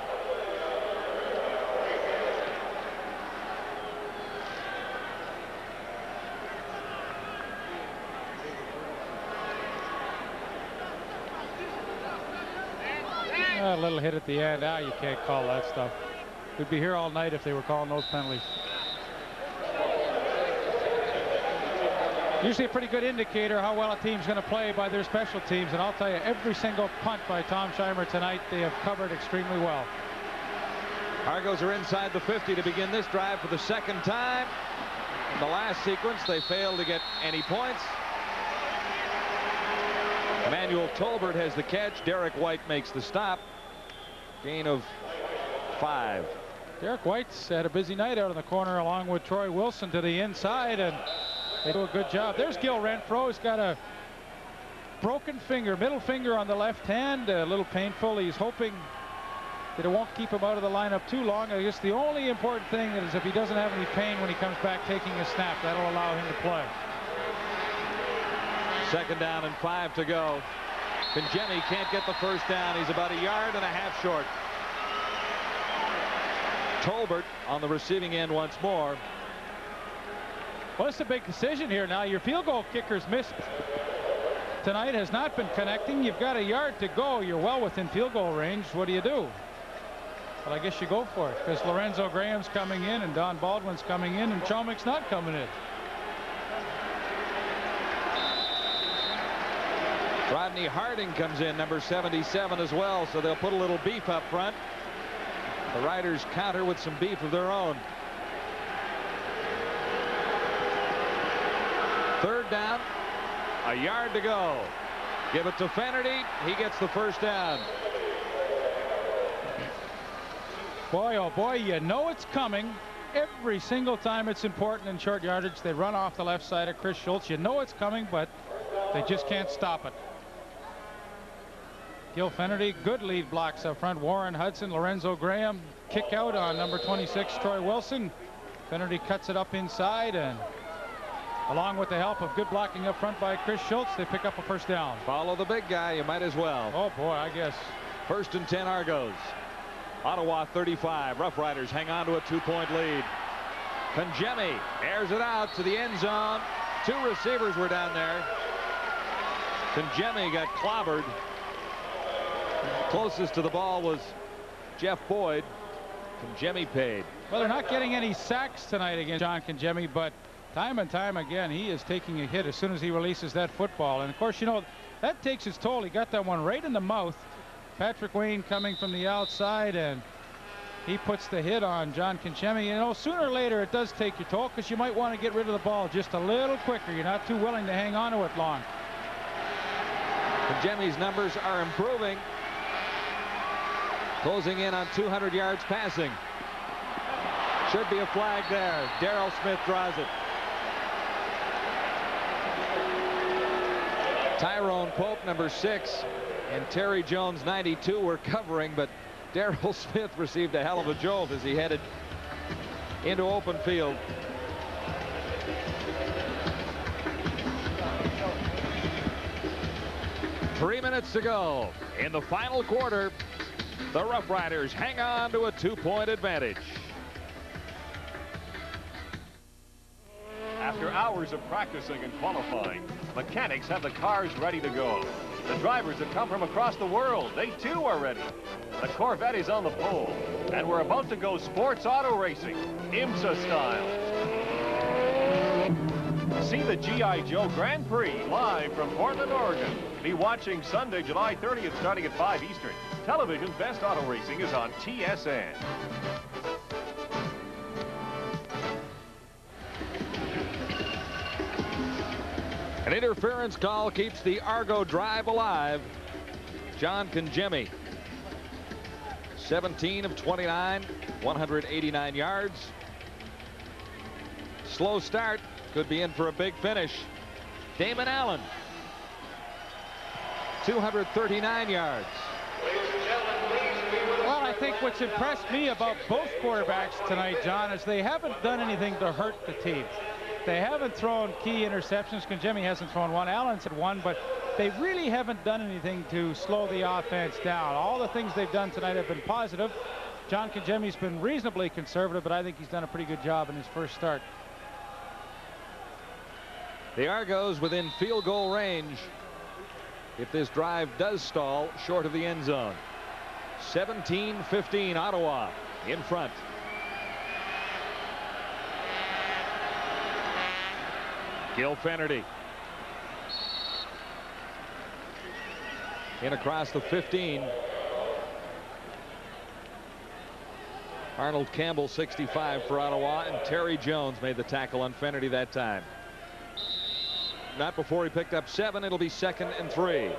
A little hit at the end. Now you can't call that stuff. We'd be here all night if they were calling those penalties. Usually a pretty good indicator how well a team's going to play by their special teams. And I'll tell you, every single punt by Tom Scheimer tonight, they have covered extremely well. Argos are inside the 50 to begin this drive for the 2nd time. In the last sequence, they failed to get any points. Emmanuel Tolbert has the catch. Derek White makes the stop. Gain of 5. Derek White's had a busy night out in the corner along with Troy Wilson to the inside, and they do a good job. There's Gil Renfro. He's got a broken finger, middle finger on the left hand, a little painful. He's hoping that it won't keep him out of the lineup too long. I guess the only important thing is if he doesn't have any pain when he comes back taking a snap, that'll allow him to play. 2nd down and 5 to go. Pinjemi can't get the first down. He's about 1.5 yards short. Tolbert on the receiving end once more. Well, it's a big decision here now. Your field goal kicker's missed tonight, has not been connecting. You've got 1 yard to go. You're well within field goal range. What do you do? Well, I guess you go for it, because Lorenzo Graham's coming in and Don Baldwin's coming in and Chomik's not coming in. Rodney Harding comes in, number 77 as well, so they'll put a little beef up front. The Riders counter with some beef of their own. 3rd down, 1 yard to go. Give it to Fennerty. He gets the first down. Boy, oh boy, you know it's coming. Every single time it's important in short yardage. They run off the left side of Chris Schultz. You know it's coming, but they just can't stop it. Gil Fennerty, good lead blocks up front. Warren Hudson, Lorenzo Graham, kick out on number 26, Troy Wilson. Finnerty cuts it up inside, and along with the help of good blocking up front by Chris Schultz, they pick up a first down. Follow the big guy. You might as well. Oh, boy, I guess. 1st and 10 Argos. Ottawa 35. Rough Riders hang on to a 2-point lead. Conjemi airs it out to the end zone. 2 receivers were down there. Conjemi got clobbered. Closest to the ball was Jeff Boyd. Conjemi paid. Well, they're not getting any sacks tonight against John Conjemi, but time and time again, he is taking a hit as soon as he releases that football. And, of course, you know, that takes its toll. He got that one right in the mouth. Patrick Wayne coming from the outside, and he puts the hit on John Conjemi. You know, sooner or later, it does take your toll because you might want to get rid of the ball just a little quicker. You're not too willing to hang on to it long. Conjemi's numbers are improving. Closing in on 200 yards passing. Should be a flag there. Darrell Smith draws it. Tyrone Pope, number 6, and Terry Jones, 92, were covering, but Darrell Smith received a hell of a jolt as he headed into open field. Three minutes to go in the final quarter. The Rough Riders hang on to a 2-point advantage. After hours of practicing and qualifying, mechanics have the cars ready to go. The drivers have come from across the world. They too are ready. The Corvette is on the pole, and we're about to go sports auto racing, IMSA style. See the G.I. Joe Grand Prix live from Portland, Oregon. Be watching Sunday, July 30th, starting at 5 Eastern. Television's best auto racing is on TSN. An interference call keeps the Argo drive alive. John Conjemi, 17 of 29, 189 yards. Slow start, could be in for a big finish. Damon Allen, 239 yards. Well, I think what's impressed me about both quarterbacks tonight, John, is they haven't done anything to hurt the team. They haven't thrown key interceptions. Conjemi hasn't thrown one. Allen's had one, but they really haven't done anything to slow the offense down. All the things they've done tonight have been positive. John Conjemi's been reasonably conservative, but I think he's done a pretty good job in his first start. The Argos within field goal range if this drive does stall short of the end zone. 17-15 Ottawa in front. Gil Finnerty in across the 15. Arnold Campbell, 65 for Ottawa, and Terry Jones made the tackle on Finnerty that time. Not before he picked up 7. It'll be 2nd and 3.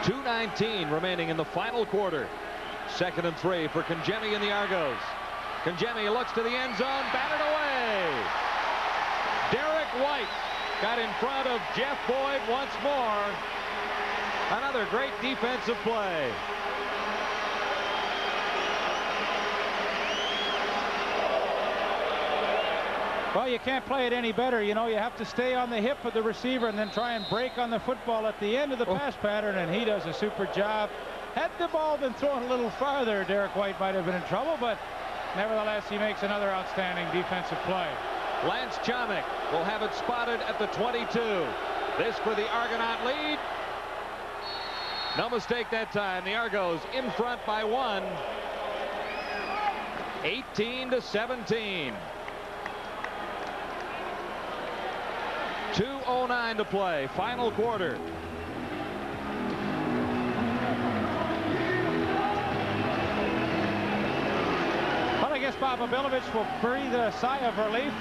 .219 remaining in the final quarter. 2nd and 3 for Conjemi and the Argos. Conjemi looks to the end zone, batted away. Derek White got in front of Jeff Boyd once more. Another great defensive play. Well, you can't play it any better. You know, you have to stay on the hip of the receiver and then try and break on the football at the end of the pass pattern, and he does a super job. Had the ball been thrown a little farther, Derek White might have been in trouble, but nevertheless, he makes another outstanding defensive play. Lance Chomick will have it spotted at the 22. This for the Argonaut lead. No mistake that time. The Argos in front by 1. 18-17. 2:09 to play. Final quarter. Well, I guess Bob Abilovich will breathe a sigh of relief.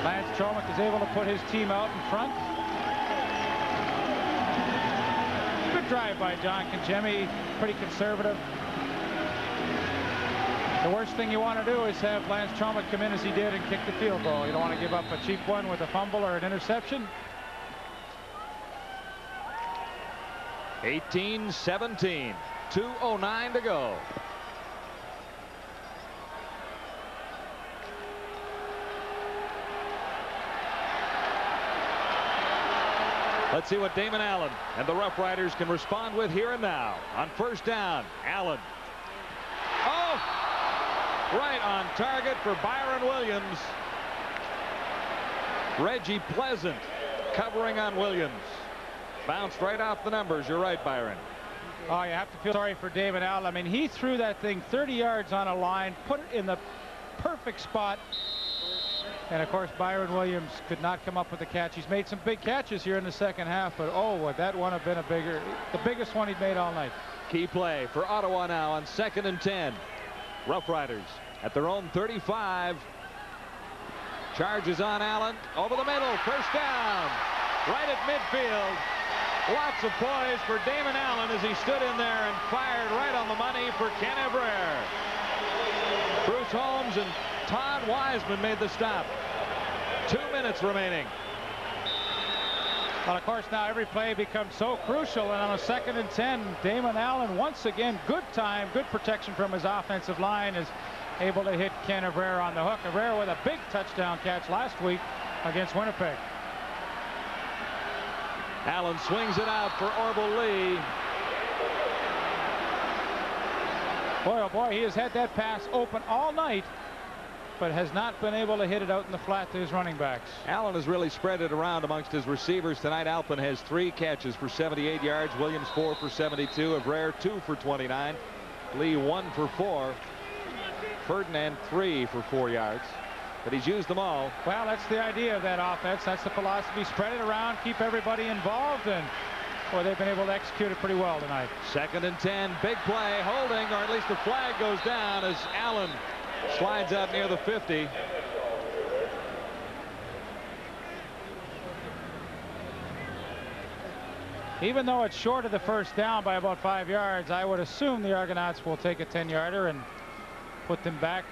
Lance Chomick is able to put his team out in front. Good drive by John Conjemi. Pretty conservative. The worst thing you want to do is have Lance Chomick come in as he did and kick the field goal. You don't want to give up a cheap one with a fumble or an interception. 18-17. 2:09 to go. Let's see what Damon Allen and the Rough Riders can respond with here and now. On first down, Allen. Oh! Right on target for Byron Williams. Reggie Pleasant covering on Williams. Bounced right off the numbers. You're right, Byron. Oh, you have to feel sorry for Damon Allen. I mean, he threw that thing 30 yards on a line, put it in the perfect spot. And, of course, Byron Williams could not come up with the catch. He's made some big catches here in the second half, but, oh, would that one have been the biggest one he'd made all night. Key play for Ottawa now on 2nd and 10. Rough Riders at their own 35. Charges on Allen. Over the middle. First down. Right at midfield. Lots of poise for Damon Allen as he stood in there and fired right on the money for Ken Evrere. Bruce Holmes and Todd Wiseman made the stop. 2 minutes remaining. Well, of course, now every play becomes so crucial, and on a 2nd and 10, Damon Allen once again, good time, good protection from his offensive line, is able to hit Ken Evrere on the hook. Evrere with a big touchdown catch last week against Winnipeg. Allen swings it out for Orville Lee. Boy, oh boy, he has had that pass open all night, but has not been able to hit it out in the flat to his running backs. Allen has really spread it around amongst his receivers tonight. Alpin has 3 catches for 78 yards. Williams 4 for 72. Evrere 2 for 29. Lee 1 for 4. Ferdinand 3 for 4 yards. But he's used them all. Well, that's the idea of that offense. That's the philosophy. Spread it around, keep everybody involved, and boy, they've been able to execute it pretty well tonight. 2nd and 10. Big play. Holding, or at least the flag goes down as Allen slides out near the 50. Even though it's short of the first down by about 5 yards, I would assume the Argonauts will take a 10-yarder and put them back.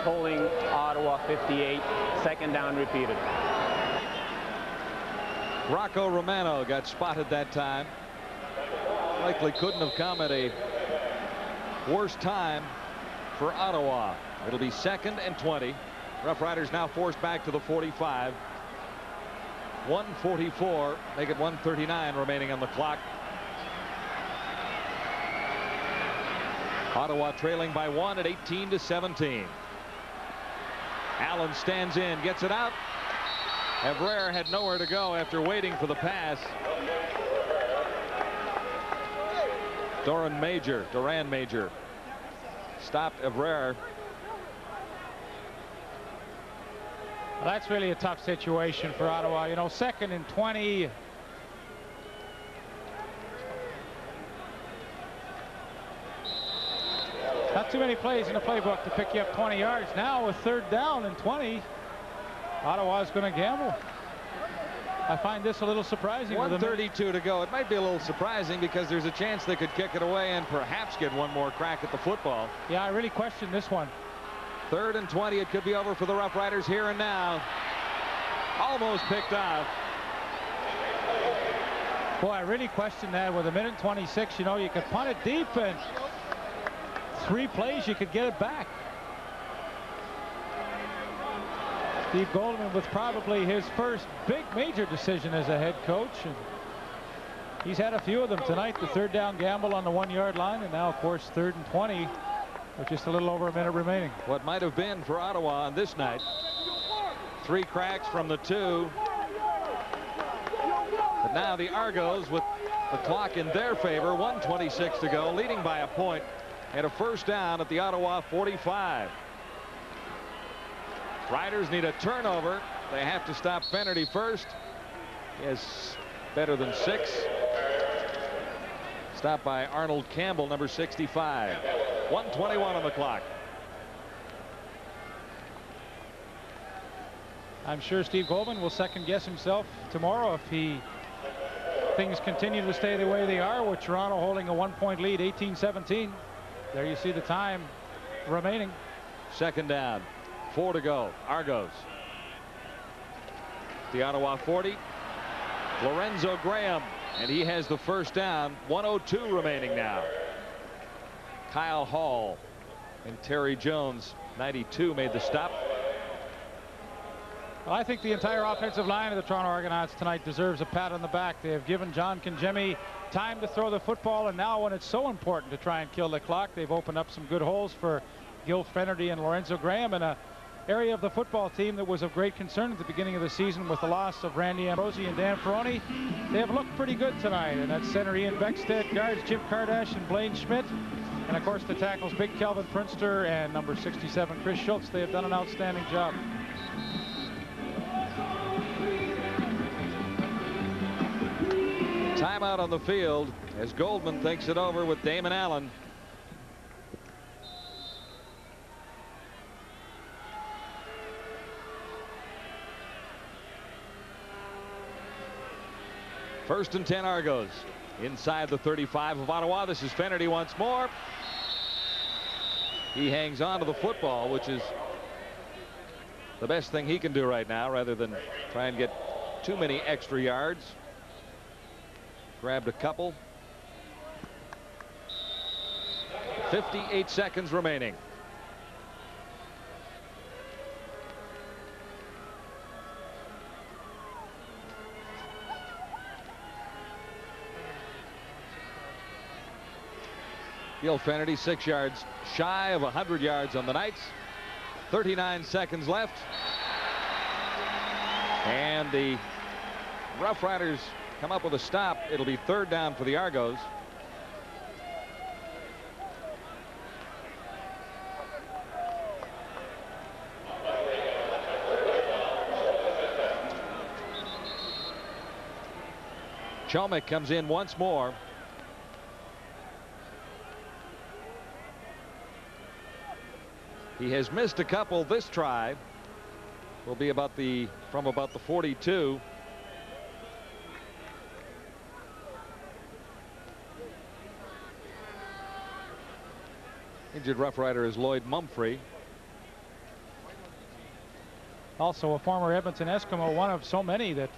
Holding Ottawa 58. 2nd down repeated. Rocco Romano got spotted that time. Likely couldn't have come at a worse time for Ottawa. It'll be 2nd and 20. Rough Riders now forced back to the 45. 1:44, make it 1:39 remaining on the clock. Ottawa trailing by 1 at 18-17. Allen stands in, gets it out. Evrere had nowhere to go after waiting for the pass. Duran Major stopped Evrere. Well, that's really a tough situation for Ottawa. You know, 2nd and 20. Not too many plays in the playbook to pick you up 20 yards. Now with 3rd down and 20, Ottawa's going to gamble. I find this a little surprising. 1:32 to go. It might be a little surprising because there's a chance they could kick it away and perhaps get one more crack at the football. Yeah, I really question this one. 3rd and 20. It could be over for the Rough Riders here and now. Almost picked off. Boy, I really question that. With 1:26, you know, you could punt it deep, and 3 plays you could get it back. Steve Goldman with probably his first big major decision as a head coach, and he's had a few of them tonight. The 3rd down gamble on the 1-yard line, and now of course 3rd and 20 with just a little over a minute remaining. What might have been for Ottawa on this night. 3 cracks from the 2. But now the Argos with the clock in their favor. 1:26 to go, leading by a point, and a first down at the Ottawa 45. Riders need a turnover. They have to stop Finnerty first. He has better than 6. Stopped by Arnold Campbell, number 65. 1:21 on the clock. I'm sure Steve Goldman will second guess himself tomorrow if things continue to stay the way they are, with Toronto holding a 1-point lead, 18-17. There you see the time remaining. 2nd down. 4 to go. Argos. The Ottawa 40. Lorenzo Graham, and he has the first down. 1:02 remaining now. Kyle Hall and Terry Jones, 92, made the stop. Well, I think the entire offensive line of the Toronto Argonauts tonight deserves a pat on the back. They have given John Kangemi time to throw the football, and now when it's so important to try and kill the clock, they've opened up some good holes for Gil Fenerty and Lorenzo Graham in an area of the football team that was of great concern at the beginning of the season with the loss of Randy Ambrosi and Dan Ferroni. They have looked pretty good tonight, and that's center Ian Beckstead, guards Jim Kardash and Blaine Schmidt, and of course the tackles Big Kelvin Prinster and number 67 Chris Schultz. They have done an outstanding job. Timeout on the field as Goldman thinks it over with Damon Allen. First and 10 Argos inside the 35 of Ottawa. This is Fenerty once more. He hangs on to the football, which is the best thing he can do right now rather than try and get too many extra yards. Grabbed a couple. 58 seconds remaining. Gil Fenerty 6 yards shy of 100 yards on the Knights. 39 seconds left. And the Rough Riders come up with a stop. It'll be third down for the Argos. Chomick comes in once more. He has missed a couple this try. Will be from about the 42. Injured Rough Rider is Lloyd Mumphrey. Also a former Edmonton Eskimo, one of so many that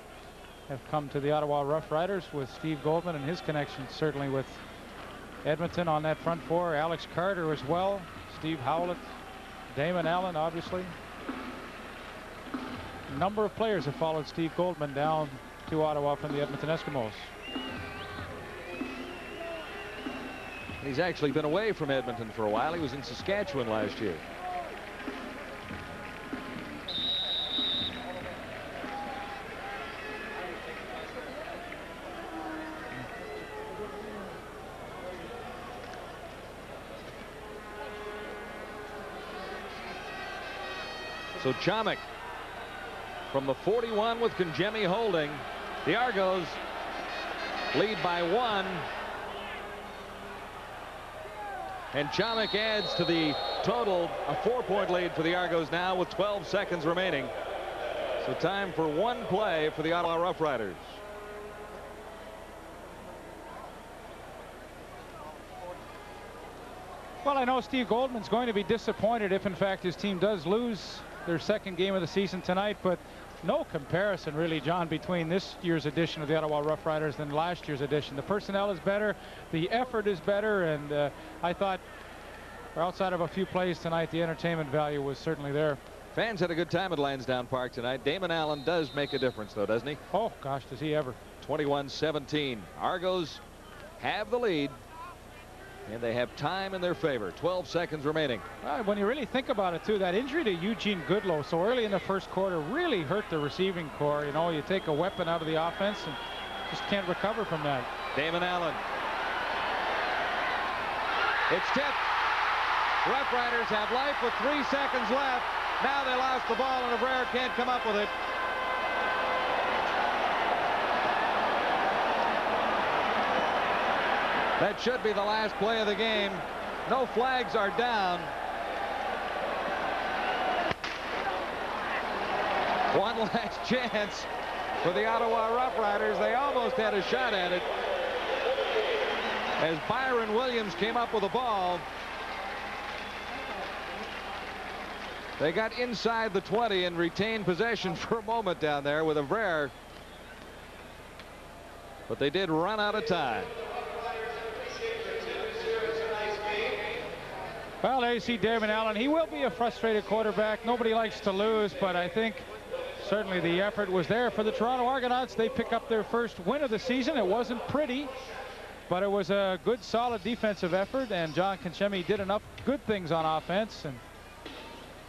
have come to the Ottawa Rough Riders, with Steve Goldman and his connections certainly with Edmonton on that front four. Alex Carter as well. Steve Howlett. Damon Allen, obviously. A number of players have followed Steve Goldman down to Ottawa from the Edmonton Eskimos. He's actually been away from Edmonton for a while. He was in Saskatchewan last year. So Chomick from the 41 with Kangemi holding. The Argos lead by 1. And Chomick adds to the total, a 4-point lead for the Argos now with 12 seconds remaining. So time for one play for the Ottawa Rough Riders. Well, I know Steve Goldman's going to be disappointed if in fact his team does lose their second game of the season tonight, but no comparison really, John, between this year's edition of the Ottawa Rough Riders than last year's edition. The personnel is better, the effort is better, and I thought outside of a few plays tonight, the entertainment value was certainly there. Fans had a good time at Lansdowne Park tonight. Damon Allen does make a difference though, doesn't he? Oh gosh, does he ever. 21-17. Argos have the lead. And they have time in their favor. 12 seconds remaining. When you really think about it, too, that injury to Eugene Goodlow so early in the first quarter really hurt the receiving core. You know, you take a weapon out of the offense and just can't recover from that. Damon Allen. It's tipped. Rough Riders have life with 3 seconds left. Now they lost the ball, and Abreu can't come up with it. That should be the last play of the game. No flags are down. One last chance for the Ottawa Rough Riders. They almost had a shot at it as Byron Williams came up with the ball. They got inside the 20 and retained possession for a moment down there with a Aver. But they did run out of time. Well, there you see Damon Allen. He will be a frustrated quarterback. Nobody likes to lose, but I think certainly the effort was there for the Toronto Argonauts. They pick up their first win of the season. It wasn't pretty, but it was a good, solid defensive effort, and John Konchemi did enough good things on offense, and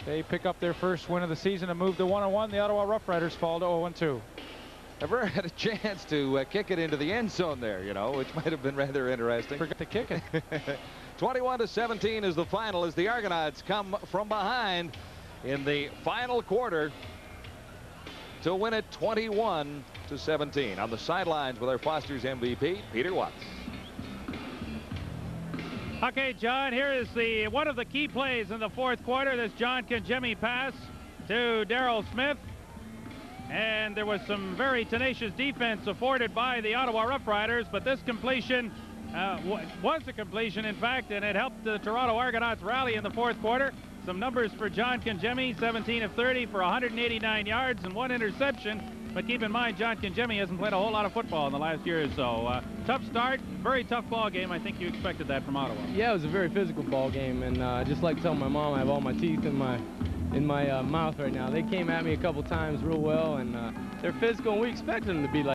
they pick up their first win of the season and move to 1-1. The Ottawa Rough Riders fall to 0-2. Ever had a chance to kick it into the end zone there, you know, which might have been rather interesting. Forgot to kick it. 21-17 is the final as the Argonauts come from behind in the final quarter to win it 21-17. On the sidelines with our Foster's MVP, Peter Watts. Okay, John, here is one of the key plays in the fourth quarter. This John Konchemi pass to Darrell Smith. And there was some very tenacious defense afforded by the Ottawa Rough Riders, but this completion was a completion, in fact, and it helped the Toronto Argonauts rally in the fourth quarter. Some numbers for John Konchemi: 17 of 30 for 189 yards and 1 interception. But keep in mind, John Konchemi hasn't played a whole lot of football in the last year or so. Tough start, very tough ball game. I think you expected that from Ottawa. Yeah, it was a very physical ball game, and just like telling my mom, I have all my teeth in my mouth right now. They came at me a couple times real well, and they're physical, and we expected them to be like